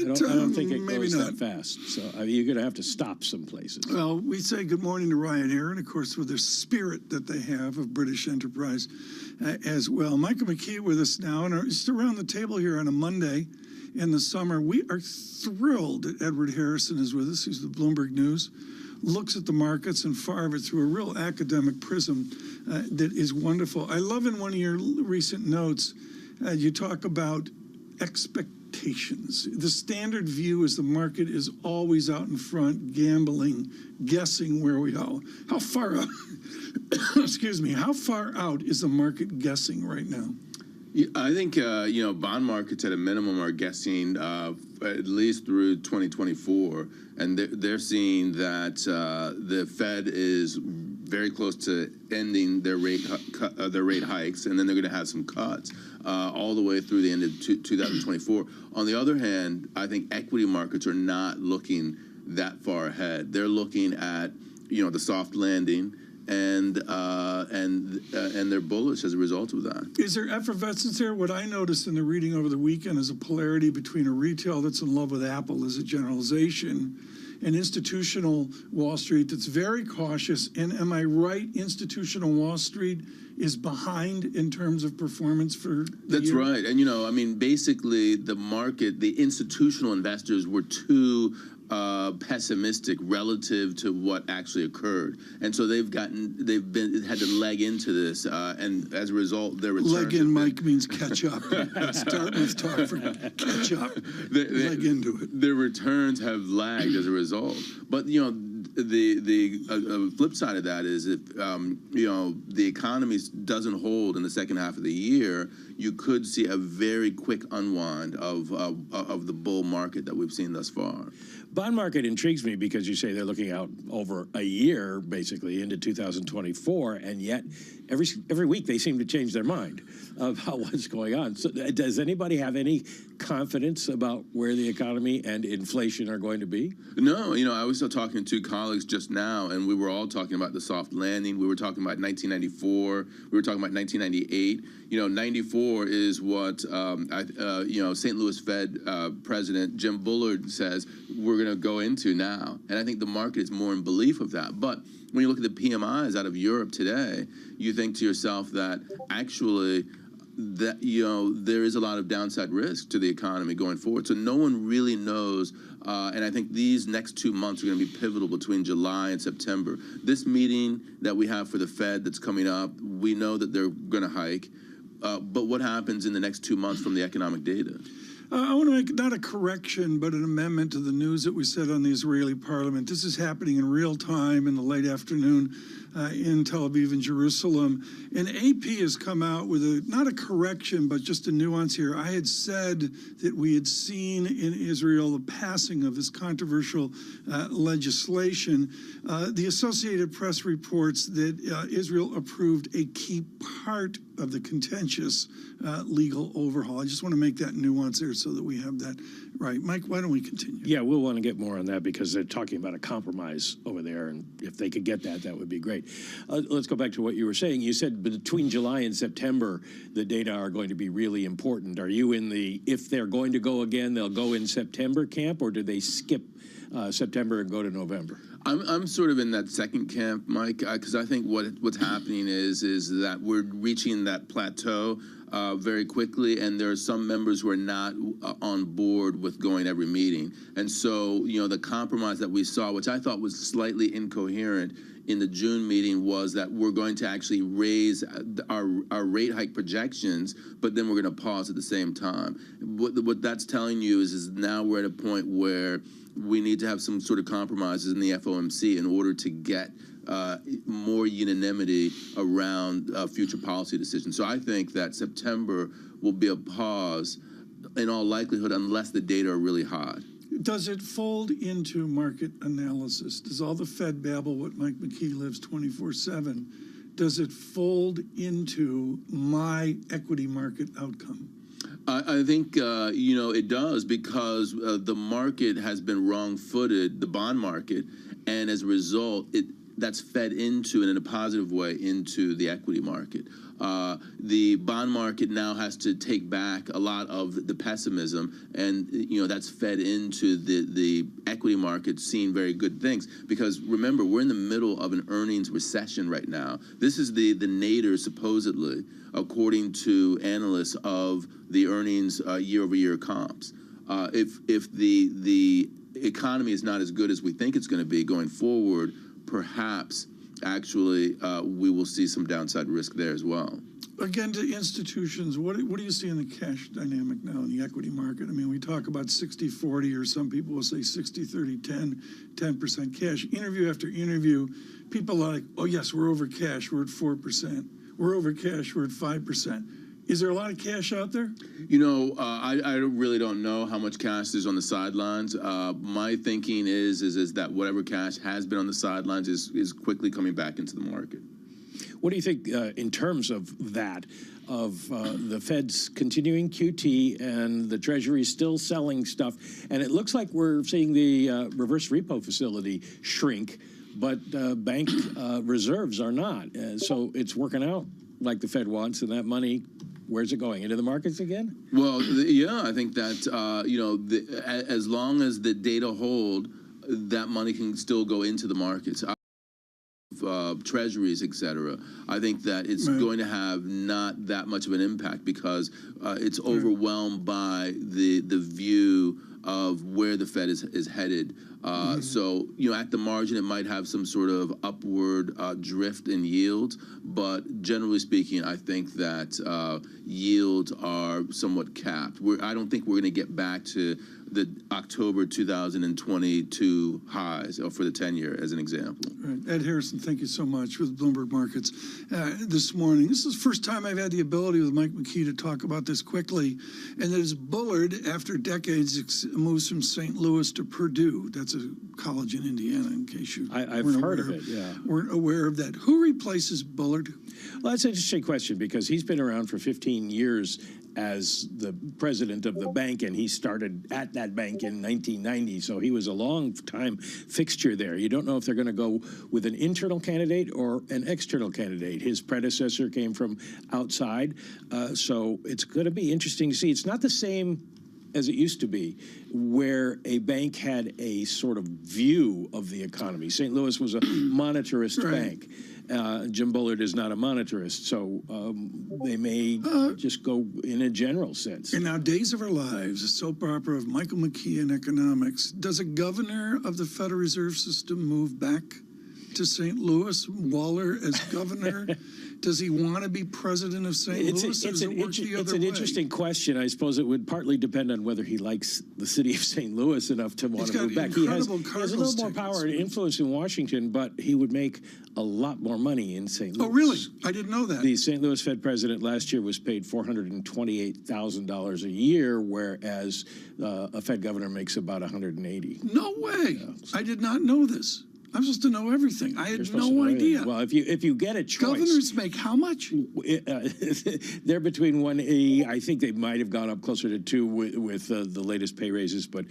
I don't think it maybe goes not that fast. So you're going to have to stop some places. Well, we say good morning to Ryanair, and of course with the spirit that they have of British enterprise as well. Michael McKee with us now, and just around the table here on a Monday in the summer. We are thrilled that Edward Harrison is with us. He's the Bloomberg News. Looks at the markets and far of it through a real academic prism that is wonderful. I love in one of your recent notes, you talk about expectations. The standard view is the market is always out in front, gambling, guessing where we are. How far out, excuse me, how far out is the market guessing right now? I think bond markets at a minimum are guessing at least through 2024, and they're seeing that the Fed is very close to ending their rate hikes, and then they're going to have some cuts all the way through the end of 2024. On the other hand, I think equity markets are not looking that far ahead. They're looking at the soft landing. And they're bullish as a result of that. Is there effervescence there? What I noticed in the reading over the weekend is a polarity between a retail that's in love with Apple as a generalization and institutional Wall Street that's very cautious. And am I right, institutional Wall Street is behind in terms of performance for the year? Right. And, basically the market, the institutional investors were too pessimistic relative to what actually occurred, and so they've had to leg into this, and as a result, their returns. Leg in, Mike, means catch up. Start with talk for catch up. Leg into it. Their returns have lagged as a result, but the flip side of that is if the economy doesn't hold in the second half of the year, you could see a very quick unwind of the bull market that we've seen thus far. Bond market intrigues me because you say they're looking out over a year, basically, into 2024, and yet every week they seem to change their mind about what's going on. So does anybody have any confidence about where the economy and inflation are going to be? No, I was talking to colleagues just now, and we were all talking about the soft landing. We were talking about 1994. We were talking about 1998. 94 is what St. Louis Fed President Jim Bullard says we're going to go into now, and I think the market is more in belief of that. But when you look at the PMIs out of Europe today, you think to yourself that actually that there is a lot of downside risk to the economy going forward. So no one really knows, and I think these next 2 months are going to be pivotal between July and September. This meeting that we have for the Fed that's coming up, we know that they're going to hike, but what happens in the next 2 months from the economic data? I want to make not a correction, but an amendment to the news that we said on the Israeli parliament. This is happening in real time in the late afternoon in Tel Aviv and Jerusalem. And AP has come out with not a correction, but just a nuance here. I had said that we had seen in Israel the passing of this controversial legislation. The Associated Press reports that Israel approved a key part of the contentious legal overhaul. I just want to make that nuance there so that we have that right. Mike, why don't we continue? Yeah, we'll want to get more on that because they're talking about a compromise over there, and if they could get that would be great. Let's go back to what you were saying. You said between July and September, the data are going to be really important. Are you in the, if they're going to go again, they'll go in September camp, or do they skip September and go to November? I'm sort of in that second camp, Mike, because I think what's happening is that we're reaching that plateau very quickly, and there are some members who are not on board with going every meeting. And so, the compromise that we saw, which I thought was slightly incoherent in the June meeting, was that we're going to actually raise our rate hike projections, but then we're going to pause at the same time. What that's telling you is now we're at a point where we need to have some sort of compromises in the FOMC in order to get more unanimity around future policy decisions. So I think that September will be a pause in all likelihood unless the data are really hot. Does it fold into market analysis? Does all the Fed babble what Mike McKee lives 24/7? Does it fold into my equity market outcome? I think, it does, because the market has been wrong-footed, the bond market, and as a result, that's fed into, and in a positive way, into the equity market. The bond market now has to take back a lot of the pessimism, and that's fed into the equity market seeing very good things. Because remember, we're in the middle of an earnings recession right now. This is the nadir, supposedly, according to analysts, of the earnings year-over-year comps. If the economy is not as good as we think it's going to be going forward, perhaps actually we will see some downside risk there as well. Again, to institutions, what do you see in the cash dynamic now in the equity market? I mean, we talk about 60-40, or some people will say 60-30-10, 10% cash. Interview after interview, people are like, oh yes, we're over cash, we're at 4%. We're over cash, we're at 5%. Is there a lot of cash out there? You know, I really don't know how much cash is on the sidelines. My thinking is that whatever cash has been on the sidelines is quickly coming back into the market. What do you think in terms of that, of the Fed's continuing QT and the Treasury still selling stuff? And it looks like we're seeing the reverse repo facility shrink, but bank reserves are not. So it's working out like the Fed wants, and that money, where's it going? Into the markets again? Well, yeah, I think that, as long as the data hold, that money can still go into the markets. Treasuries, etc. I think that it's going to have not that much of an impact because it's overwhelmed by the view of where the Fed is headed. So, at the margin, it might have some sort of upward drift in yields, but generally speaking, I think that yields are somewhat capped. I don't think we're going to get back to the October 2022 highs for the 10-year, as an example. Right. Ed Harrison, thank you so much with Bloomberg Markets this morning. This is the first time I've had the ability with Mike McKee to talk about this quickly, and that is Bullard, after decades, moves from St. Louis to Purdue. That's a college in Indiana, in case you I've heard of it, yeah. Weren't aware of that. Who replaces Bullard? Well, that's an interesting question because he's been around for 15 years as the president of the bank, and he started at that bank in 1990, so he was a long-time fixture there. You don't know if they're going to go with an internal candidate or an external candidate. His predecessor came from outside, so it's going to be interesting to see. It's not the same as it used to be, where a bank had a sort of view of the economy. St. Louis was a monetarist bank. Jim Bullard is not a monetarist, so they may just go in a general sense. And now, Days of Our Lives, a soap opera of Michael McKee in economics. Does a governor of the Federal Reserve System move back to St. Louis? Waller as governor? Does he want to be president of St. Louis? It's an interesting question. I suppose it would partly depend on whether he likes the city of St. Louis enough to want to move back. He has a little more power and influence in Washington, but he would make a lot more money in St. Louis. Oh, really? I didn't know that. The St. Louis Fed president last year was paid $428,000 a year, whereas a Fed governor makes about $180,000. No way! Yeah, so I did not know this. I'm supposed to know everything. I had no idea. Well, if you get a choice, governors make how much? They're between 180. I think they might have gone up closer to 2 with the latest pay raises. But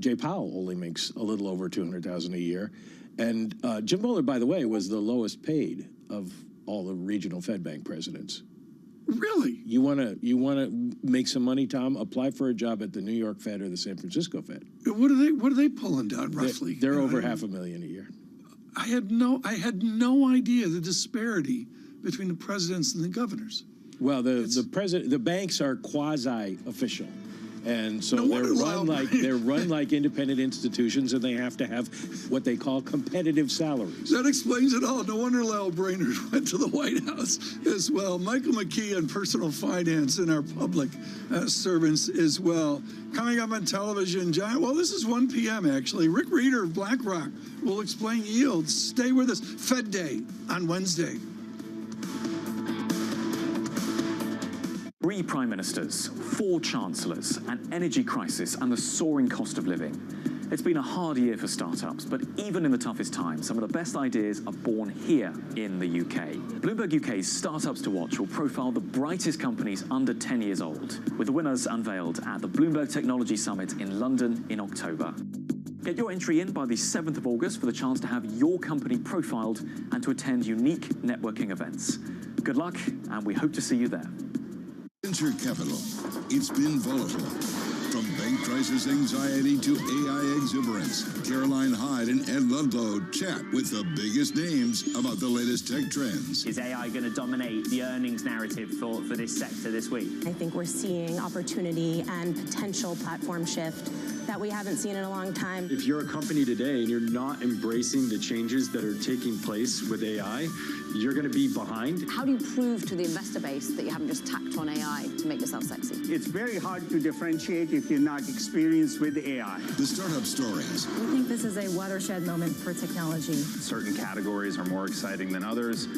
Jay Powell only makes a little over $200,000 a year, and Jim Bullard, by the way, was the lowest paid of all the regional Fed bank presidents. Really? You wanna make some money, Tom? Apply for a job at the New York Fed or the San Francisco Fed. What are they pulling down roughly? They're over $500,000 a year. I had no idea the disparity between the presidents and the governors. Well, the banks are quasi-official. And so they're run like independent institutions, and they have to have what they call competitive salaries. That explains it all. No wonder Lyle Brainerd went to the White House as well. Michael McKee on personal finance and our public servants as well. Coming up on television, John. Well, this is 1 p.m. actually. Rick Reeder of BlackRock will explain yields. Stay with us. Fed Day on Wednesday. 3 prime ministers, 4 chancellors, an energy crisis, and the soaring cost of living. It's been a hard year for startups, but even in the toughest times, some of the best ideas are born here in the UK. Bloomberg UK's Startups to Watch will profile the brightest companies under 10 years old, with the winners unveiled at the Bloomberg Technology Summit in London in October. Get your entry in by the 7th of August for the chance to have your company profiled and to attend unique networking events. Good luck, and we hope to see you there. Venture capital. It's been volatile. From bank crisis anxiety to AI exuberance, Caroline Hyde and Ed Ludlow chat with the biggest names about the latest tech trends. Is AI going to dominate the earnings narrative for this sector this week? I think we're seeing opportunity and potential platform shift that we haven't seen in a long time. If you're a company today and you're not embracing the changes that are taking place with AI, you're going to be behind. How do you prove to the investor base that you haven't just tacked on AI to make yourself sexy? It's very hard to differentiate if you're not experienced with AI. The startup stories. We think this is a watershed moment for technology. Certain categories are more exciting than others.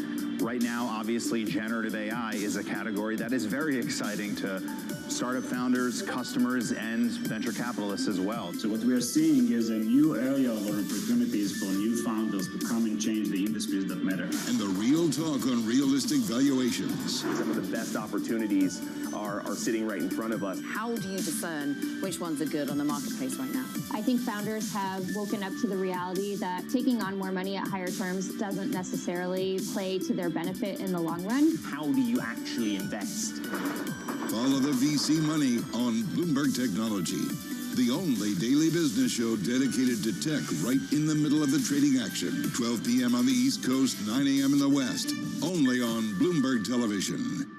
Right now, obviously, generative AI is a category that is very exciting to startup founders, customers, and venture capitalists as well. So what we are seeing is a new area of opportunities for new founders to come and change the industries that matter. And the real talk on realistic valuations. Some of the best opportunities are sitting right in front of us. How do you discern which ones are good on the marketplace right now? I think founders have woken up to the reality that taking on more money at higher terms doesn't necessarily play to their benefit in the long run. How do you actually invest? Follow the VC money on Bloomberg Technology, the only daily business show dedicated to tech right in the middle of the trading action. 12 p.m. on the East Coast, 9 a.m. in the West, only on Bloomberg Television.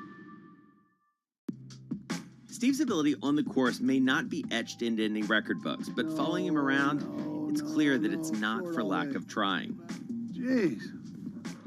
Steve's ability on the course may not be etched into any record books, but following him around, it's clear that it's not for lack of trying. Jeez.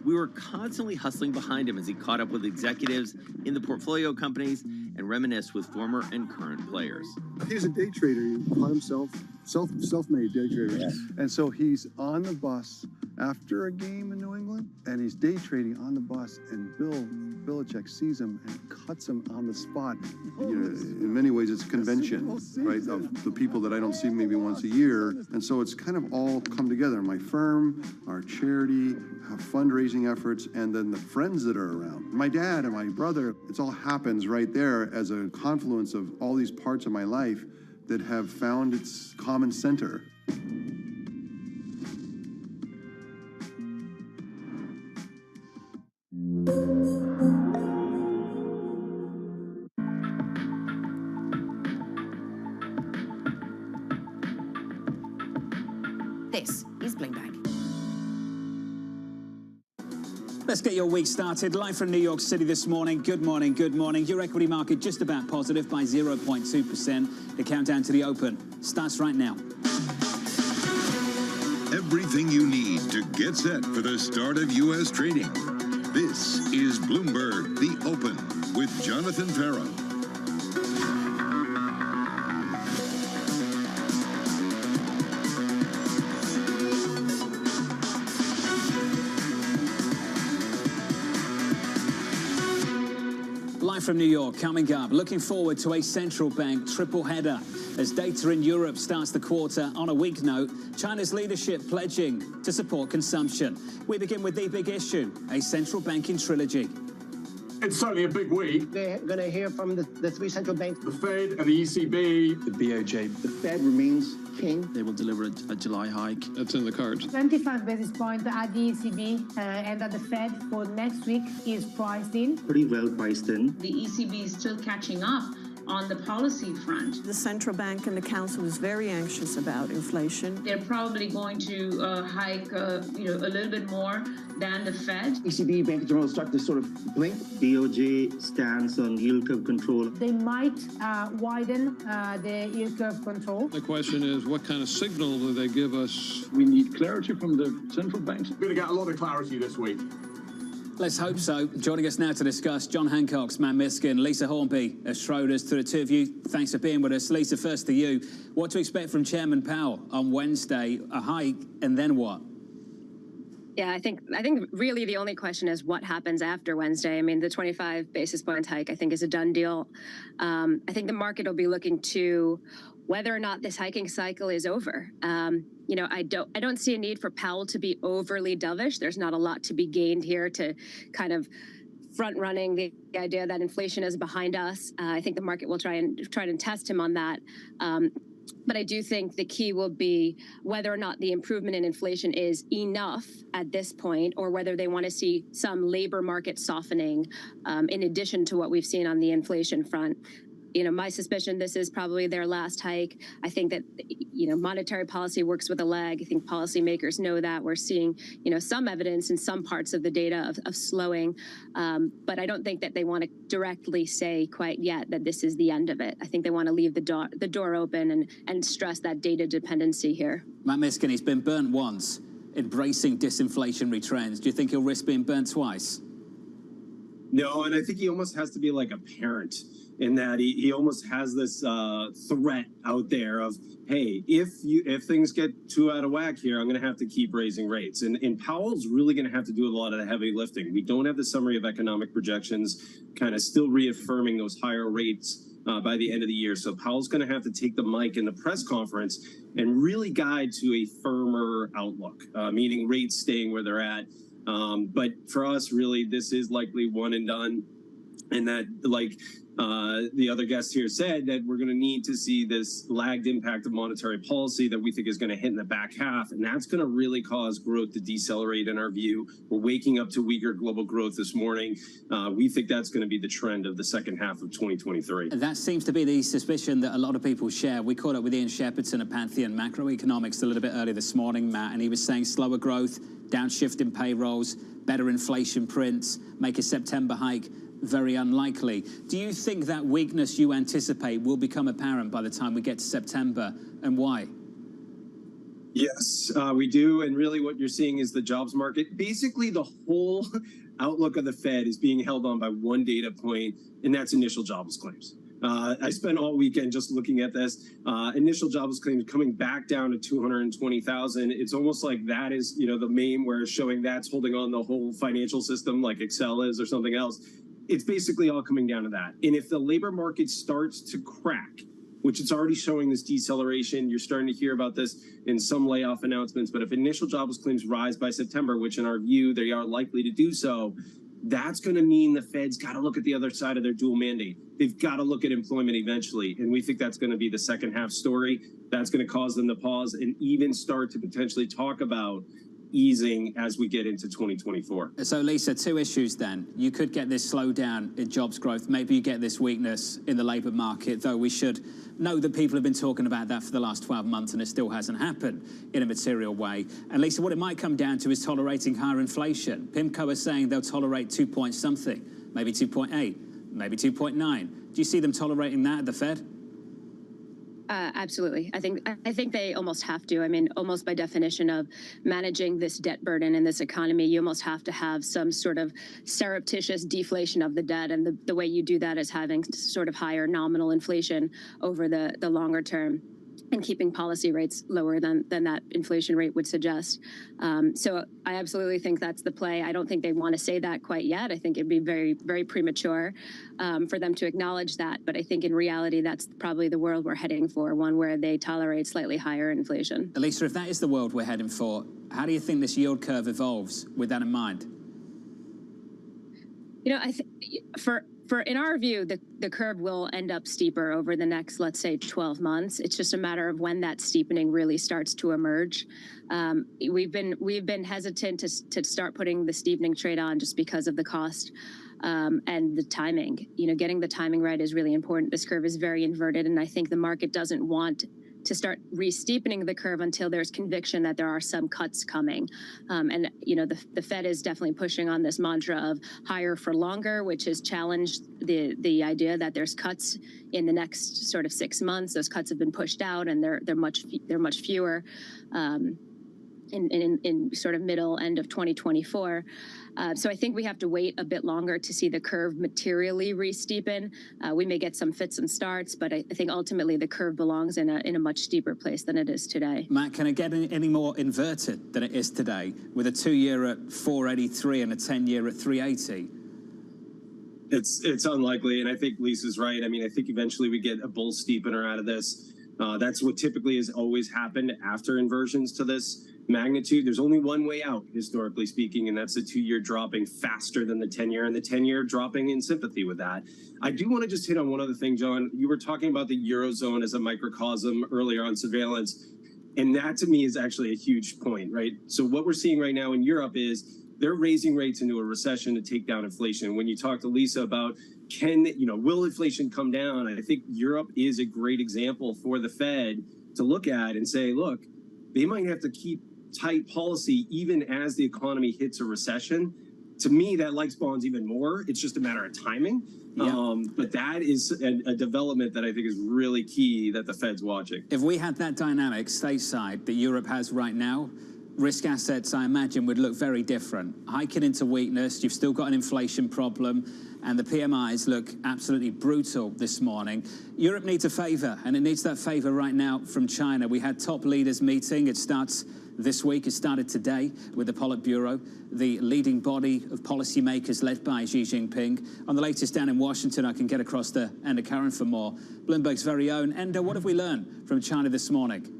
We were constantly hustling behind him as he caught up with executives in the portfolio companies and reminisced with former and current players. He's a day trader. He caught himself self-made day trader. Yes. And so he's on the bus after a game in New England, and he's day trading on the bus, and Bill Belichick sees him and cuts him on the spot. You know, in many ways, it's a convention, right, of the people that I don't see maybe once a year. And so it's kind of all come together. My firm, our charity, our fundraising efforts, and then the friends that are around. My dad and my brother, it all happens right there as a confluence of all these parts of my life that have found its common center. This is Bling Bang. Let's get your week started. Live from New York City this morning. Good morning, good morning. Your equity market just about positive by 0.2%. The countdown to the open starts right now. Everything you need to get set for the start of U.S. trading. This is Bloomberg, The Open, with Jonathan Farrow. Live from New York, coming up, looking forward to a central bank triple header as data in Europe starts the quarter on a weak note. China's leadership pledging to support consumption. We begin with the big issue, a central banking trilogy. It's certainly a big week. They're going to hear from the three central banks. The Fed and the ECB. The BOJ. The Fed remains king. They will deliver a July hike. That's in the cards. 25 basis points at the ECB and at the Fed for next week is priced in. Pretty well priced in. The ECB is still catching up on the policy front. The central bank and the council is very anxious about inflation. They're probably going to hike, a little bit more than the Fed. ECB bank general start to sort of blink. BOJ stance on yield curve control. They might widen the yield curve control. The question is, what kind of signal do they give us? We need clarity from the central banks. We're going to get a lot of clarity this week. Let's hope so. Joining us now to discuss, John Hancock's Matt Miskin, Lisa Hornby as Schroders. To the two of you, thanks for being with us. Lisa, first to you. What to expect from Chairman Powell on Wednesday? A hike, and then what? Yeah, I think really the only question is what happens after Wednesday. I mean, the 25 basis points hike, I think, is a done deal. I think the market will be looking to whether or not this hiking cycle is over. I don't see a need for Powell to be overly dovish. There's not a lot to be gained here to kind of front running the idea that inflation is behind us. I think the market will try and test him on that. But I do think the key will be whether or not the improvement in inflation is enough at this point, or whether they want to see some labor market softening in addition to what we've seen on the inflation front. my suspicion, this is probably their last hike. I think that, monetary policy works with a lag. I think policymakers know that. We're seeing, some evidence in some parts of the data of slowing, but I don't think that they want to directly say quite yet that this is the end of it. I think they want to leave the door open and stress that data dependency here. Matt Miskin, he's been burnt once, embracing disinflationary trends. Do you think he'll risk being burnt twice? No, and I think he almost has to be like a parent in that he almost has this threat out there of, hey, if things get too out of whack here, I'm going to have to keep raising rates. And Powell's really going to have to do a lot of the heavy lifting. We don't have the summary of economic projections kind of still reaffirming those higher rates by the end of the year. So Powell's going to have to take the mic in the press conference and really guide to a firmer outlook, meaning rates staying where they're at. But for us, really, this is likely one and done. And that, like the other guest here said, that we're going to need to see this lagged impact of monetary policy that we think is going to hit in the back half. And that's going to really cause growth to decelerate in our view. We're waking up to weaker global growth this morning. We think that's going to be the trend of the second half of 2023. That seems to be the suspicion that a lot of people share. We caught up with Ian Shepperton of Pantheon Macroeconomics a little bit earlier this morning, Matt, and he was saying slower growth, downshift in payrolls, better inflation prints, make a September hike very unlikely. Do you think that weakness you anticipate will become apparent by the time we get to September, and why? Yes, we do. And really what you're seeing is the jobs market. Basically, the whole outlook of the Fed is being held on by one data point, and that's initial jobless claims. I spent all weekend just looking at this. Initial jobless claims coming back down to 220,000. It's almost like that is, the meme where it's showing that's holding on the whole financial system like Excel is or something else. It's basically all coming down to that. And if the labor market starts to crack, which it's already showing this deceleration, you're starting to hear about this in some layoff announcements, but if initial jobless claims rise by September, which in our view, they are likely to do so, that's going to mean the Fed's got to look at the other side of their dual mandate. They've got to look at employment eventually. And we think that's going to be the second half story. That's going to cause them to pause and even start to potentially talk about easing as we get into 2024. So, Lisa, two issues then. You could get this slowdown in jobs growth. Maybe you get this weakness in the labour market, though we should know that people have been talking about that for the last 12 months and it still hasn't happened in a material way. And, Lisa, what it might come down to is tolerating higher inflation. PIMCO is saying they'll tolerate 2 point something, maybe 2.8, maybe 2.9. Do you see them tolerating that at the Fed? Absolutely. I think they almost have to. I mean, almost by definition of managing this debt burden in this economy, you almost have to have some sort of surreptitious deflation of the debt. And the way you do that is having sort of higher nominal inflation over the longer term and keeping policy rates lower than that inflation rate would suggest. So I absolutely think that's the play. I don't think they want to say that quite yet. I think it'd be very, very premature for them to acknowledge that. But I think in reality, that's probably the world we're heading for, one where they tolerate slightly higher inflation. Elisa, if that is the world we're heading for, how do you think this yield curve evolves with that in mind? I think in our view, the curve will end up steeper over the next, let's say, 12 months. It's just a matter of when that steepening really starts to emerge. We've been hesitant to start putting the steepening trade on just because of the cost and the timing. Getting the timing right is really important. This curve is very inverted, and I think the market doesn't want to start re-steepening the curve until there's conviction that there are some cuts coming. And the Fed is definitely pushing on this mantra of higher for longer, which has challenged the idea that there's cuts in the next sort of 6 months. Those cuts have been pushed out, and they're much fewer in sort of middle end of 2024. So I think we have to wait a bit longer to see the curve materially re-steepen. We may get some fits and starts, but I think ultimately the curve belongs in a much steeper place than it is today. Matt, can it get any more inverted than it is today, with a 2-year at 483 and a 10-year at 380? It's unlikely, and I think Lisa's right. I mean, I think eventually we get a bull steepener out of this. That's what typically has always happened after inversions to this magnitude. There's only one way out, historically speaking, and that's the 2-year dropping faster than the 10-year, and the 10-year dropping in sympathy with that. I do want to just hit on one other thing, John. You were talking about the Eurozone as a microcosm earlier on surveillance, and that to me is actually a huge point, right? So what we're seeing right now in Europe is they're raising rates into a recession to take down inflation. When you talk to Lisa about will inflation come down? I think Europe is a great example for the Fed to look at and say, look, they might have to keep tight policy even as the economy hits a recession. To me, that likes bonds even more. It's just a matter of timing. Yeah. But that is a development that I think is really key that the Fed's watching. If we had that dynamic stateside that Europe has right now, risk assets, I imagine, would look very different. Hiking into weakness, you've still got an inflation problem, and the PMIs look absolutely brutal this morning. Europe needs a favor, and it needs that favor right now from China. We had top leaders meeting. It starts this week. It started today with the Politburo, the leading body of policymakers led by Xi Jinping. On the latest down in Washington, I can get across to Enda Karen for more. Bloomberg's very own. Enda, what have we learned from China this morning?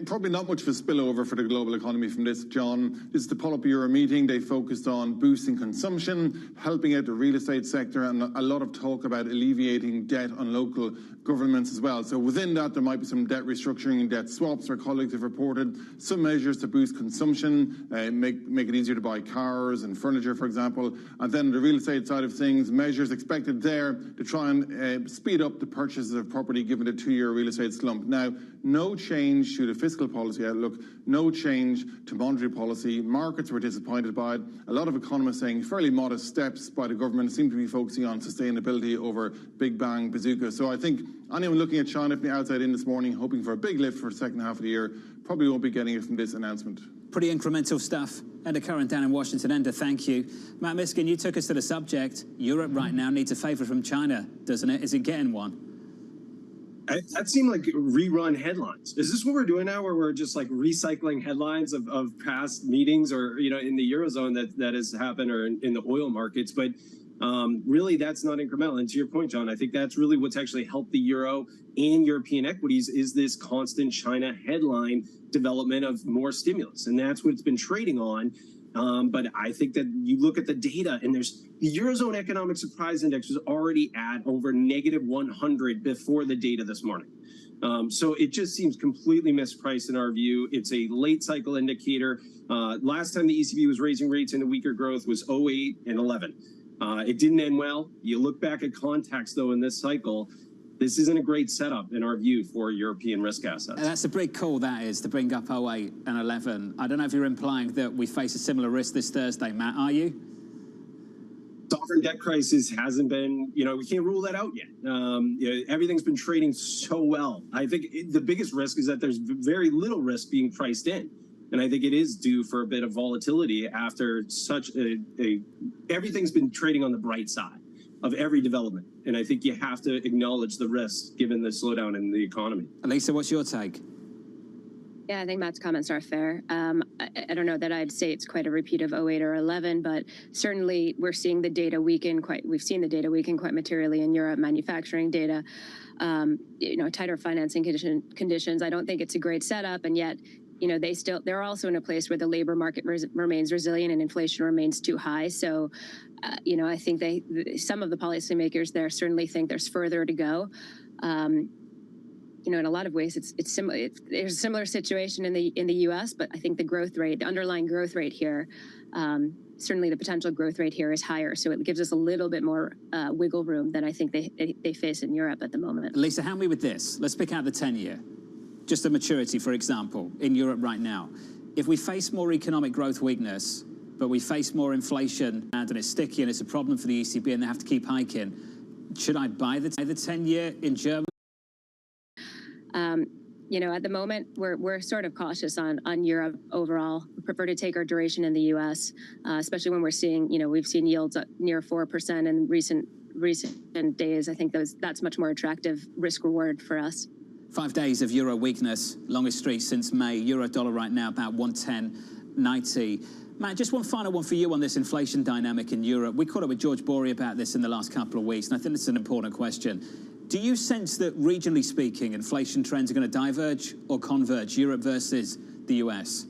Probably not much of a spillover for the global economy from this, John. This is the Politburo meeting. They focused on boosting consumption, helping out the real estate sector, and a lot of talk about alleviating debt on local governments as well. So within that, there might be some debt restructuring and debt swaps. Our colleagues have reported some measures to boost consumption, make it easier to buy cars and furniture, for example. And then the real estate side of things, measures expected there to try and speed up the purchases of property given the two-year real estate slump. Now, no change to the fiscal policy outlook, no change to monetary policy. Markets were disappointed by it. A lot of economists saying fairly modest steps by the government seem to be focusing on sustainability over big bang bazooka. So I think anyone looking at China from the outside in this morning, hoping for a big lift for the second half of the year, probably won't be getting it from this announcement. Pretty incremental stuff. Enda Karen down in Washington. Enda, thank you. Matt Miskin, you took us to the subject. Europe right now needs a favor from China, doesn't it? Is it getting one? That seemed like rerun headlines. Is this what we're doing now, where we're just like recycling headlines of past meetings, or in the Eurozone that has happened, or in the oil markets? But really, that's not incremental. And to your point, John, I think that's really what's actually helped the euro and European equities is this constant China headline development of more stimulus, and that's what it's been trading on. But I think that you look at the data, and the Eurozone Economic Surprise Index was already at over -100 before the data this morning. So it just seems completely mispriced in our view. It's a late cycle indicator. Last time the ECB was raising rates into weaker growth was 08 and 11. It didn't end well. You look back at context, though, in this cycle, this isn't a great setup in our view for European risk assets. And that's a big call, that is, to bring up 08 and 11. I don't know if you're implying that we face a similar risk this Thursday, Matt, are you? Sovereign debt crisis hasn't been, we can't rule that out yet. Everything's been trading so well. I think the biggest risk is that there's very little risk being priced in. And I think it is due for a bit of volatility after such everything's been trading on the bright side of every development. And I think you have to acknowledge the risks given the slowdown in the economy. Lisa, what's your take? Yeah, I think Matt's comments are fair. I don't know that I'd say it's quite a repeat of 08 or 11, but certainly we're seeing the data weaken we've seen the data weaken quite materially in Europe, manufacturing data, tighter financing conditions. I don't think it's a great setup, and yet, they're also in a place where the labor market remains resilient and inflation remains too high. So, I think some of the policymakers there certainly think there's further to go. In a lot of ways, it's similar. There's a similar situation in the U.S., but I think the underlying growth rate here, certainly the potential growth rate here is higher. So it gives us a little bit more wiggle room than I think they face in Europe at the moment. Lisa, help me with this. Let's pick out the 10-year. Just the maturity, for example, in Europe right now. If we face more economic growth weakness, but we face more inflation and it's sticky and it's a problem for the ECB and they have to keep hiking, should I buy the 10-year in Germany? At the moment, we're sort of cautious on Europe overall. We prefer to take our duration in the U.S., especially when we're seeing, we've seen yields up near 4% in recent days. I think that's much more attractive risk reward for us. 5 days of euro weakness, longest streak since May. Euro dollar right now about 110.90. Matt, just one final one for you on this inflation dynamic in Europe. We caught up with George Bory about this in the last couple of weeks, and I think it's an important question. Do you sense that, regionally speaking, inflation trends are going to diverge or converge, Europe versus the US?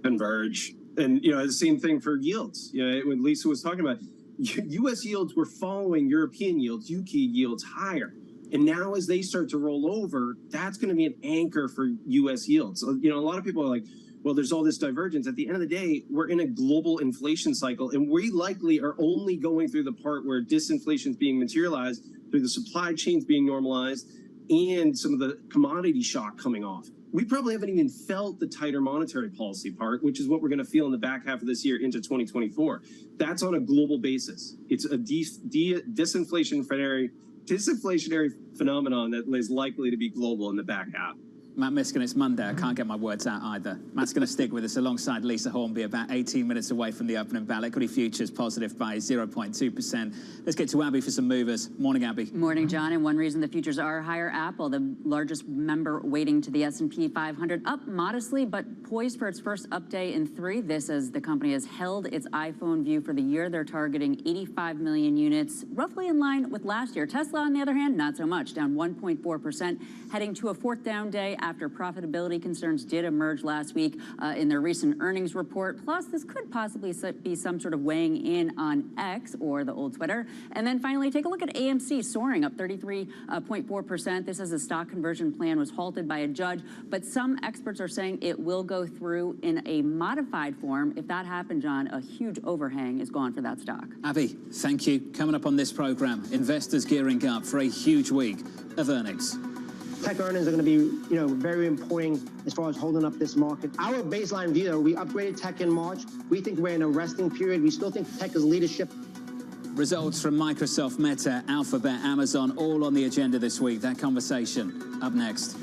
Converge. And, the same thing for yields. When Lisa was talking about, US yields were following European yields, UK yields higher. And now as they start to roll over, that's going to be an anchor for US yields. A lot of people are like, well, there's all this divergence. At the end of the day, we're in a global inflation cycle, and we likely are only going through the part where disinflation is being materialized through the supply chains being normalized and some of the commodity shock coming off. We probably haven't even felt the tighter monetary policy part, which is what we're going to feel in the back half of this year into 2024. That's on a global basis. It's a disinflationary phenomenon that is likely to be global in the back half. Matt Miskin, it's Monday. I can't get my words out either. Matt's going to stick with us alongside Lisa Hornby, about 18 minutes away from the opening bell. Equity futures positive by 0.2%. Let's get to Abby for some movers. Morning, Abby. Morning, John. And one reason the futures are higher, Apple, the largest member weighting to the S&P 500, up modestly, but poised for its first up day in 3. This as the company has held its iPhone view for the year. They're targeting 85 million units, roughly in line with last year. Tesla, on the other hand, not so much, down 1.4%, heading to a fourth down day after profitability concerns did emerge last week in their recent earnings report. Plus, this could possibly be some sort of weighing in on X, or the old Twitter. And then finally, take a look at AMC, soaring up 33.4%. This as a stock conversion plan was halted by a judge, but some experts are saying it will go through in a modified form. If that happened, John, a huge overhang is gone for that stock. Abby, thank you. Coming up on this program, investors gearing up for a huge week of earnings. Tech earnings are going to be, very important as far as holding up this market. Our baseline view, though, we upgraded tech in March. We think we're in a resting period. We still think tech is leadership. Results from Microsoft, Meta, Alphabet, Amazon, all on the agenda this week. That conversation up next.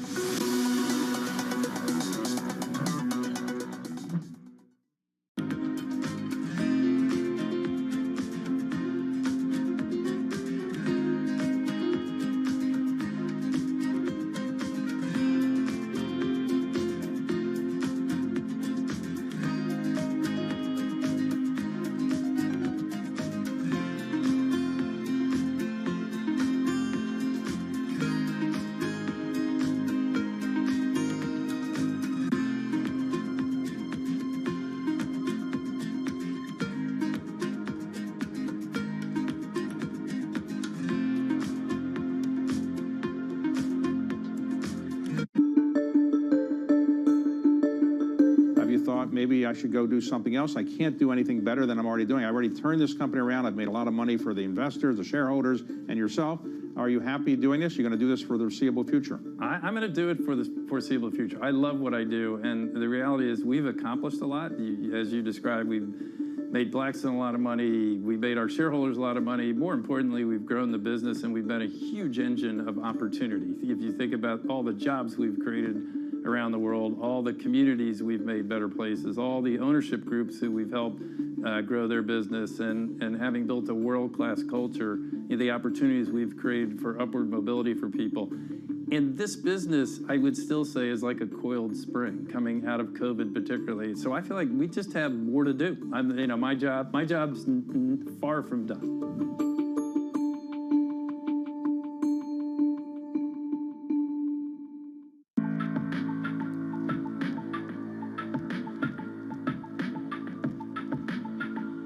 Maybe I should go do something else. I can't do anything better than I'm already doing. I've already turned this company around. I've made a lot of money for the investors, the shareholders, and yourself. Are you happy doing this? You're going to do this for the foreseeable future? I'm going to do it for the foreseeable future. I love what I do, and the reality is we've accomplished a lot. As you described, we've made Blackstone a lot of money. We made our shareholders a lot of money. More importantly, we've grown the business, and we've been a huge engine of opportunity. If you think about all the jobs we've created around the world, all the communities we've made better places, all the ownership groups who we've helped grow their business, and having built a world-class culture, the opportunities we've created for upward mobility for people. And this business, I would still say, is like a coiled spring coming out of COVID particularly. So I feel like we just have more to do. My job's far from done.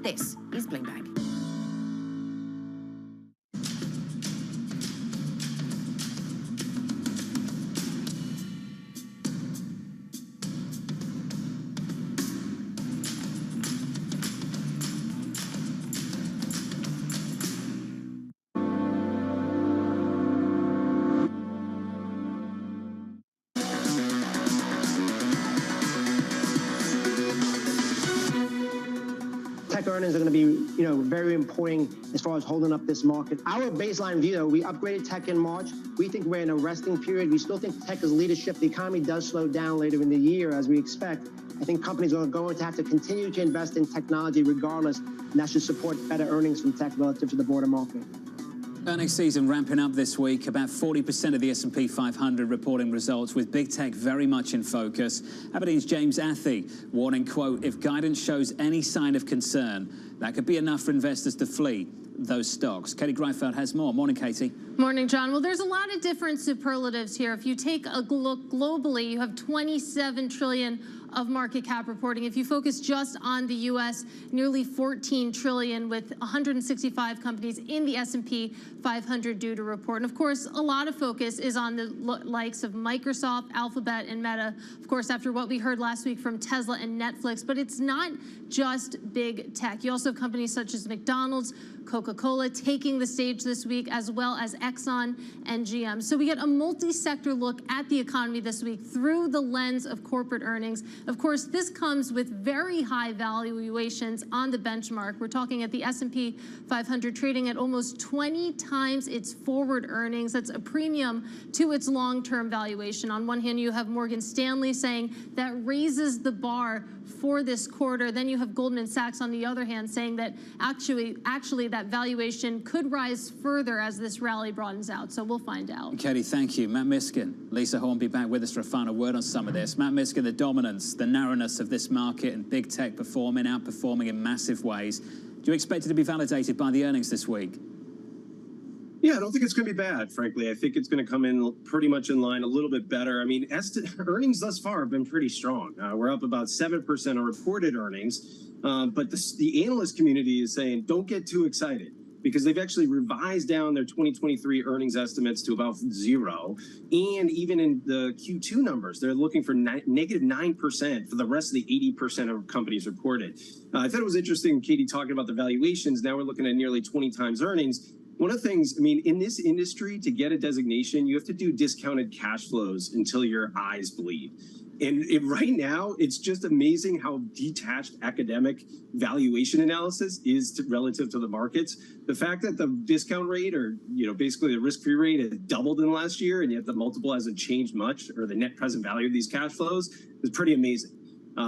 This is Bloomberg. Tech earnings are going to be, very important as far as holding up this market. Our baseline view, though, we upgraded tech in March. We think we're in a resting period. We still think tech is leadership. The economy does slow down later in the year, as we expect. I think companies are going to have to continue to invest in technology regardless, and that should support better earnings from tech relative to the broader market. Earnings season ramping up this week. About 40% of the S&P 500 reporting results, with big tech very much in focus. Aberdeen's James Athey warning, quote, if guidance shows any sign of concern, that could be enough for investors to flee. those stocks. Katie Greifeld has more. Morning, Katie. Morning, John. Well, there's a lot of different superlatives here. If you take a look globally, you have 27 trillion of market cap reporting. If you focus just on the U.S., nearly 14 trillion, with 165 companies in the S&P 500 due to report. And of course, a lot of focus is on the likes of Microsoft, Alphabet, and Meta. Of course, after what we heard last week from Tesla and Netflix, but it's not just big tech. You also have companies such as McDonald's, Coca-Cola taking the stage this week, as well as Exxon and GM. So we get a multi-sector look at the economy this week through the lens of corporate earnings. Of course, this comes with very high valuations on the benchmark. We're talking at the S&P 500 trading at almost 20 times its forward earnings. That's a premium to its long-term valuation. On one hand, you have Morgan Stanley saying that raises the bar for this quarter. Then you have Goldman Sachs on the other hand saying that actually that valuation could rise further as this rally broadens out. So we'll find out. Katie, thank you. Matt Miskin, Lisa Hornby back with us for a final word on some of this. Matt Miskin, the dominance, the narrowness of this market and big tech outperforming in massive ways. Do you expect it to be validated by the earnings this week? Yeah, I don't think it's going to be bad, frankly. I think it's going to come in pretty much in line, a little bit better. I mean, earnings thus far have been pretty strong. We're up about 7% on reported earnings, but the analyst community is saying don't get too excited because they've actually revised down their 2023 earnings estimates to about 0. And even in the Q2 numbers, they're looking for negative 9% for the rest of the 80% of companies reported. I thought it was interesting, Katie, talking about the valuations. Now we're looking at nearly 20 times earnings. One of the things, I mean, in this industry, to get a designation, you have to do discounted cash flows until your eyes bleed. And right now, it's just amazing how detached academic valuation analysis is relative to the markets. The fact that the discount rate, or basically the risk-free rate, has doubled in the last year, and yet the multiple hasn't changed much, or the net present value of these cash flows, is pretty amazing.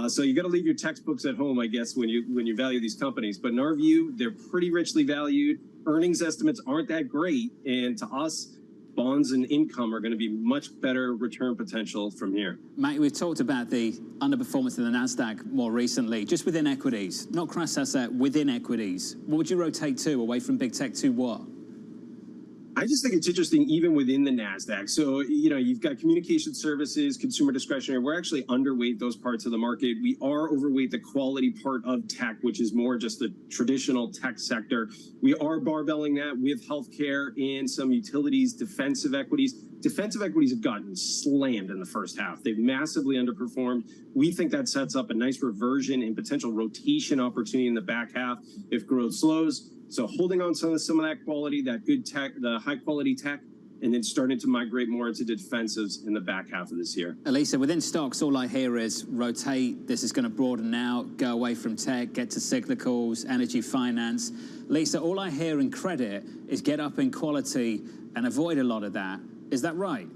So you got to leave your textbooks at home, I guess, when you value these companies. But in our view, they're pretty richly valued. Earnings estimates aren't that great, and to us, bonds and income are going to be much better return potential from here. Mate, we've talked about the underperformance of the NASDAQ more recently, just within equities, not cross asset, within equities. What would you rotate to, away from big tech to what? I just think it's interesting even within the NASDAQ. So, you've got communication services, consumer discretionary. We're actually underweight those parts of the market. We are overweight the quality part of tech, which is more just the traditional tech sector. We are barbelling that with healthcare and some utilities, defensive equities. Defensive equities have gotten slammed in the first half. They've massively underperformed. We think that sets up a nice reversion and potential rotation opportunity in the back half if growth slows. So holding on to some of that quality, that good tech, the high quality tech, and then starting to migrate more into defensives in the back half of this year. Elisa, within stocks, all I hear is rotate. This is going to broaden out, go away from tech, get to cyclicals, energy, finance. Lisa, all I hear in credit is get up in quality and avoid a lot of that. Is that right?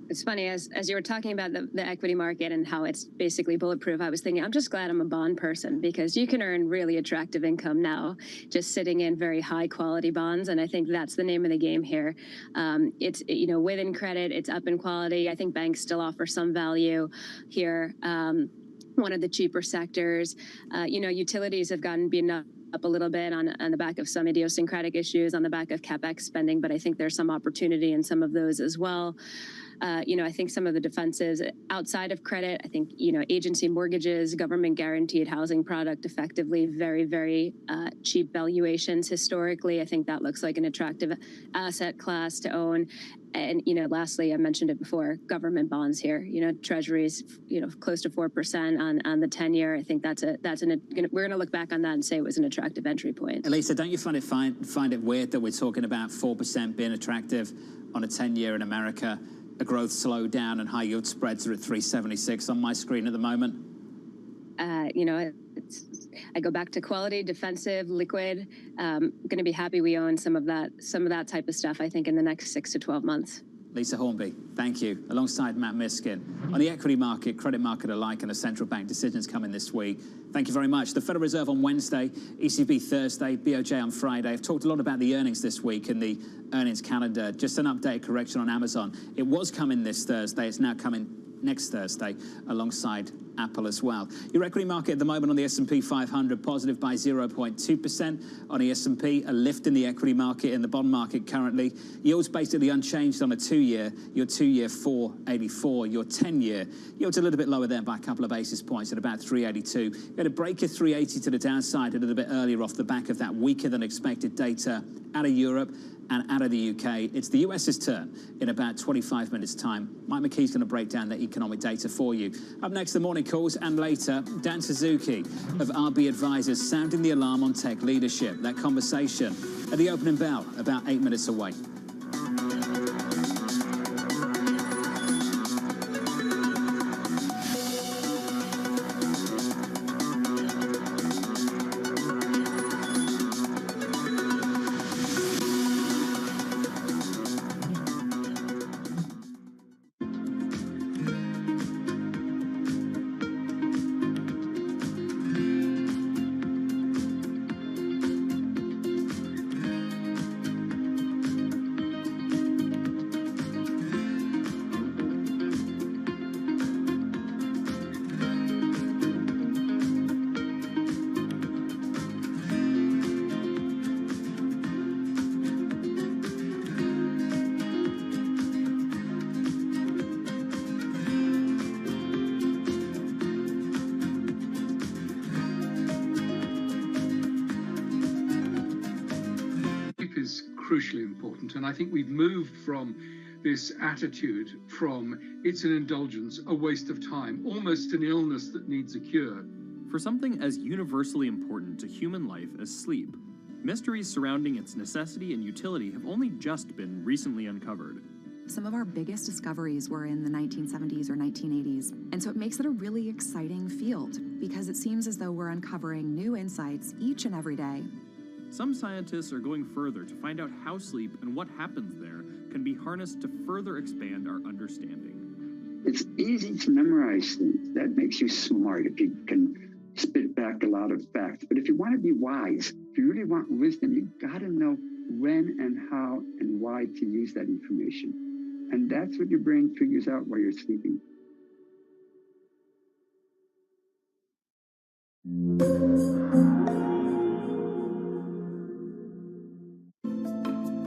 It's funny, as you were talking about the equity market and how it's basically bulletproof, I was thinking, I'm just glad I'm a bond person because you can earn really attractive income now just sitting in very high quality bonds. And I think that's the name of the game here. It's, within credit, it's up in quality. I think banks still offer some value here. One of the cheaper sectors, utilities have gotten beaten up a little bit on the back of some idiosyncratic issues, on the back of CapEx spending, but I think there's some opportunity in some of those as well. I think some of the defenses outside of credit, I think, agency mortgages, government guaranteed housing product, effectively very, very cheap valuations historically. I think that looks like an attractive asset class to own. And, lastly, I mentioned it before, government bonds here, treasuries, close to 4% on the 10-year. I think we're going to look back on that and say it was an attractive entry point. Elisa, don't you find it weird that we're talking about 4% being attractive on a 10-year in America? A growth slowed down and high yield spreads are at 376 on my screen at the moment. I go back to quality, defensive, liquid. Going to be happy we own some of that type of stuff, I think, in the next 6 to 12 months. Lisa Hornby, thank you. Alongside Matt Miskin. On the equity market, credit market alike, and the central bank decisions coming this week. Thank you very much. The Federal Reserve on Wednesday, ECB Thursday, BOJ on Friday. I've talked a lot about the earnings this week and the earnings calendar. Just an update correction on Amazon. It was coming this Thursday. It's now coming next Thursday, alongside Apple as well. Your equity market at the moment on the S&P 500 positive by 0.2%. On the S&P, a lift in the equity market, in the bond market currently. Yields basically unchanged on a 2-year. Your 2-year 4.84. Your 10-year yields a little bit lower there by a couple of basis points at about 3.82. We had a break of 3.80 to the downside a little bit earlier off the back of that weaker than expected data out of Europe and out of the UK. It's the US's turn in about 25 minutes' time. Mike McKee's going to break down the economic data for you. Up next, the morning calls, and later, Dan Suzuki of RB Advisors sounding the alarm on tech leadership. That conversation at the opening bell, about 8 minutes away. Crucially important, and I think we've moved from this attitude from it's an indulgence, a waste of time, almost an illness that needs a cure. For something as universally important to human life as sleep, mysteries surrounding its necessity and utility have only just been recently uncovered. Some of our biggest discoveries were in the 1970s or 1980s, and so it makes it a really exciting field because it seems as though we're uncovering new insights each and every day. Some scientists are going further to find out how sleep and what happens there can be harnessed to further expand our understanding. It's easy to memorize things. That makes you smart if you can spit back a lot of facts. But if you want to be wise, if you really want wisdom, you got to know when and how and why to use that information. And that's what your brain figures out while you're sleeping.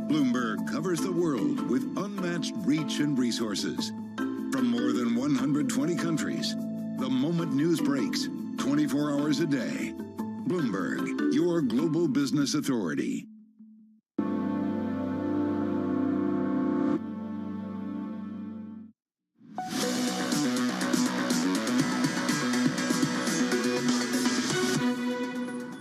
Bloomberg covers the world with unmatched reach and resources. From more than 120 countries, the moment news breaks, 24 hours a day. Bloomberg, your global business authority.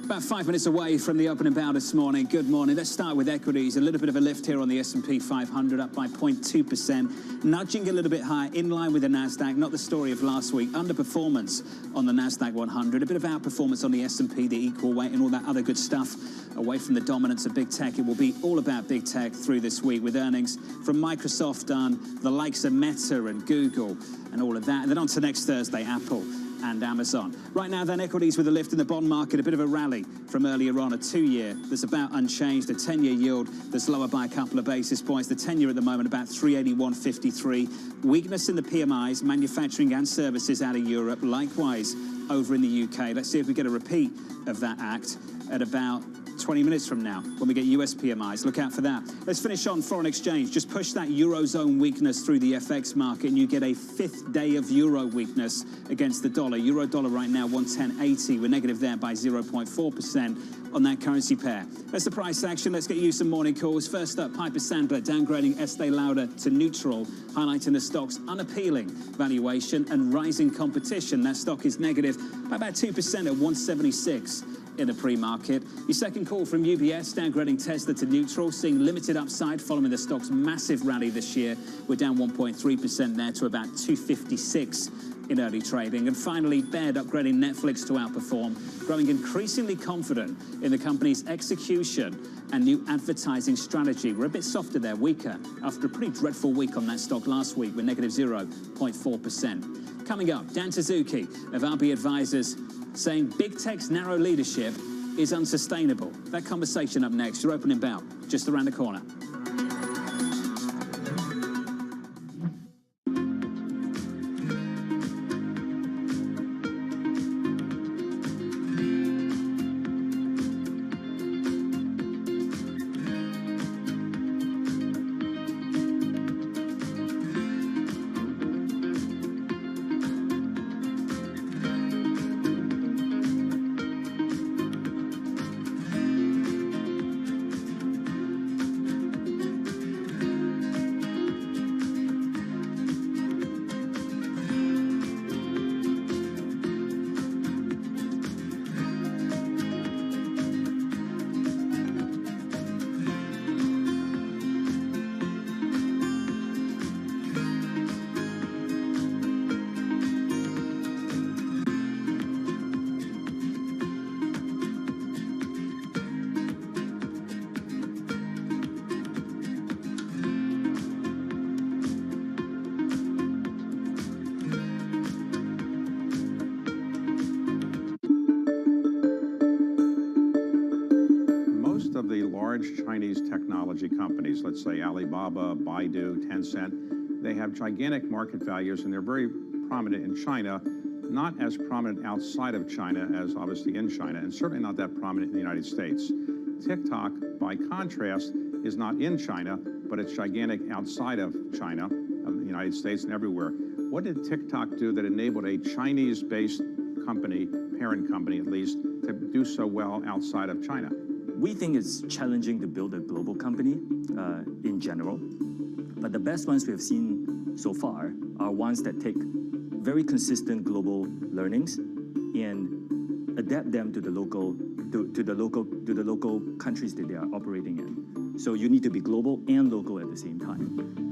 About 5 minutes away from the opening bell this morning. Good morning. Let's start with equities. A little bit of a lift here on the S&P 500, up by 0.2%, nudging a little bit higher, in line with the Nasdaq. Not the story of last week. Underperformance on the Nasdaq 100, a bit of outperformance on the S&P, the equal weight, and all that other good stuff. Away from the dominance of big tech, it will be all about big tech through this week with earnings from Microsoft on the likes of Meta and Google and all of that. And then on to next Thursday, Apple and Amazon. Right now, then, equities with a lift in the bond market, a bit of a rally from earlier on. A 2-year that's about unchanged, a 10-year yield that's lower by a couple of basis points. The 10-year at the moment about 381.53. Weakness in the PMIs, manufacturing and services out of Europe. Likewise, over in the UK. Let's see if we get a repeat of that act at about 20 minutes from now when we get US PMIs. Look out for that. Let's finish on foreign exchange. Just push that Eurozone weakness through the FX market and you get a 5th day of Euro weakness against the dollar. Euro dollar right now 110.80. We're negative there by 0.4% on that currency pair. That's the price action. Let's get you some morning calls. First up, Piper Sandler downgrading Estee Lauder to neutral, highlighting the stock's unappealing valuation and rising competition. That stock is negative by about 2% at 176. In the pre-market. Your second call from UBS, downgrading Tesla to neutral, seeing limited upside following the stock's massive rally this year. We're down 1.3% there to about 256 in early trading. And finally, Baird upgrading Netflix to outperform, growing increasingly confident in the company's execution and new advertising strategy. We're a bit softer there, weaker, after a pretty dreadful week on that stock last week with negative 0.4%. Coming up, Dan Suzuki of RB Advisors saying big tech's narrow leadership is unsustainable. That conversation up next. Your opening bell just around the corner. large Chinese technology companies, let's say Alibaba, Baidu, Tencent, they have gigantic market values and they're very prominent in China, not as prominent outside of China as obviously in China, and certainly not that prominent in the United States. TikTok, by contrast, is not in China, but it's gigantic outside of China, of the United States and everywhere. What did TikTok do that enabled a Chinese-based company, parent company at least, to do so well outside of China? We think it's challenging to build a global company in general, but the best ones we have seen so far are ones that take very consistent global learnings and adapt them to the local countries that they are operating in. So you need to be global and local at the same time.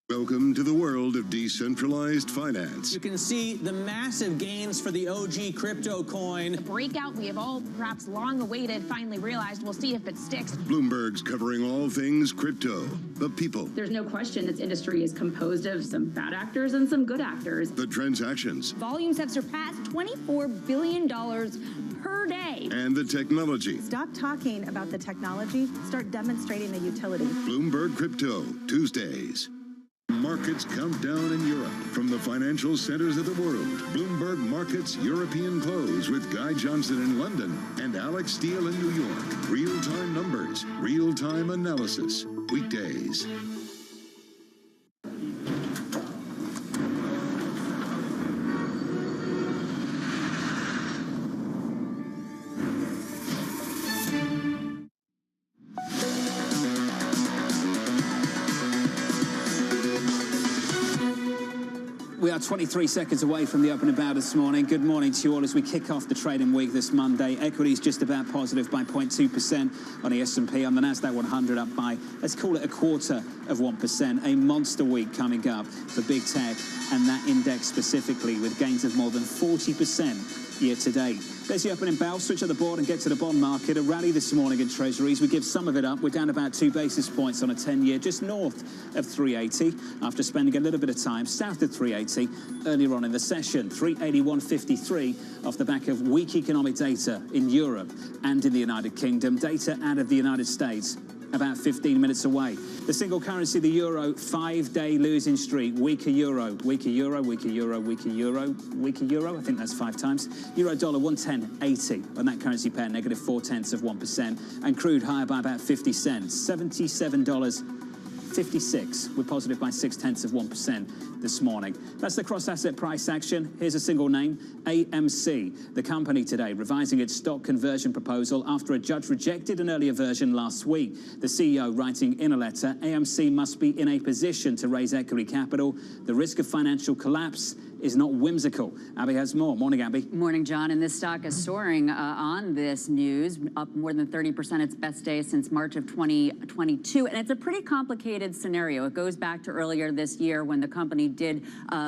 Welcome to the world of decentralized finance. You can see the massive gains for the OG crypto coin. The breakout we have all perhaps long awaited finally realized. We'll see if it sticks. Bloomberg's covering all things crypto, the people, There's no question this industry is composed of some bad actors and some good actors. the transactions, Volumes have surpassed $24 billion per day. and the technology. Stop talking about the technology, start demonstrating the utility. Bloomberg Crypto, Tuesdays. Markets countdown in Europe. From the financial centers of the world, Bloomberg Markets European Close with Guy Johnson in London and Alex Steele in New York. Real-time numbers, real-time analysis. Weekdays. We are 23 seconds away from the opening bow this morning. Good morning to you all as we kick off the trading week this Monday. Equities just about positive by 0.2% on the S&P. On the Nasdaq 100 up by, let's call it 0.25%. A monster week coming up for big tech and that index specifically with gains of more than 40% year to date. There's the opening bell. Switch on the board and get to the bond market. A rally this morning in treasuries. We give some of it up. We're down about 2 basis points on a 10-year, just north of 380 after spending a little bit of time south of 380 earlier on in the session. 381.53 off the back of weak economic data in Europe and in the United Kingdom. Data out of the United States about 15 minutes away. The single currency, the euro, 5-day losing streak. Weaker euro, weaker euro, weaker euro, weaker euro, weaker euro. I think that's 5 times. Euro dollar 110.80 on that currency pair, negative 0.4%. And crude higher by about 50 cents, $77.56. We're positive by 0.6% this morning. That's the cross-asset price action. Here's a single name, AMC. The company today revising its stock conversion proposal after a judge rejected an earlier version last week. The CEO writing in a letter, AMC must be in a position to raise equity capital. The risk of financial collapse is not whimsical. Abby has more. Morning, Abby. Morning, John. And this stock is soaring on this news, up more than 30%. Its best day since March of 2022. And it's a pretty complicated scenario. It goes back to earlier this year when the company did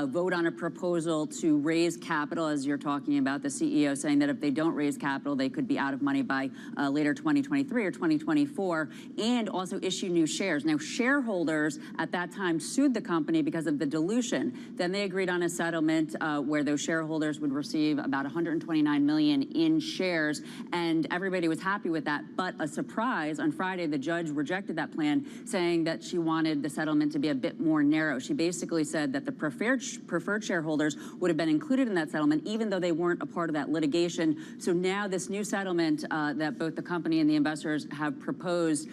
vote on a proposal to raise capital, as you're talking about, the CEO saying that if they don't raise capital, they could be out of money by later 2023 or 2024, and also issue new shares. Now, shareholders at that time sued the company because of the dilution. Then they agreed on a settlement where those shareholders would receive about 129 million in shares, and everybody was happy with that. But a surprise, on Friday, the judge rejected that plan, saying that she wanted the settlement to be a bit more narrow. She basically said that the preferred shareholders would have been included in that settlement, even though they weren't a part of that litigation. So now this new settlement that both the company and the investors have proposed,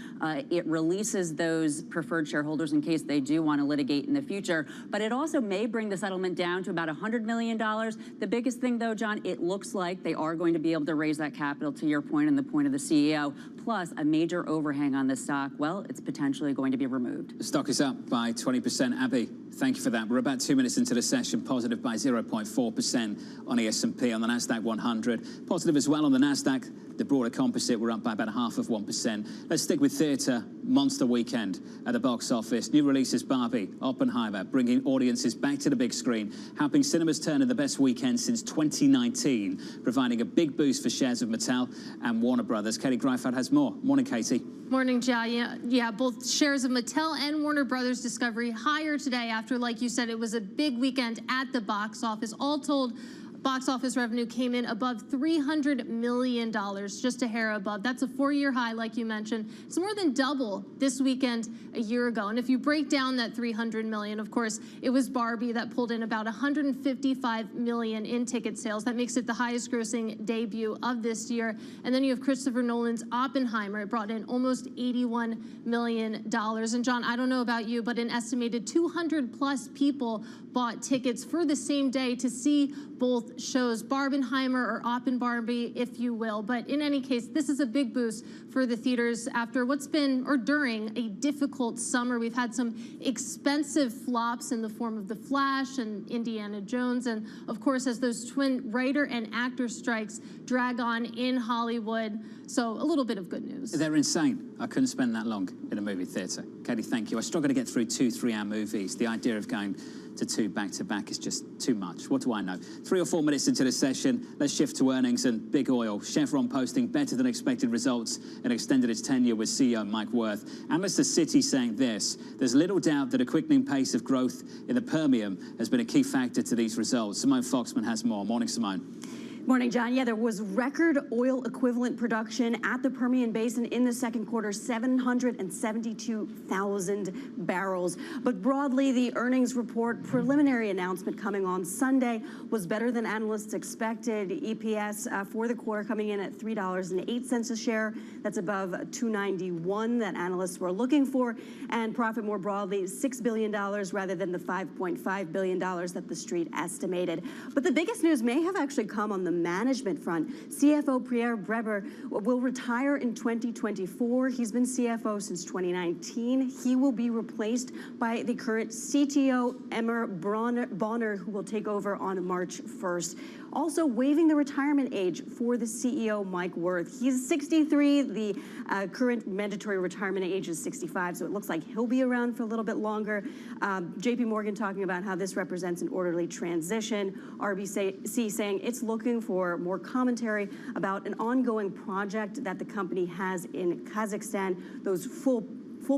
it releases those preferred shareholders in case they do want to litigate in the future. But it also may bring the settlement down to about $100 million. The biggest thing, though, John, it looks like they are going to be able to raise that capital, to your point and the point of the CEO, plus a major overhang on the stock. Well, it's potentially going to be removed. The stock is up by 20%. Abby, thank you for that. We're about 2 minutes into the session, positive by 0.4% on the S&P. On the Nasdaq 100, positive as well on the Nasdaq. The broader composite, we're up by about 0.5%. Let's stick with theatre. Monster weekend at the box office. New releases Barbie, Oppenheimer, bringing audiences back to the big screen, helping cinemas turn in the best weekend since 2019, providing a big boost for shares of Mattel and Warner Brothers. Katie Greifeld has more. Morning, Katie. Morning, Jai. Yeah, both shares of Mattel and Warner Brothers Discovery higher today after, like you said, it was a big weekend at the box office. All told, Box office revenue came in above $300 million, just a hair above. That's a 4-year high, like you mentioned. It's more than double this weekend a year ago. And if you break down that $300 million, of course, it was Barbie that pulled in about $155 million in ticket sales. That makes it the highest grossing debut of this year. And then you have Christopher Nolan's Oppenheimer. It brought in almost $81 million. And John, I don't know about you, but an estimated 200 plus people bought tickets for the same day to see both shows, Barbenheimer or Oppenbarbie, if you will. But in any case, this is a big boost for the theaters after what's been, or during, a difficult summer. We've had some expensive flops in the form of The Flash and Indiana Jones. And of course, as those twin writer and actor strikes drag on in Hollywood. So a little bit of good news. They're insane. I couldn't spend that long in a movie theatre. Katie, thank you. I struggle to get through 2 3-hour movies. The idea of going to 2 back-to-back is just too much. What do I know? 3 or 4 minutes into the session, let's shift to earnings and big oil. Chevron posting better than expected results and extended its tenure with CEO Mike Wirth. Analysts at Citi saying this: there's little doubt that a quickening pace of growth in the Permian has been a key factor to these results. Simone Foxman has more. Morning, Simone. Morning, John. Yeah, there was record oil equivalent production at the Permian Basin in the second quarter, 772,000 barrels. But broadly, the earnings report preliminary announcement coming on Sunday was better than analysts expected. EPS for the quarter coming in at $3.08 a share. That's above $2.91 that analysts were looking for. And profit more broadly, $6 billion rather than the $5.5 billion that the street estimated. But the biggest news may have actually come on the management front. CFO Pierre Breber will retire in 2024. He's been CFO since 2019. He will be replaced by the current CTO, Emmer Bonner, who will take over on March 1st. Also waiving the retirement age for the CEO, Mike Wirth. He's 63. The current mandatory retirement age is 65, so it looks like he'll be around for a little bit longer. JP Morgan talking about how this represents an orderly transition. RBC saying it's looking for more commentary about an ongoing project that the company has in Kazakhstan. Those full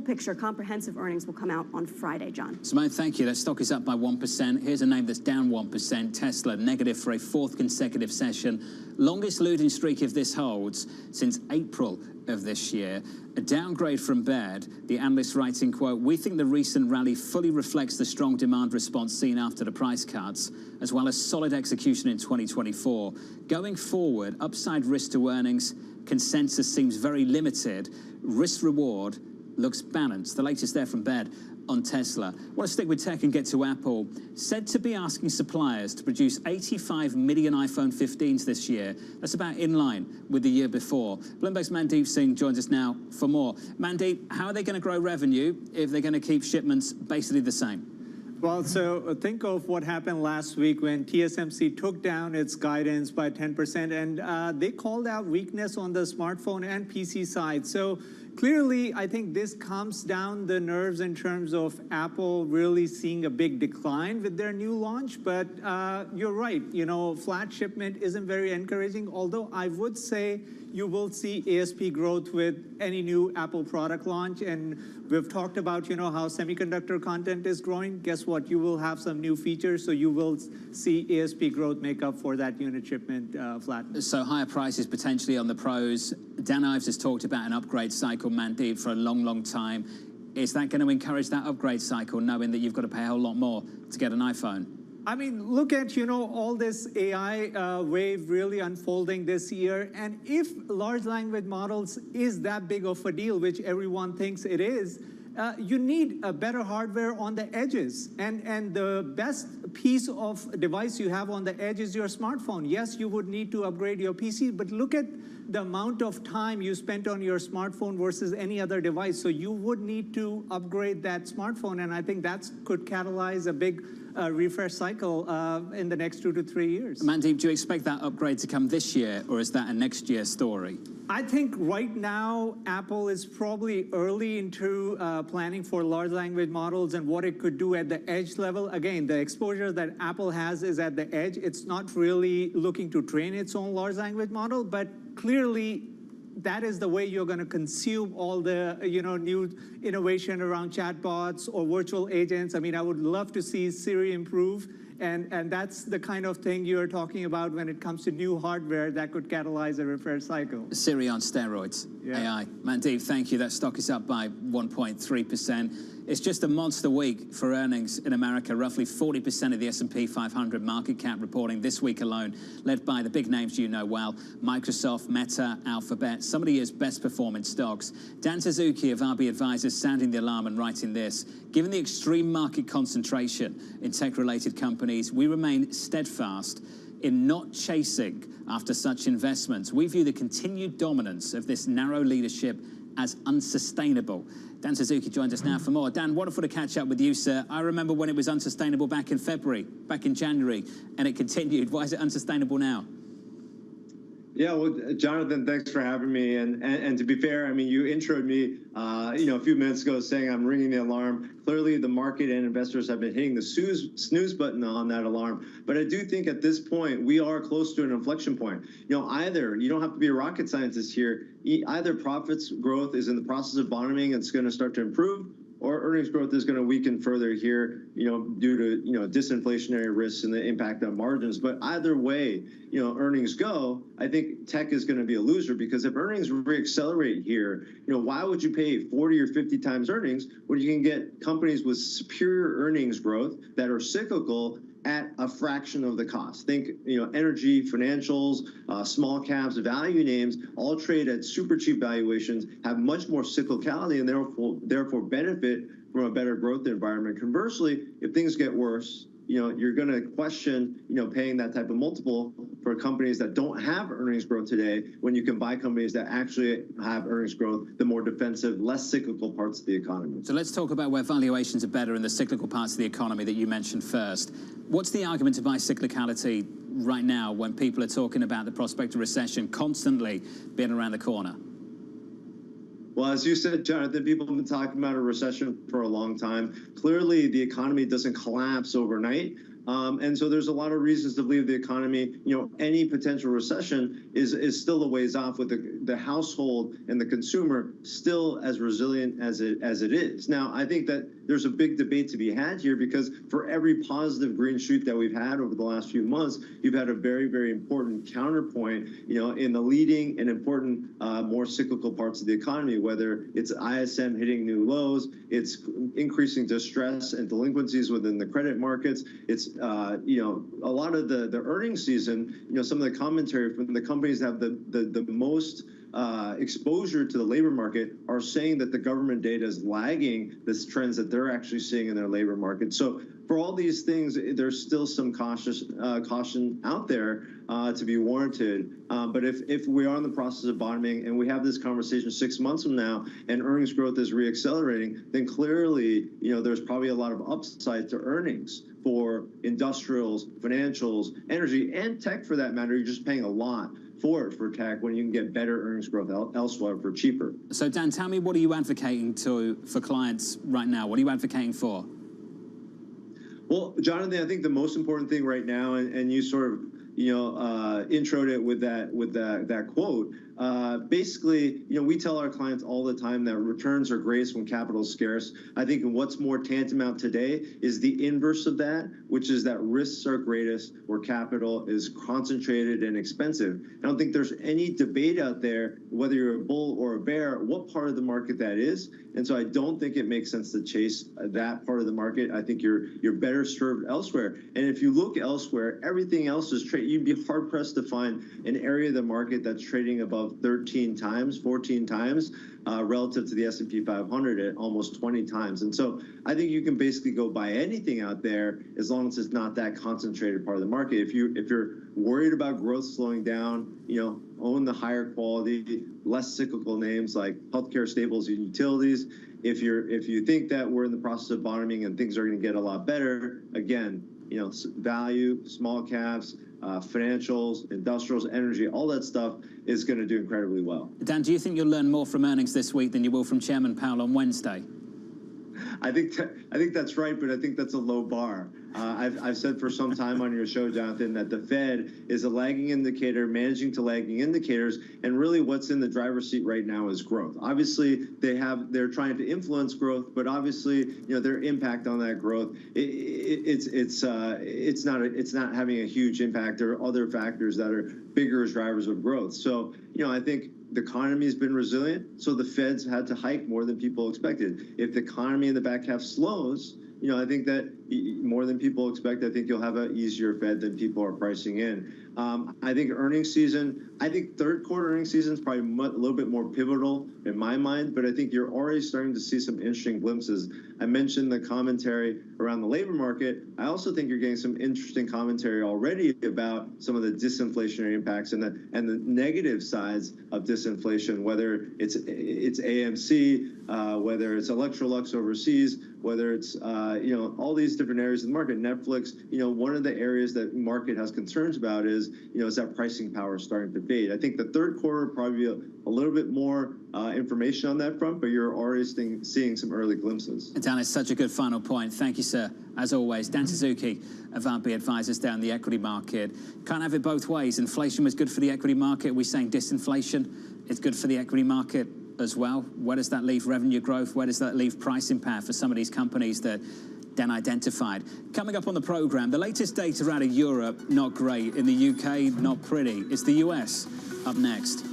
picture, comprehensive earnings will come out on Friday, John. Simone, thank you. That stock is up by 1%. Here's a name that's down 1%. Tesla, negative for a 4th consecutive session. Longest losing streak if this holds since April of this year. A downgrade from Baird. The analyst writing, quote, "We think the recent rally fully reflects the strong demand response seen after the price cuts, as well as solid execution in 2024. Going forward, upside risk to earnings, consensus seems very limited. Risk-reward looks balanced." The latest there from Baird on Tesla. I want to stick with tech and get to Apple. Said to be asking suppliers to produce 85 million iPhone 15s this year. That's about in line with the year before. Bloomberg's Mandeep Singh joins us now for more. Mandeep, how are they going to grow revenue if they're going to keep shipments basically the same? Well, so think of what happened last week when TSMC took down its guidance by 10%, and they called out weakness on the smartphone and PC side. So clearly, I think this calms down the nerves in terms of Apple really seeing a big decline with their new launch. But you're right, flat shipment isn't very encouraging, although I would say you will see ASP growth with any new Apple product launch. And we've talked about, how semiconductor content is growing. Guess what? You will have some new features, so you will see ASP growth make up for that unit shipment flatness. So higher prices potentially on the pros. Dan Ives has talked about an upgrade cycle, Mandeep, for a long, long time. Is that going to encourage that upgrade cycle, knowing that you've got to pay a whole lot more to get an iPhone? I mean, look at, all this AI wave really unfolding this year. And if large language models is that big of a deal, which everyone thinks it is, you need a better hardware on the edges. And the best piece of device you have on the edge is your smartphone. Yes, you would need to upgrade your PC, but look at the amount of time you spent on your smartphone versus any other device. So you would need to upgrade that smartphone. And I think that could catalyze a big refresh cycle in the next 2 to 3 years. Mandeep, do you expect that upgrade to come this year, or is that a next year story? I think right now, Apple is probably early into planning for large language models and what it could do at the edge level. Again, the exposure that Apple has is at the edge. It's not really looking to train its own large language model, but clearly that is the way you're going to consume all the new innovation around chatbots or virtual agents. I mean, I would love to see Siri improve And that's the kind of thing you're talking about when it comes to new hardware that could catalyze a refresh cycle. Siri on steroids, AI. Mandeep, thank you. That stock is up by 1.3%. It's just a monster week for earnings in America. Roughly 40% of the S&P 500 market cap reporting this week alone, led by the big names you know well, Microsoft, Meta, Alphabet, some of the year's best performing stocks. Dan Suzuki of RB Advisors sounding the alarm and writing this: given the extreme market concentration in tech-related companies, we remain steadfast in not chasing after such investments. We view the continued dominance of this narrow leadership as unsustainable. Dan Suzuki joins us now for more. Dan, wonderful to catch up with you, sir. I remember when it was unsustainable back in February, back in January, and it continued. Why is it unsustainable now? Yeah, well, Jonathan, thanks for having me. And to be fair, I mean, you introed me, a few minutes ago saying I'm ringing the alarm. Clearly, the market and investors have been hitting the snooze button on that alarm. But I do think at this point, we are close to an inflection point. Either, you don't have to be a rocket scientist here, either profits growth is in the process of bottoming and it's going to start to improve, or earnings growth is going to weaken further here, due to, disinflationary risks and the impact on margins. But either way, earnings go, I think tech is going to be a loser, because if earnings reaccelerate here, why would you pay 40 or 50 times earnings when you can get companies with superior earnings growth that are cyclical at a fraction of the cost? Think, energy, financials, small caps, value names, all trade at super cheap valuations, have much more cyclicality, and therefore benefit from a better growth environment. Conversely, if things get worse, you're going to question, paying that type of multiple for companies that don't have earnings growth today, when you can buy companies that actually have earnings growth, the more defensive, less cyclical parts of the economy. So let's talk about where valuations are better in the cyclical parts of the economy that you mentioned first. What's the argument to buy cyclicality right now when people are talking about the prospect of recession constantly being around the corner? Well, as you said, Jonathan, people have been talking about a recession for a long time. Clearly, the economy doesn't collapse overnight. And so there's a lot of reasons to believe the economy, any potential recession is still a ways off, with the household and the consumer still as resilient as it is. Now, I think that there's a big debate to be had here, because for every positive green shoot that we've had over the last few months, you've had a very, very important counterpoint, in the leading and important, more cyclical parts of the economy, whether it's ISM hitting new lows, it's increasing distress and delinquencies within the credit markets. It's, a lot of the earnings season, some of the commentary from the companies that have the most exposure to the labor market are saying that the government data is lagging the trends that they're actually seeing in their labor market. So for all these things, there's still some caution out there to be warranted. But if we are in the process of bottoming and we have this conversation 6 months from now and earnings growth is reaccelerating, then clearly, there's probably a lot of upside to earnings for industrials, financials, energy, and tech for that matter. You're just paying a lot for tech when you can get better earnings growth elsewhere for cheaper. So Dan, tell me, what are you advocating for clients right now? What are you advocating for? Well, Jonathan, I think the most important thing right now, and you sort of, introed it with that quote. Basically, we tell our clients all the time that returns are greatest when capital is scarce. I think what's more tantamount today is the inverse of that, which is that risks are greatest where capital is concentrated and expensive. I don't think there's any debate out there, whether you're a bull or a bear, what part of the market that is. And so I don't think it makes sense to chase that part of the market. I think you're better served elsewhere. And if you look elsewhere, everything else is trading. You'd be hard pressed to find an area of the market that's trading above 13 times, 14 times relative to the S&P 500 at almost 20 times. And so I think you can basically go buy anything out there as long as it's not that concentrated part of the market. If you're worried about growth slowing down, own the higher quality, less cyclical names like healthcare, staples, and utilities. If you think that we're in the process of bottoming and things are going to get a lot better, again, value, small caps, financials, industrials, energy, all that stuff is going to do incredibly well. Dan, do you think you'll learn more from earnings this week than you will from Chairman Powell on Wednesday? I think that's right, but I think that's a low bar. I've said for some time on your show, Jonathan, that the Fed is a lagging indicator, managing to lagging indicators, and really what's in the driver's seat right now is growth. Obviously, they're trying to influence growth, but obviously, their impact on that growth, it's not having a huge impact. There are other factors that are bigger drivers of growth. So, I think the economy has been resilient, so the Fed's had to hike more than people expected. If the economy in the back half slows, I think that more than people expect, I think you'll have an easier Fed than people are pricing in. I think third quarter earnings season is probably a little bit more pivotal in my mind, but I think you're already starting to see some interesting glimpses. I mentioned the commentary around the labor market. I also think you're getting some interesting commentary already about some of the disinflationary impacts and the negative sides of disinflation, whether it's AMC, whether it's Electrolux overseas, whether it's all these different areas of the market. Netflix, one of the areas that market has concerns about is that pricing power starting to fade. I think the third quarter probably a little bit more information on that front, but you're already seeing some early glimpses. Dan, it's such a good final point. Thank you, sir. As always, Dan Suzuki of RB Advisors down the equity market. Can't have it both ways. Inflation was good for the equity market. We're saying disinflation is good for the equity market as well. Where does that leave revenue growth? Where does that leave pricing power for some of these companies that Dan identified? Coming up on the program, the latest data out of Europe, not great. In the UK, not pretty. It's the US up next.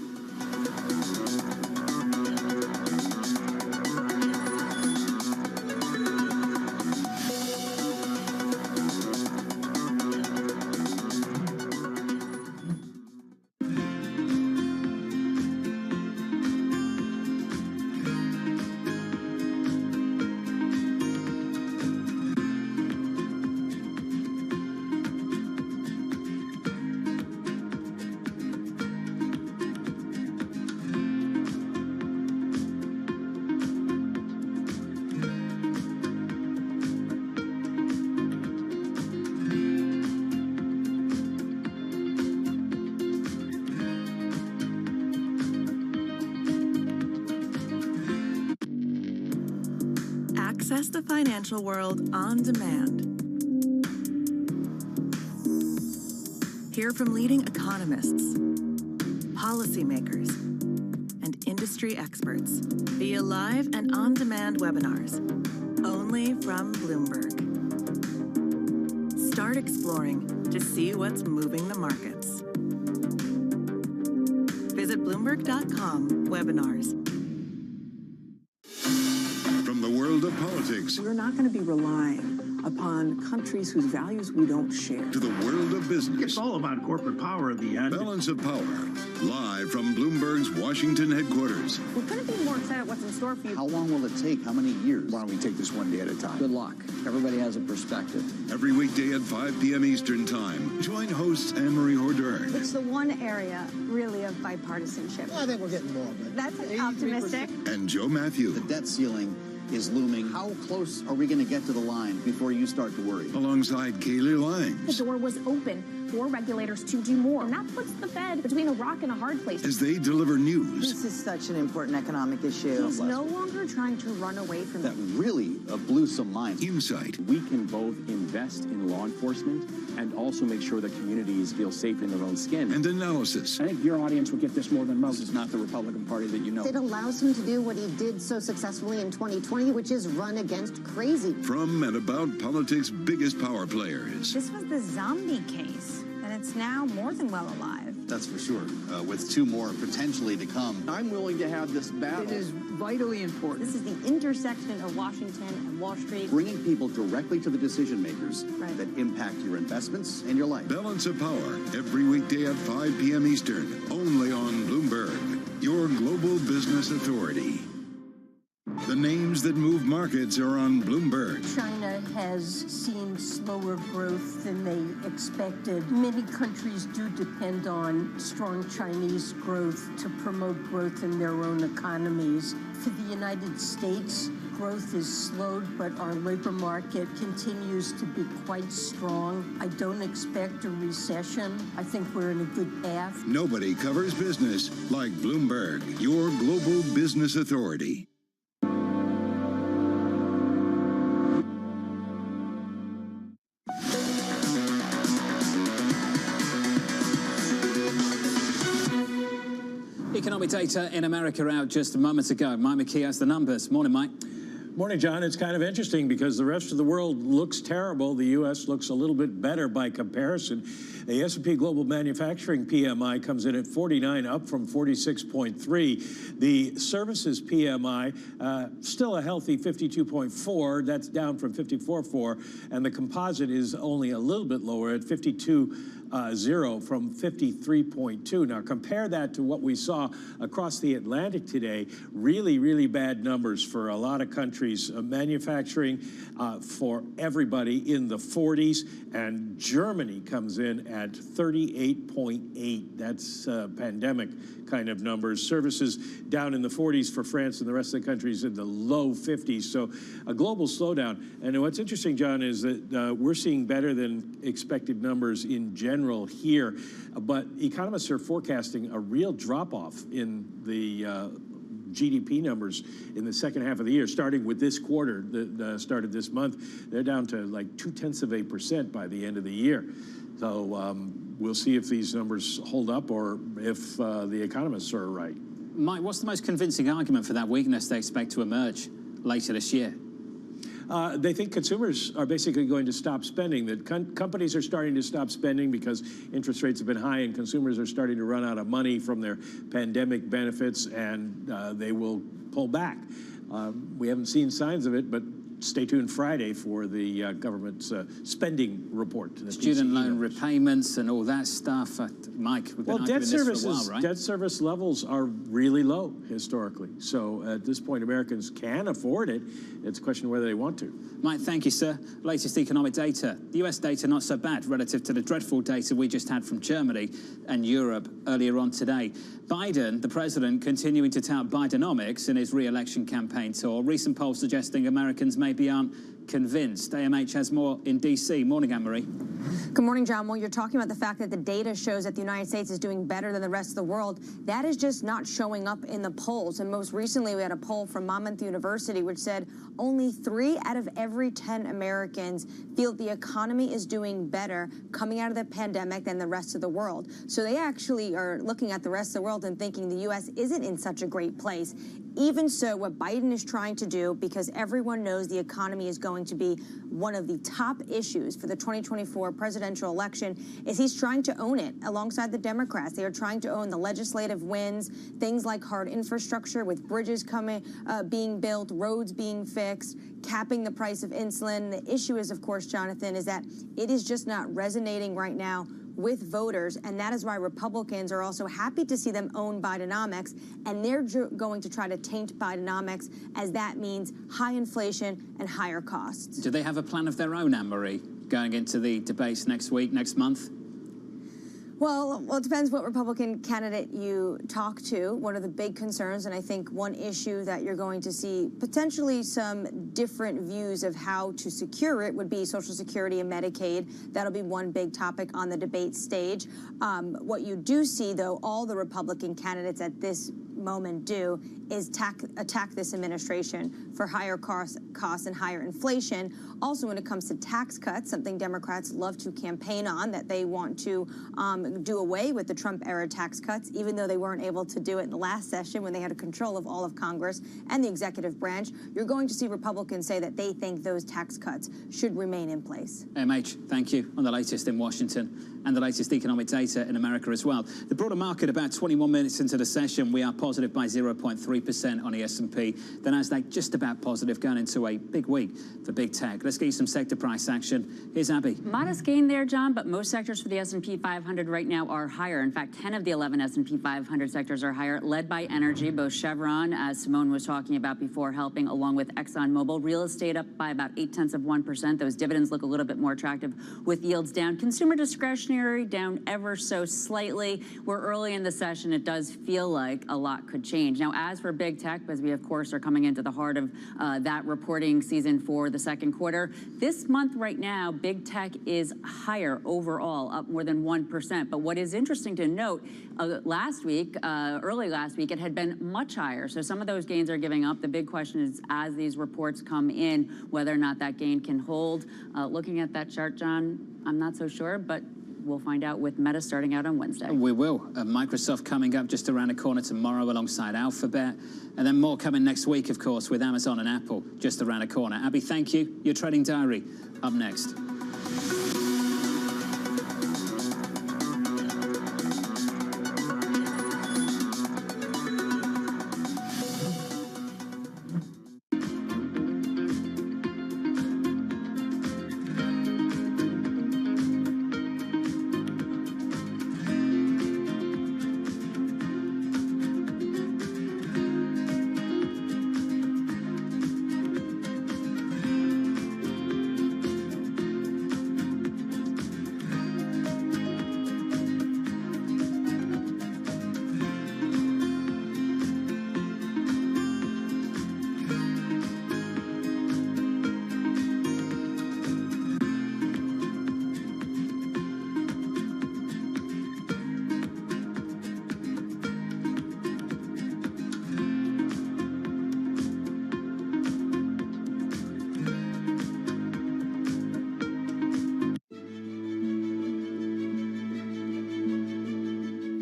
Access the financial world on demand. Hear from leading economists, policymakers, and industry experts via live and on-demand webinars, only from Bloomberg. Start exploring to see what's moving the markets. Visit Bloomberg.com/webinars. The world of politics. We're not going to be relying upon countries whose values we don't share. To the world of business. It's all about corporate power at the end. Balance of Power. Live from Bloomberg's Washington headquarters. We couldn't be more excited what's in store for you. How long will it take? How many years? Why don't we take this one day at a time? Good luck. Everybody has a perspective. Every weekday at 5 p.m. Eastern Time. Join hosts Anne-Marie Hordern. It's the one area, really, of bipartisanship. Well, I think we're getting more of it. That's optimistic. And Joe Matthew. The debt ceiling is looming. How close are we going to get to the line before you start to worry? Alongside Kaylee Lines. The door was open for regulators to do more, and that puts the Fed between a rock and a hard place. As they deliver news. This is such an important economic issue. He's no longer trying to run away from that really blew some minds. Insight. We can both invest in law enforcement and also make sure that communities feel safe in their own skin. And analysis. I think your audience will get this more than most. This is not the Republican Party that you know. It allows him to do what he did so successfully in 2020, which is run against crazy. From and about politics' biggest power players. This was the zombie case, and it's now more than well alive. That's for sure, with two more potentially to come. I'm willing to have this battle. It is vitally important. This is the intersection of Washington and Wall Street. Bringing people directly to the decision makers that impact your investments and your life. Balance of Power, every weekday at 5 p.m. Eastern, only on Bloomberg, your global business authority. The names that move markets are on Bloomberg. China has seen slower growth than they expected. Many countries do depend on strong Chinese growth to promote growth in their own economies. For the United States, growth is slowed, but our labor market continues to be quite strong. I don't expect a recession. I think we're in a good path. Nobody covers business like Bloomberg, your global business authority. economic data in America out just a moment ago. Mike McKee has the numbers. Morning, Mike. Morning, John. It's kind of interesting because the rest of the world looks terrible. The U.S. looks a little bit better by comparison. The S&P Global Manufacturing PMI comes in at 49, up from 46.3. The services PMI, still a healthy 52.4. That's down from 54.4. And the composite is only a little bit lower at 52.0 from 53.2. Now, compare that to what we saw across the Atlantic today. Really, really bad numbers for a lot of countries. Manufacturing for everybody in the 40s, and Germany comes in at 38.8. That's pandemic kind of numbers. Services down in the 40s for France, and the rest of the countries in the low 50s. So a global slowdown. And what's interesting, John, is that we're seeing better than expected numbers in general here, but economists are forecasting a real drop-off in the GDP numbers in the second half of the year, starting with this quarter, the start of this month. They're down to like 0.2% by the end of the year. So we'll see if these numbers hold up or if the economists are right. Mike, what's the most convincing argument for that weakness they expect to emerge later this year? They think consumers are basically going to stop spending, that companies are starting to stop spending because interest rates have been high and consumers are starting to run out of money from their pandemic benefits, and they will pull back. We haven't seen signs of it, but stay tuned Friday for the government's spending report. Student loan repayments and all that stuff. Mike, we've been arguing this for a while, right? Debt service levels are really low historically. So at this point, Americans can afford it. It's a question of whether they want to. Mike, thank you, sir. Latest economic data. The US data not so bad relative to the dreadful data we just had from Germany and Europe earlier on today. Biden, the president, continuing to tout Bidenomics in his re-election campaign tour. Recent polls suggesting Americans maybe aren't convinced. AMH has more in D.C. Morning, Anne-Marie. Good morning, John. Well, you're talking about the fact that the data shows that the United States is doing better than the rest of the world. That is just not showing up in the polls. And most recently, we had a poll from Monmouth University, which said only 3 out of every 10 Americans feel the economy is doing better coming out of the pandemic than the rest of the world. So they actually are looking at the rest of the world and thinking the U.S. isn't in such a great place. Even so, what Biden is trying to do, because everyone knows the economy is going to be one of the top issues for the 2024 presidential election, is he's trying to own it alongside the Democrats. They are trying to own the legislative wins, things like hard infrastructure with bridges being built, roads being fixed, capping the price of insulin. The issue is, of course, Jonathan, is that it is just not resonating right now with voters, and that is why Republicans are also happy to see them own Bidenomics, and they're going to try to taint Bidenomics, as that means high inflation and higher costs. Do they have a plan of their own, Anne-Marie, going into the debates next week, next month? Well, it depends what Republican candidate you talk to. One of the big concerns, and I think one issue that you're going to see potentially some different views of how to secure it, would be Social Security and Medicaid. That'll be one big topic on the debate stage. What you do see, though, all the Republican candidates at this moment do is attack this administration for higher costs and higher inflation. Also, when it comes to tax cuts, something Democrats love to campaign on, that they want to do away with the Trump-era tax cuts, even though they weren't able to do it in the last session when they had control of all of Congress and the executive branch. You're going to see Republicans say that they think those tax cuts should remain in place. MH, thank you. On the latest in Washington and the latest economic data in America as well. The broader market, about 21 minutes into the session, we are positive by 0.3% on the S&P. The Nasdaq just about positive, going into a big week for big tech. Let's get you some sector price action. Here's Abby. Modest gain there, John, but most sectors for the S&P 500 right now are higher. In fact, 10 of the 11 S&P 500 sectors are higher, led by energy, both Chevron, as Simone was talking about before, helping, along with ExxonMobil. Real estate up by about 0.8%. Those dividends look a little bit more attractive with yields down. Consumer discretionary down ever so slightly. We're early in the session. It does feel like a lot could change. Now, as for big tech, as we, of course, are coming into the heart of that reporting season for the second quarter, this month right now, big tech is higher overall, up more than 1%. But what is interesting to note, last week, early last week, it had been much higher. So some of those gains are giving up. The big question is, as these reports come in, whether or not that gain can hold. Looking at that chart, John, I'm not so sure, but we'll find out with Meta starting out on Wednesday. We will. Microsoft coming up just around the corner tomorrow alongside Alphabet. And then more coming next week, of course, with Amazon and Apple just around the corner. Abby, thank you. Your trading diary up next.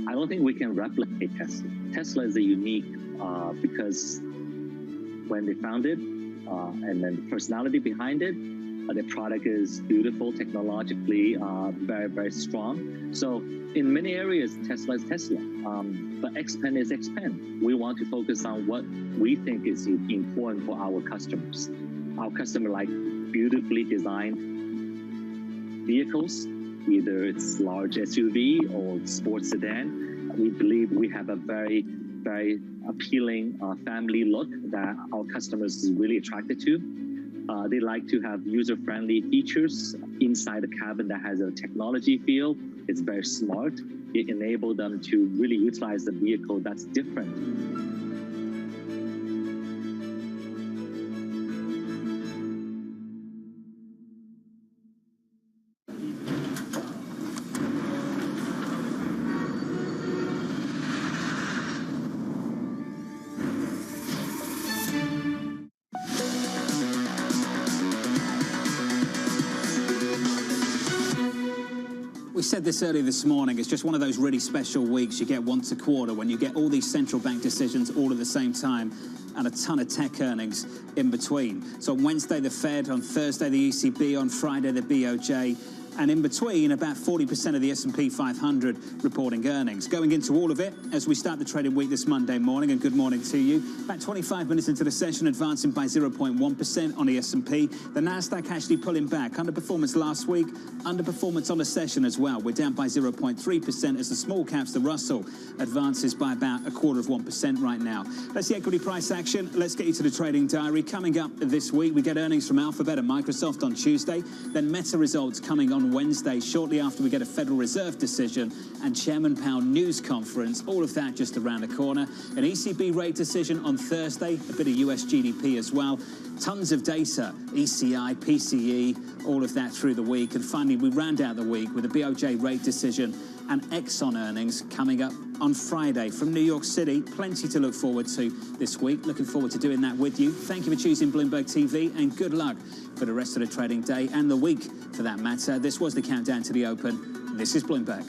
I don't think we can replicate Tesla. Tesla is a unique because when they found it, and then the personality behind it, the product is beautiful, technologically very, very strong. So in many areas, Tesla is Tesla, but XPeng is XPeng. We want to focus on what we think is important for our customers. Our customer like beautifully designed vehicles, either it's large SUV or sports sedan. We believe we have a very, very appealing family look that our customers is really attracted to. They like to have user-friendly features inside the cabin that has a technology feel. It's very smart. It enables them to really utilize the vehicle that's different. We said this earlier this morning, it's just one of those really special weeks you get once a quarter when you get all these central bank decisions all at the same time and a ton of tech earnings in between. So on Wednesday, the Fed, on Thursday, the ECB, on Friday, the BOJ, and in between, about 40% of the S&P 500 reporting earnings. Going into all of it, as we start the trading week this Monday morning, and good morning to you. About 25 minutes into the session, advancing by 0.1% on the S&P. The Nasdaq actually pulling back. Underperformance last week, underperformance on the session as well. We're down by 0.3% as the small caps, the Russell, advances by about 0.25% right now. That's the equity price action. Let's get you to the trading diary. Coming up this week, we get earnings from Alphabet and Microsoft on Tuesday, then Meta results coming on Wednesday, shortly after we get a Federal Reserve decision and Chairman Powell news conference, all of that just around the corner. An ECB rate decision on Thursday, a bit of US GDP as well. Tons of data, ECI, PCE, all of that through the week. And finally, we round out the week with a BOJ rate decision and Exxon earnings coming up on Friday from New York City. Plenty to look forward to this week. Looking forward to doing that with you. Thank you for choosing Bloomberg TV and good luck for the rest of the trading day and the week for that matter. This was the countdown to the open. This is Bloomberg.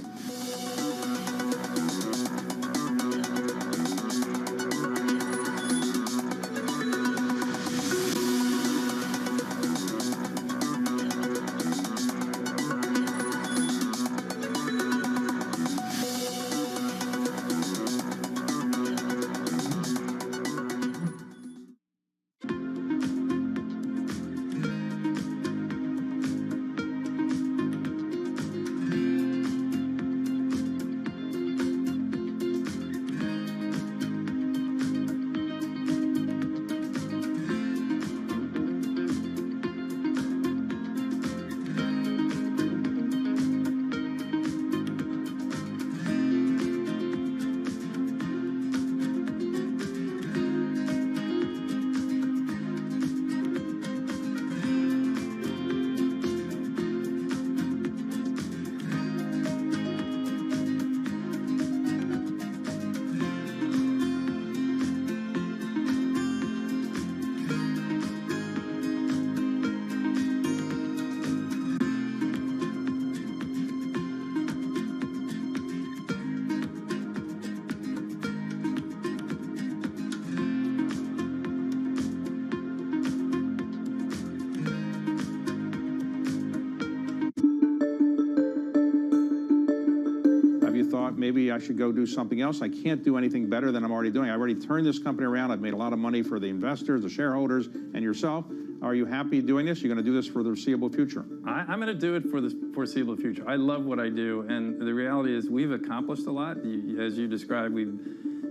maybe I should go do something else. I can't do anything better than I'm already doing. I already turned this company around. I've made a lot of money for the investors, the shareholders, and yourself. Are you happy doing this? You're going to do this for the foreseeable future? I'm going to do it for the foreseeable future. I love what I do, and the reality is we've accomplished a lot. As you described, we've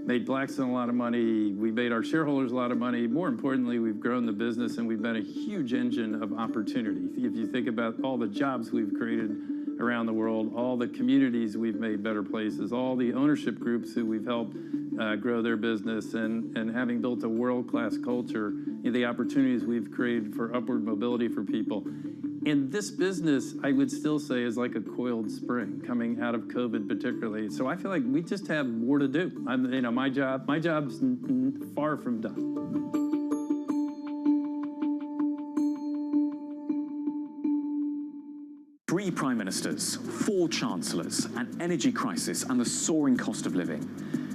made Blackstone a lot of money. We made our shareholders a lot of money. More importantly, we've grown the business, and we've been a huge engine of opportunity. If you think about all the jobs we've created around the world, all the communities we've made better places, all the ownership groups who we've helped grow their business, and having built a world-class culture, the opportunities we've created for upward mobility for people. And this business, I would still say, is like a coiled spring coming out of COVID particularly. So I feel like we just have more to do. My job's far from done. Three prime ministers, 4 chancellors, an energy crisis, and the soaring cost of living.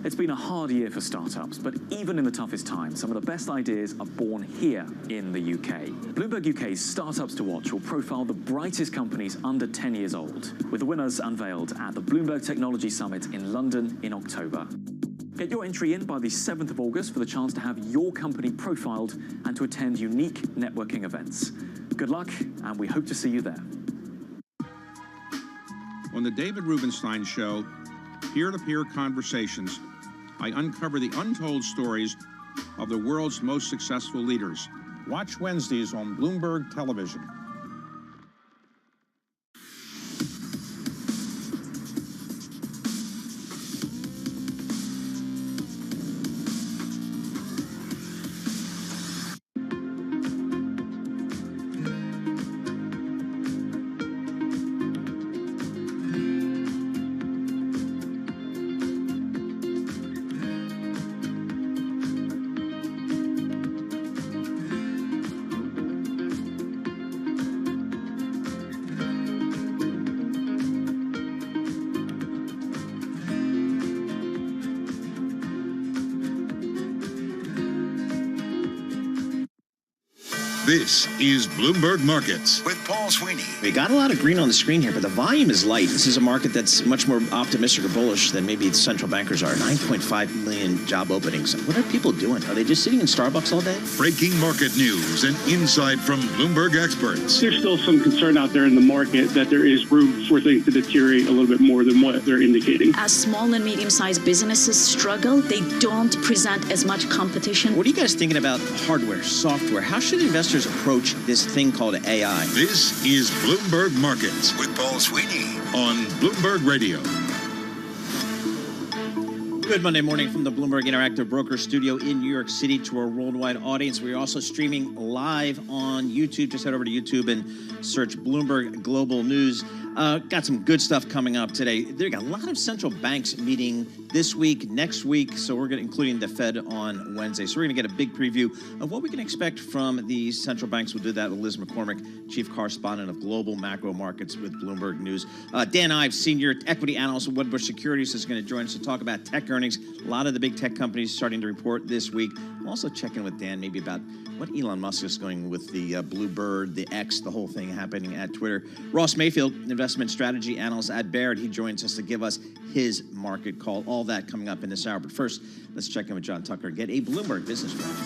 It's been a hard year for startups, but even in the toughest times, some of the best ideas are born here in the UK. Bloomberg UK's Startups to Watch will profile the brightest companies under 10 years old, with the winners unveiled at the Bloomberg Technology Summit in London in October. Get your entry in by the 7th of August for the chance to have your company profiled and to attend unique networking events. Good luck, and we hope to see you there. On the David Rubenstein Show, Peer-to-Peer Conversations, I uncover the untold stories of the world's most successful leaders. Watch Wednesdays on Bloomberg Television. This is Bloomberg Markets with Paul Sweeney. We got a lot of green on the screen here, but the volume is light. This is a market that's much more optimistic or bullish than maybe central bankers are. 9.5 million job openings. What are people doing? Are they just sitting in Starbucks all day? Breaking market news and insight from Bloomberg experts. There's still some concern out there in the market that there is room for things to deteriorate a little bit more than what they're indicating. As small and medium-sized businesses struggle, they don't present as much competition. What are you guys thinking about hardware, software? How should investors approach this thing called AI? This is Bloomberg Markets with Paul Sweeney on Bloomberg Radio. Good Monday morning from the Bloomberg Interactive Broker Studio in New York City to our worldwide audience. We're also streaming live on YouTube. Just head over to YouTube and search Bloomberg Global News. Got some good stuff coming up today. There got a lot of central banks meeting this week, next week, so we're going to, including the Fed on Wednesday. So we're going to get a big preview of what we can expect from these central banks. We'll do that with Liz McCormick, Chief Correspondent of Global Macro Markets with Bloomberg News. Dan Ives, Senior Equity Analyst at Wedbush Securities, is going to join us to talk about tech earnings. A lot of the big tech companies starting to report this week. I'm also checking with Dan maybe about what Elon Musk is going with the Blue Bird, the X, the whole thing happening at Twitter. Ross Mayfield, Investment Strategy Analyst at Baird. He joins us to give us his market call. All that coming up in this hour. But first, let's check in with John Tucker and get a Bloomberg business report.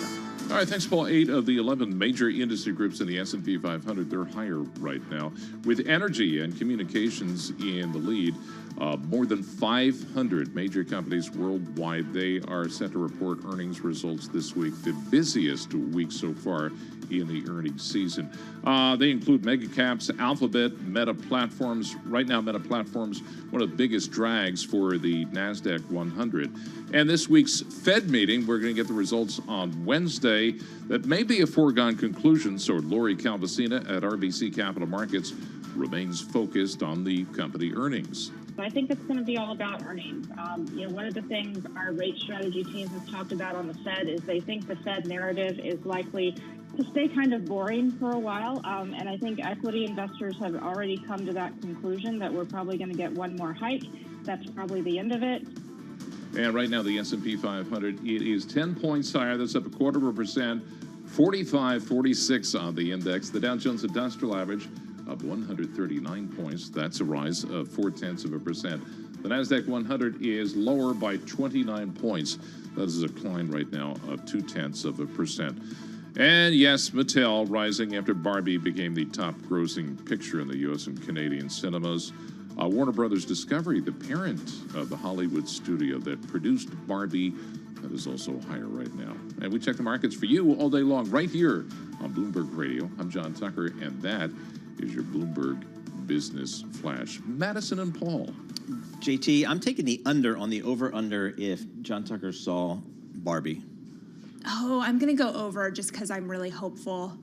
All right, thanks, Paul. 8 of the 11 major industry groups in the S&P 500, they're higher right now, with energy and communications in the lead. More than 500 major companies worldwide, they are set to report earnings results this week, the busiest week so far in the earnings season. They include mega caps, Alphabet, Meta Platforms. Right now, Meta Platforms, one of the biggest drags for the NASDAQ 100. And this week's Fed meeting, we're going to get the results on Wednesday. That may be a foregone conclusion, so Lori Calvasina at RBC Capital Markets remains focused on the company earnings. I think it's going to be all about earnings. One of the things our rate strategy team has talked about on the Fed is they think the Fed narrative is likely to stay kind of boring for a while. And I think equity investors have already come to that conclusion that we're probably going to get one more hike. That's probably the end of it. And right now, the S&P 500, it is 10 points higher. That's up 0.25%, 45.46 on the index. The Dow Jones Industrial Average up 139 points. That's a rise of 0.4%. The NASDAQ 100 is lower by 29 points. That is a decline right now of 0.2%. And yes, Mattel rising after Barbie became the top-grossing picture in the U.S. and Canadian cinemas. Warner Brothers Discovery, the parent of the Hollywood studio that produced Barbie, that is also higher right now. And we check the markets for you all day long right here on Bloomberg Radio. I'm John Tucker, and that is your Bloomberg Business Flash. Madison and Paul. JT, I'm taking the under on the over-under if John Tucker saw Barbie. Oh, I'm going to go over just because I'm really hopeful.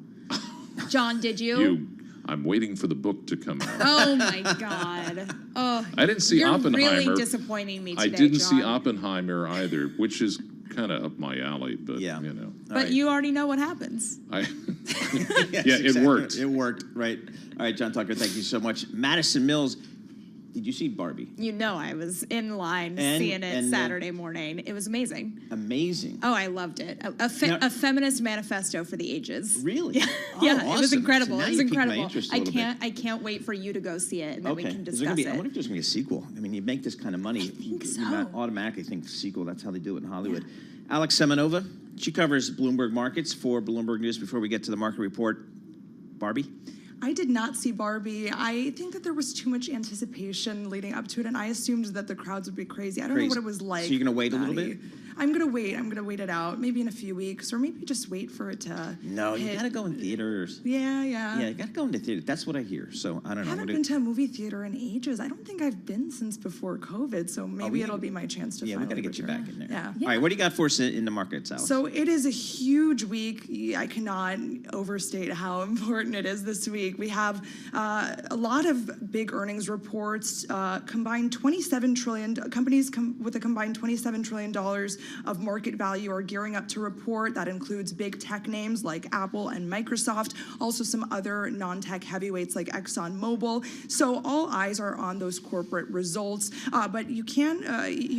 John, did you? I'm waiting for the book to come out. Oh, my God. Oh, I didn't see Oppenheimer. You're really disappointing me today, I didn't John. see Oppenheimer either, which is kind of up my alley, but, you know. But you already know what happens. Yes, yeah, exactly. it worked. It worked, right. All right, John Tucker, thank you so much. Madison Mills, did you see Barbie? You know I was in line seeing it Saturday morning. It was amazing. Amazing. Oh, I loved it. A feminist manifesto for the ages. Really? Yeah, Oh, yeah, awesome. it was incredible. So now It was you piqued my incredible. interest a little bit. I can't wait for you to go see it, and then we can Is discuss there gonna be, I it. wonder if there's going to be a sequel. I mean, you make this kind of money. I think so. You automatically think sequel. That's how they do it in Hollywood. Alex Semenova, she covers Bloomberg Markets for Bloomberg News. Before we get to the market report, Barbie? I did not see Barbie. I think that there was too much anticipation leading up to it, and I assumed that the crowds would be crazy. I don't know what it was like. So you're going to wait a little bit? I'm going to wait. I'm going to wait it out, maybe in a few weeks, or maybe just wait for it to No, you hit. got to go in theaters. Yeah. Yeah, you got to go into theater. That's what I hear. So I don't know. I haven't been to a movie theater in ages. I don't think I've been since before COVID, so maybe it'll be my chance to we finally got to get you return. back in there. Yeah. All right, what do you got for us in the markets, Alex? So it is a huge week. I cannot overstate how important it is this week. We have a lot of big earnings reports, combined $27 trillion, companies with a combined $27 trillion of market value are gearing up to report. That includes big tech names like Apple and Microsoft, also some other non-tech heavyweights like ExxonMobil. So all eyes are on those corporate results, but you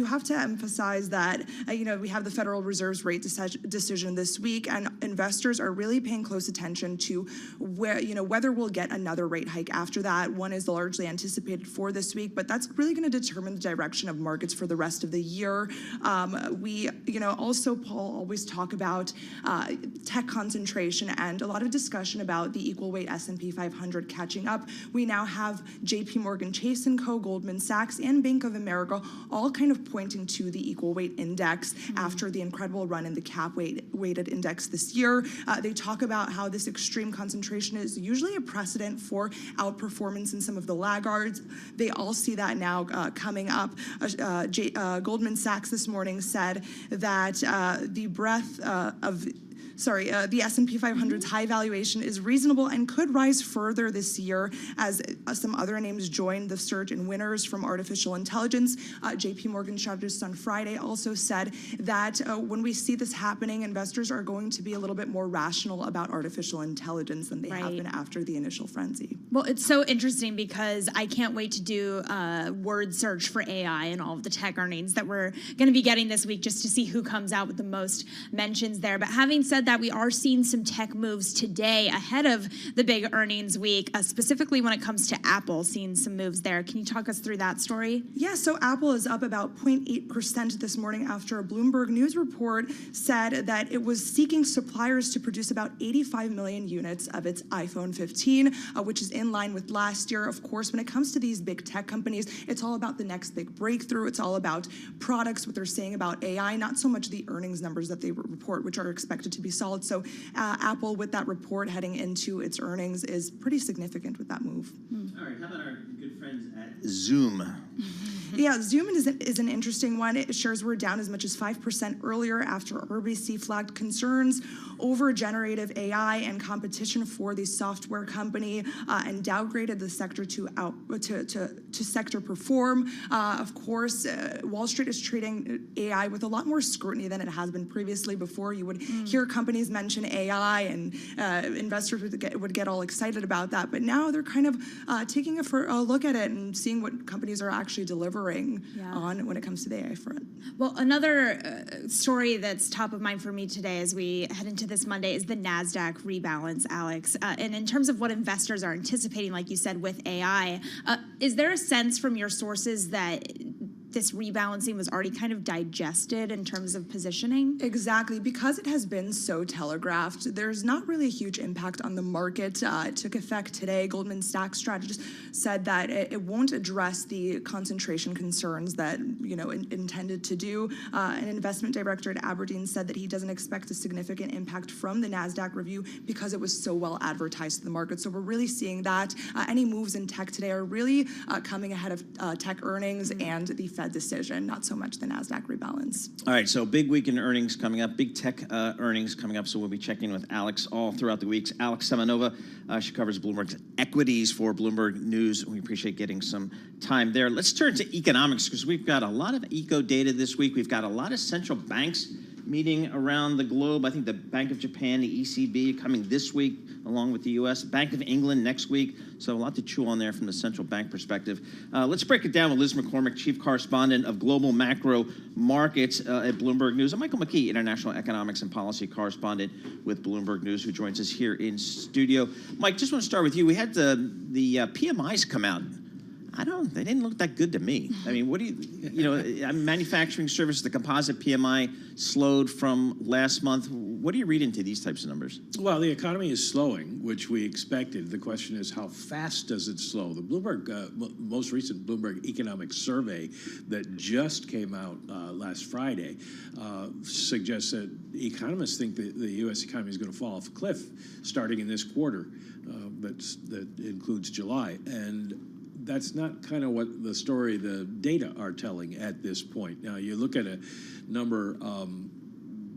have to emphasize that, we have the Federal Reserve's rate decision this week, and investors are really paying close attention to whether we'll get another rate hike after that. One is largely anticipated for this week, but that's really going to determine the direction of markets for the rest of the year. We, also, Paul, always talk about tech concentration and a lot of discussion about the equal weight S&P 500 catching up. We now have JP Morgan Chase & Co., Goldman Sachs, and Bank of America all kind of pointing to the equal weight index after the incredible run in the cap weighted index this year. They talk about how this extreme concentration is usually a precedent for outperformance in some of the laggards. They all see that now coming up. Goldman Sachs this morning said that the breadth of the S&P 500's high valuation is reasonable and could rise further this year as some other names join the surge in winners from artificial intelligence. JP Morgan strategist on Friday also said that when we see this happening, investors are going to be a little bit more rational about artificial intelligence than they have been after the initial frenzy. Well, it's so interesting because I can't wait to do a word search for AI and all of the tech earnings that we're going to be getting this week just to see who comes out with the most mentions there. But having said that, we are seeing some tech moves today ahead of the big earnings week, specifically when it comes to Apple, seeing some moves there. Can you talk us through that story? Yeah, so Apple is up about 0.8% this morning after a Bloomberg News report said that it was seeking suppliers to produce about 85 million units of its iPhone 15, which is in line with last year. Of course, when it comes to these big tech companies, it's all about the next big breakthrough. It's all about products, what they're saying about AI, not so much the earnings numbers that they report, which are expected to be solid. So Apple, with that report heading into its earnings, is pretty significant with that move. All right, how about our good friends at Zoom? Yeah, Zoom is an interesting one. Shares were down as much as 5% earlier after RBC flagged concerns over generative AI and competition for the software company and downgraded the sector to sector perform. Of course, Wall Street is treating AI with a lot more scrutiny than it has been previously. Before, you would hear companies mention AI and investors would get all excited about that. But now they're kind of taking a look at it and seeing what companies are actually delivering on when it comes to the AI front. Well, another story that's top of mind for me today as we head into this Monday is the NASDAQ rebalance, Alex. And in terms of what investors are anticipating, like you said, with AI, is there a sense from your sources that this rebalancing was already kind of digested in terms of positioning? Exactly. Because it has been so telegraphed, there's not really a huge impact on the market. It took effect today. Goldman Sachs strategist said that it won't address the concentration concerns that, intended to do. An investment director at Aberdeen said that he doesn't expect a significant impact from the NASDAQ review because it was so well advertised to the market. So we're really seeing that. Any moves in tech today are really coming ahead of tech earnings and the Fed decision, not so much the NASDAQ rebalance. All right, so big weekend earnings coming up, big tech earnings coming up, so we'll be checking with Alex all throughout the weeks. Alex Semenova, she covers Bloomberg's equities for Bloomberg News. We appreciate getting some time there. Let's turn to economics because we've got a lot of eco data this week. We've got a lot of central banks meeting around the globe. I think the Bank of Japan, the ECB, coming this week, along with the U.S. Bank of England next week. So a lot to chew on there from the central bank perspective. Let's break it down with Liz McCormick, Chief Correspondent of Global Macro Markets at Bloomberg News, and Michael McKee, International Economics and Policy Correspondent with Bloomberg News, who joins us here in studio. Mike, just want to start with you. We had the PMIs come out. They didn't look that good to me. I mean, what do manufacturing services, the composite PMI slowed from last month. What do you read into these types of numbers? Well, the economy is slowing, which we expected. The question is, how fast does it slow? The Bloomberg, most recent Bloomberg economic survey that just came out last Friday suggests that economists think that the U.S. economy is going to fall off a cliff starting in this quarter. That includes July. And that's not kind of what the story, the data are telling at this point. Now, you look at a number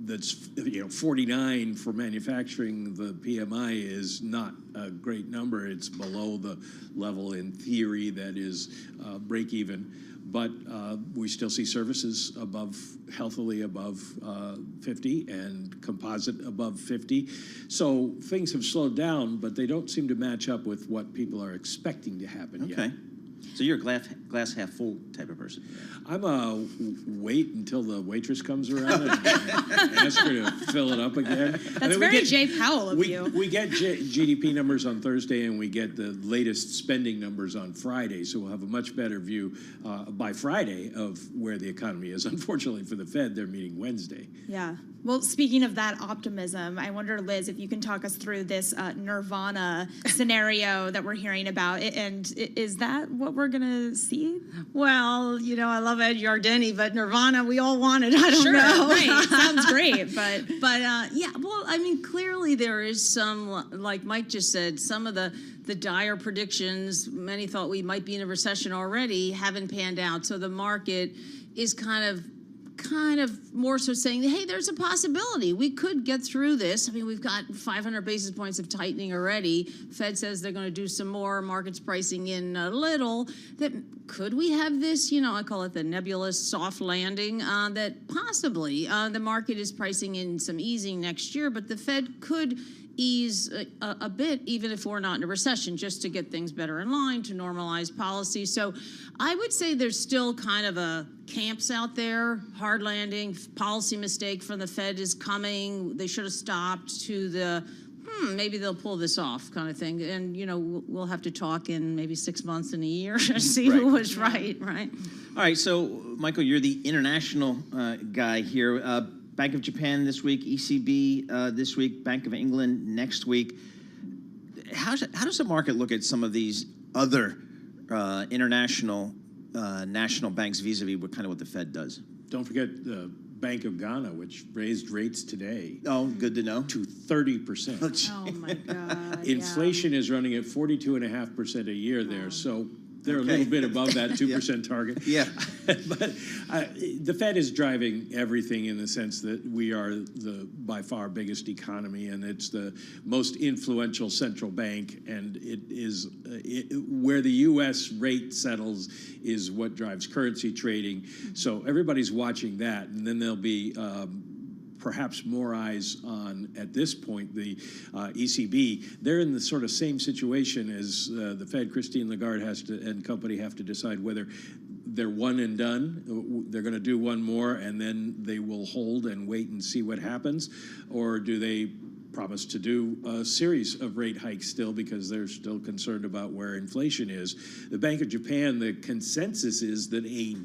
that's 49 for manufacturing. The PMI is not a great number. It's below the level in theory that is break even. But we still see services healthily above 50 and composite above 50. So things have slowed down, but they don't seem to match up with what people are expecting to happen yet. Okay. So you're a glass half full type of person. I'm a wait until the waitress comes around and ask her to fill it up again. That's very Jay Powell of you. We get GDP numbers on Thursday, and we get the latest spending numbers on Friday, so we'll have a much better view by Friday of where the economy is. Unfortunately for the Fed, they're meeting Wednesday. Yeah. Well, speaking of that optimism, I wonder, Liz, if you can talk us through this nirvana scenario that we're hearing about. And is that what we're going to see? Well, I love Ed Yardeni, but nirvana, we all want it. I don't know. Right. Sounds great. But yeah, well, I mean, clearly there is some, like Mike just said, some of the dire predictions, many thought we might be in a recession already, haven't panned out. So the market is kind of more so saying, hey, there's a possibility we could get through this. I mean, we've got 500 basis points of tightening already. Fed says they're going to do some more. Market's pricing in a little. That could we have this, I call it the nebulous soft landing, that possibly the market is pricing in some easing next year, but the Fed could ease a bit, even if we're not in a recession, just to get things better in line, to normalize policy. So I would say there's still kind of a camps out there, hard landing, policy mistake from the Fed is coming, they should have stopped, to the maybe they'll pull this off kind of thing. And, we'll have to talk in maybe 6 months and a year to see who was right. All right, so Michael, you're the international guy here. Bank of Japan this week, ECB this week, Bank of England next week. How does the market look at some of these other international national banks vis-a-vis what the Fed does? Don't forget the Bank of Ghana, which raised rates today. Oh, good to know. To 30%. Oh, my God. Inflation is running at 42.5% a year there, so they're a little bit above that 2% target. Yeah. But the Fed is driving everything in the sense that we are the by far biggest economy, and it's the most influential central bank, and it is where the U.S. rate settles is what drives currency trading. So everybody's watching that, and then there'll be perhaps more eyes on, at this point, the ECB. They're in the sort of same situation as the Fed. Christine Lagarde and company have to decide whether they're one and done, they're going to do one more, and then they will hold and wait and see what happens, or do they promise to do a series of rate hikes still because they're still concerned about where inflation is. The Bank of Japan, the consensus is that a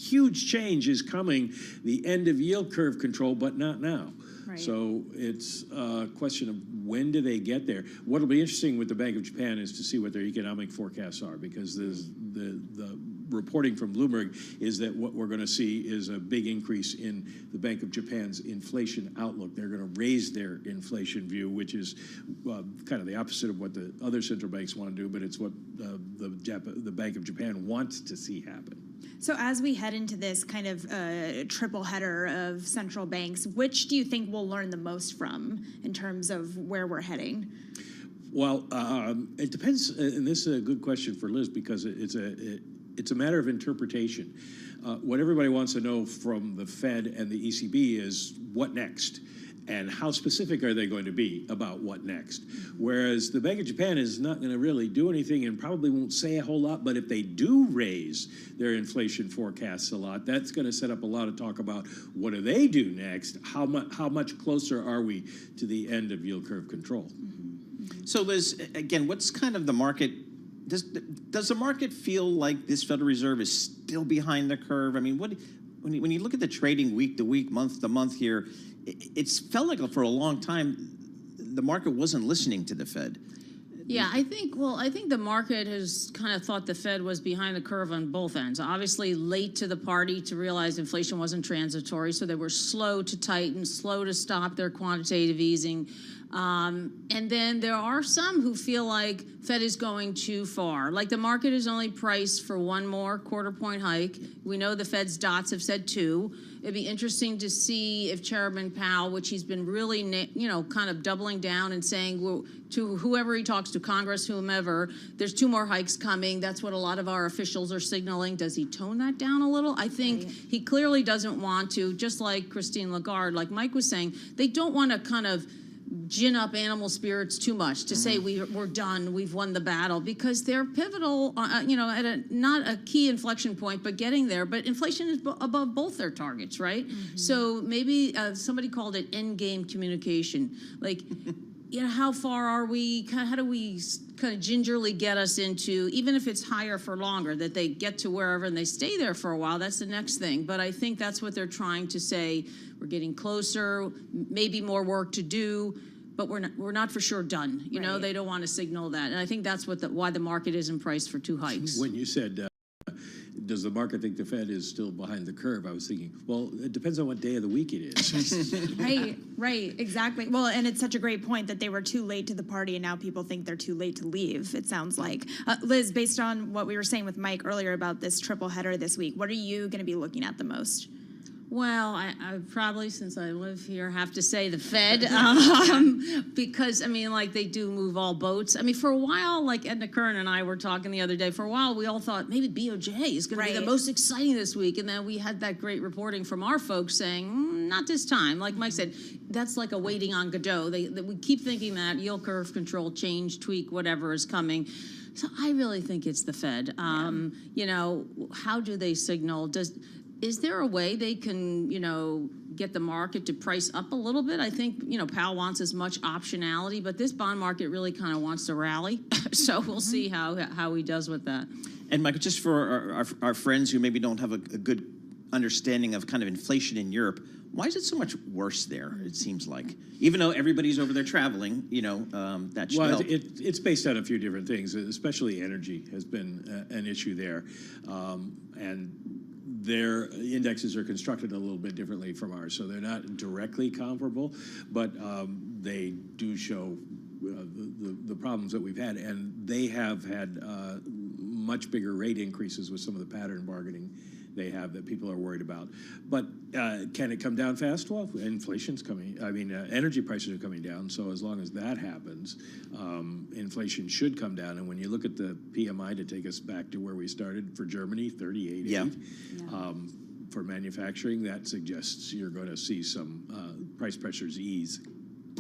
huge change is coming, the end of yield curve control, but not now. Right. So it's a question of when do they get there. What'll be interesting with the Bank of Japan is to see what their economic forecasts are, because the reporting from Bloomberg is that what we're going to see is a big increase in the Bank of Japan's inflation outlook. They're going to raise their inflation view, which is kind of the opposite of what the other central banks want to do, but it's what the Bank of Japan wants to see happen. So as we head into this kind of triple header of central banks, which do you think we'll learn the most from in terms of where we're heading? Well, it depends, and this is a good question for Liz, because it's a matter of interpretation. What everybody wants to know from the Fed and the ECB is what next, and how specific are they going to be about what next? Whereas the Bank of Japan is not going to really do anything and probably won't say a whole lot, but if they do raise their inflation forecasts a lot, that's going to set up a lot of talk about what do they do next, how much closer are we to the end of yield curve control. So Liz, again, what's kind of the market, does the market feel like this Federal Reserve is still behind the curve? I mean, when you look at the trading week to week, month to month here, it's felt like for a long time the market wasn't listening to the Fed. Yeah, I think the market has kind of thought the Fed was behind the curve on both ends. Obviously late to the party to realize inflation wasn't transitory, so they were slow to tighten, slow to stop their quantitative easing. And then there are some who feel like Fed is going too far. Like the market is only priced for one more quarter-point hike. We know the Fed's dots have said 2. It'd be interesting to see if Chairman Powell, which he's been really, kind of doubling down and saying to whoever he talks to, Congress, whomever, there's 2 more hikes coming. That's what a lot of our officials are signaling. Does he tone that down a little? I think he clearly doesn't want to, just like Christine Lagarde, like Mike was saying, they don't want to kind of gin up animal spirits too much to say we're done, we've won the battle, because they're pivotal, at not a key inflection point, but getting there. But inflation is above both their targets, right? So maybe somebody called it end game communication. Like, how far are we? How do we kind of gingerly get us into, even if it's higher for longer, that they get to wherever and they stay there for a while? That's the next thing. But I think that's what they're trying to say. We're getting closer, maybe more work to do, but we're not for sure done. You know, they don't want to signal that, and I think that's why the market isn't priced for 2 hikes. When you said, does the market think the Fed is still behind the curve? I was thinking, well, it depends on what day of the week it is. Right, exactly. Well, and it's such a great point that they were too late to the party, and now people think they're too late to leave, it sounds like. Liz, based on what we were saying with Mike earlier about this triple header this week, what are you going to be looking at the most? Well, I probably, since I live here, have to say the Fed, because, they do move all boats. For a while, like Edna Kern and I were talking the other day, for a while we all thought maybe BOJ is going to be the most exciting this week, and then we had that great reporting from our folks saying, not this time. Like Mike said, that's like a waiting on Godot. We keep thinking that yield curve control, change, tweak, whatever is coming. So I really think it's the Fed. How do they signal? Is there a way they can, get the market to price up a little bit? I think, Powell wants as much optionality, but this bond market really kind of wants to rally. So we'll see how he does with that. And Michael, just for our friends who maybe don't have a good understanding of kind of inflation in Europe, why is it so much worse there, it seems like? Even though everybody's over there traveling, that should help. It's based on a few different things, especially energy has been an issue there. And their indexes are constructed a little bit differently from ours, so they're not directly comparable, but they do show the problems that we've had, and they have had much bigger rate increases with some of the pattern bargaining they have that people are worried about. But can it come down fast? Well, inflation's coming. Energy prices are coming down, so as long as that happens, inflation should come down. And when you look at the PMI, to take us back to where we started, for Germany, 38.8. For manufacturing, that suggests you're going to see some price pressures ease.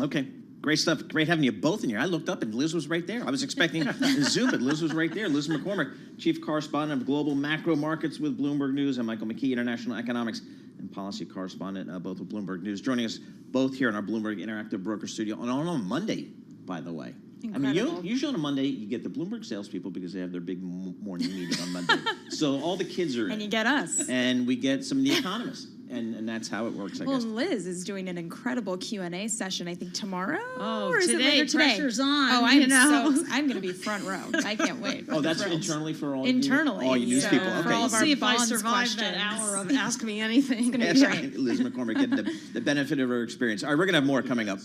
Okay. Great stuff. Great having you both in here. I looked up and Liz was right there. I was expecting Zoom, but Liz was right there. Liz McCormick, Chief Correspondent of Global Macro Markets with Bloomberg News, and Michael McKee, International Economics and Policy Correspondent, both with Bloomberg News, joining us both here in our Bloomberg Interactive Broker Studio on Monday, by the way. I mean, usually on a Monday, you get the Bloomberg salespeople because they have their big morning meeting on Monday. So all the kids are in. And you get us. And we get some of the economists. And that's how it works, I Well, guess. Liz is doing an incredible Q&A session, I think, tomorrow? Oh, or is today, it later today? pressure's on, Oh, I'm going to be front row. I can't wait. Oh, that's internally for all Internally. all you news So, people. for Okay. all of our See if I bonds survive that questions. hour of Ask Me Anything. It's going to That's be right. great. Liz McCormick getting the benefit of her experience. All right, we're going to have more coming up.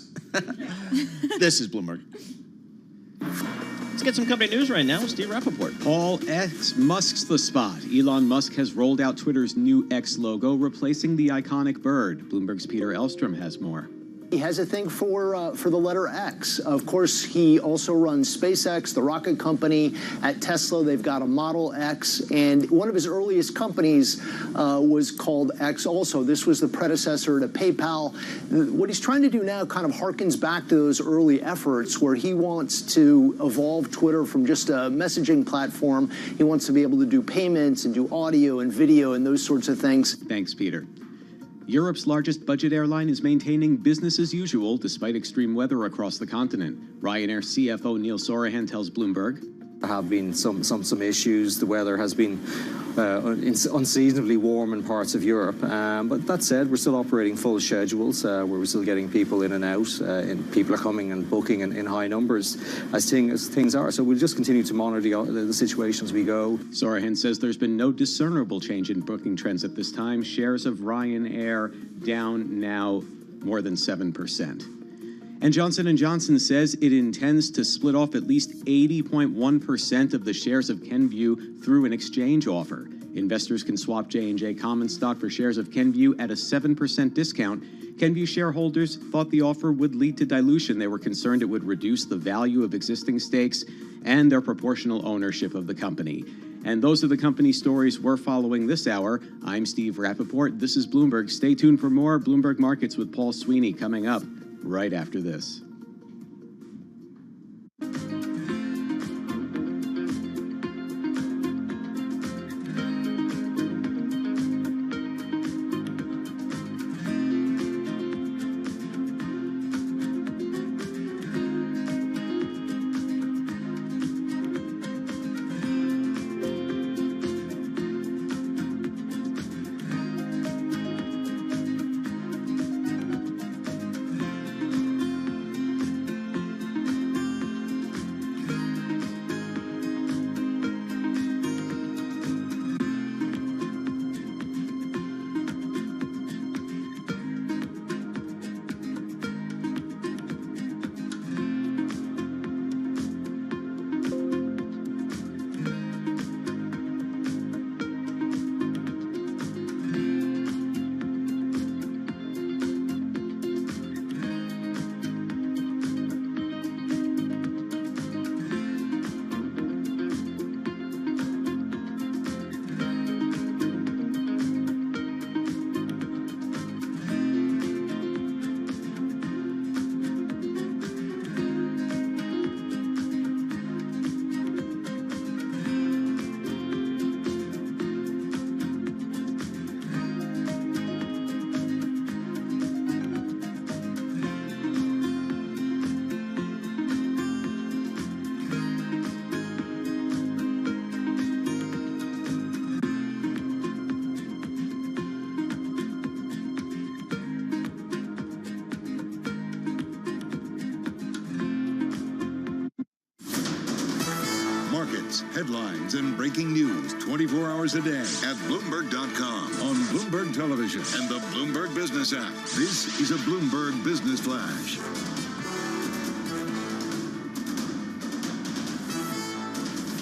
This is Bloomberg. Let's get some company news right now with Steve Rappaport. All X Musk's the spot. Elon Musk has rolled out Twitter's new X logo, replacing the iconic bird. Bloomberg's Peter Elstrom has more. He has a thing for the letter X. Of course, he also runs SpaceX, the rocket company. At Tesla, they've got a Model X, and one of his earliest companies was called X also. This was the predecessor to PayPal. What he's trying to do now kind of harkens back to those early efforts where he wants to evolve Twitter from just a messaging platform. He wants to be able to do payments and do audio and video and those sorts of things. Thanks, Peter. Europe's largest budget airline is maintaining business as usual despite extreme weather across the continent. Ryanair CFO Neil Sorahan tells Bloomberg. There have been some issues. The weather has been unseasonably warm in parts of Europe. But that said, we're still operating full schedules where we're still getting people in and out. And people are coming and booking in high numbers as things are. So we'll just continue to monitor the situation as we go. Sorahan says there's been no discernible change in booking trends at this time. Shares of Ryanair down now more than 7%. And Johnson & Johnson says it intends to split off at least 80.1% of the shares of Kenvue through an exchange offer. Investors can swap J&J common stock for shares of Kenvue at a 7% discount. Kenvue shareholders thought the offer would lead to dilution. They were concerned it would reduce the value of existing stakes and their proportional ownership of the company. And those are the company stories we're following this hour. I'm Steve Rappaport. This is Bloomberg. Stay tuned for more Bloomberg Markets with Paul Sweeney coming up right after this. Markets, headlines, and breaking news 24 hours a day at Bloomberg.com, on Bloomberg Television, and the Bloomberg Business app. This is a Bloomberg Business Flash.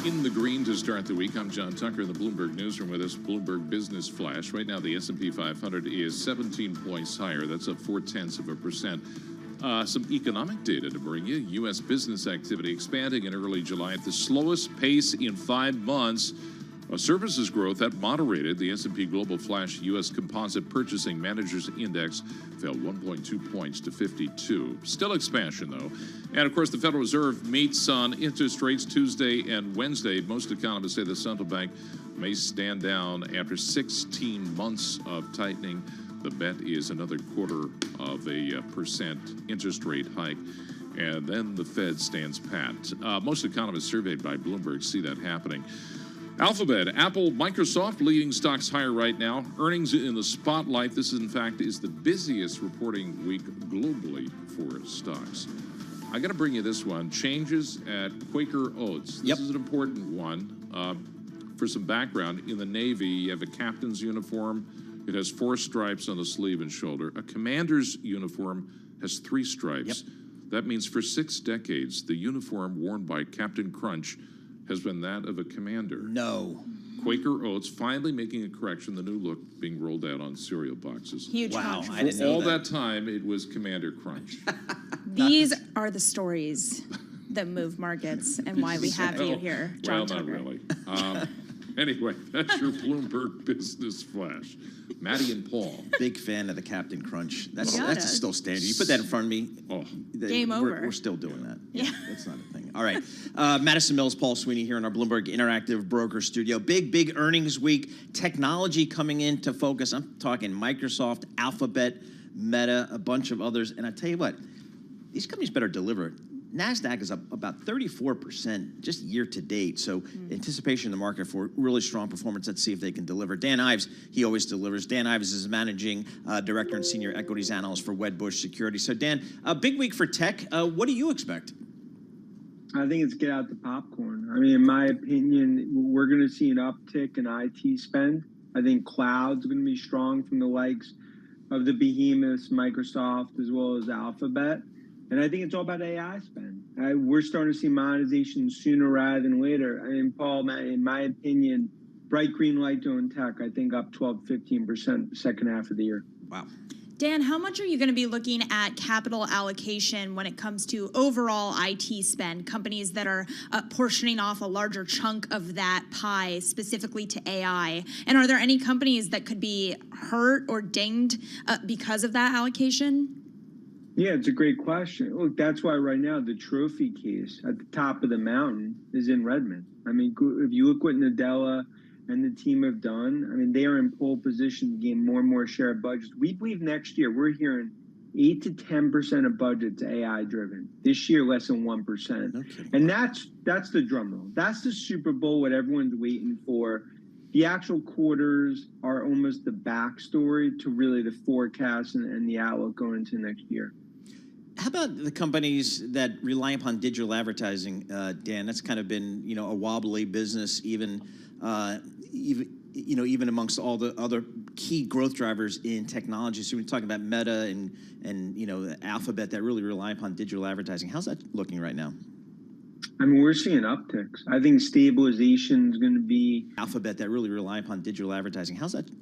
In the green to start the week, I'm John Tucker in the Bloomberg Newsroom with us, Bloomberg Business Flash. Right now, the S&P 500 is 17 points higher. That's up 0.4%. Some economic data to bring you. U.S. business activity expanding in early July at the slowest pace in 5 months. Services growth that moderated. The S&P Global Flash U.S. Composite Purchasing Managers Index fell 1.2 points to 52. Still expansion, though. And, of course, the Federal Reserve meets on interest rates Tuesday and Wednesday. Most economists say the central bank may stand down after 16 months of tightening. The bet is another 0.25% interest rate hike. and then the Fed stands pat. Most economists surveyed by Bloomberg see that happening. Alphabet, Apple, Microsoft leading stocks higher right now. Earnings in the spotlight. This, in fact, is the busiest reporting week globally for stocks. I got to bring you this one. Changes at Quaker Oats. This is an important one. For some background, in the Navy, you have a captain's uniform. It has 4 stripes on the sleeve and shoulder. A commander's uniform has 3 stripes. That means for 6 decades, the uniform worn by Captain Crunch has been that of a commander. No. Quaker Oats finally making a correction, the new look being rolled out on cereal boxes. Huge Wow, controversy. I didn't know All that time, it was Commander Crunch. These are the stories that move markets and why we have you here, John Well, Tucker. not really. Anyway, that's your Bloomberg Business Flash. Maddie and Paul. Big fan of the Captain Crunch. You That's gotta. still standard. You put that in front of me. Game over. We're still doing that. Yeah. That's not a thing. All right. Madison Mills, Paul Sweeney here in our Bloomberg Interactive Broker Studio. Big earnings week. Technology coming into focus. I'm talking Microsoft, Alphabet, Meta, a bunch of others. And I tell you what, these companies better deliver. NASDAQ is up about 34% just year to date. So anticipation in the market for really strong performance. Let's see if they can deliver. Dan Ives, he always delivers. Dan Ives is managing director and senior equities analyst for Wedbush Securities. So Dan, a big week for tech. What do you expect? I think it's get out the popcorn. I mean, in my opinion, we're going to see an uptick in IT spend. I think cloud's going to be strong from the likes of the behemoths, Microsoft, as well as Alphabet. And I think it's all about AI spend. We're starting to see monetization sooner rather than later. I mean, Paul, in my opinion, bright green light on tech, I think up 12-15% the second half of the year. Wow. Dan, how much are you going to be looking at capital allocation when it comes to overall IT spend, companies that are portioning off a larger chunk of that pie specifically to AI? And are there any companies that could be hurt or dinged because of that allocation? Yeah, it's a great question. Look, that's why right now the trophy case at the top of the mountain is in Redmond. I mean, if you look what Nadella and the team have done, I mean, they are in pole position to gain more and more share of budgets. We believe next year we're hearing 8 to 10% of budgets AI driven. This year, less than 1%. Okay. And that's the drum roll. That's the Super Bowl, what everyone's waiting for. The actual quarters are almost the backstory to really the forecast and the outlook going into next year. How about the companies that rely upon digital advertising, Dan? That's kind of been, a wobbly business, even amongst all the other key growth drivers in technology. So we're talking about Meta and Alphabet that really rely upon digital advertising. How's that looking right now? I mean, we're seeing upticks. I think stabilization is going to be Alphabet that really rely upon digital advertising. How's that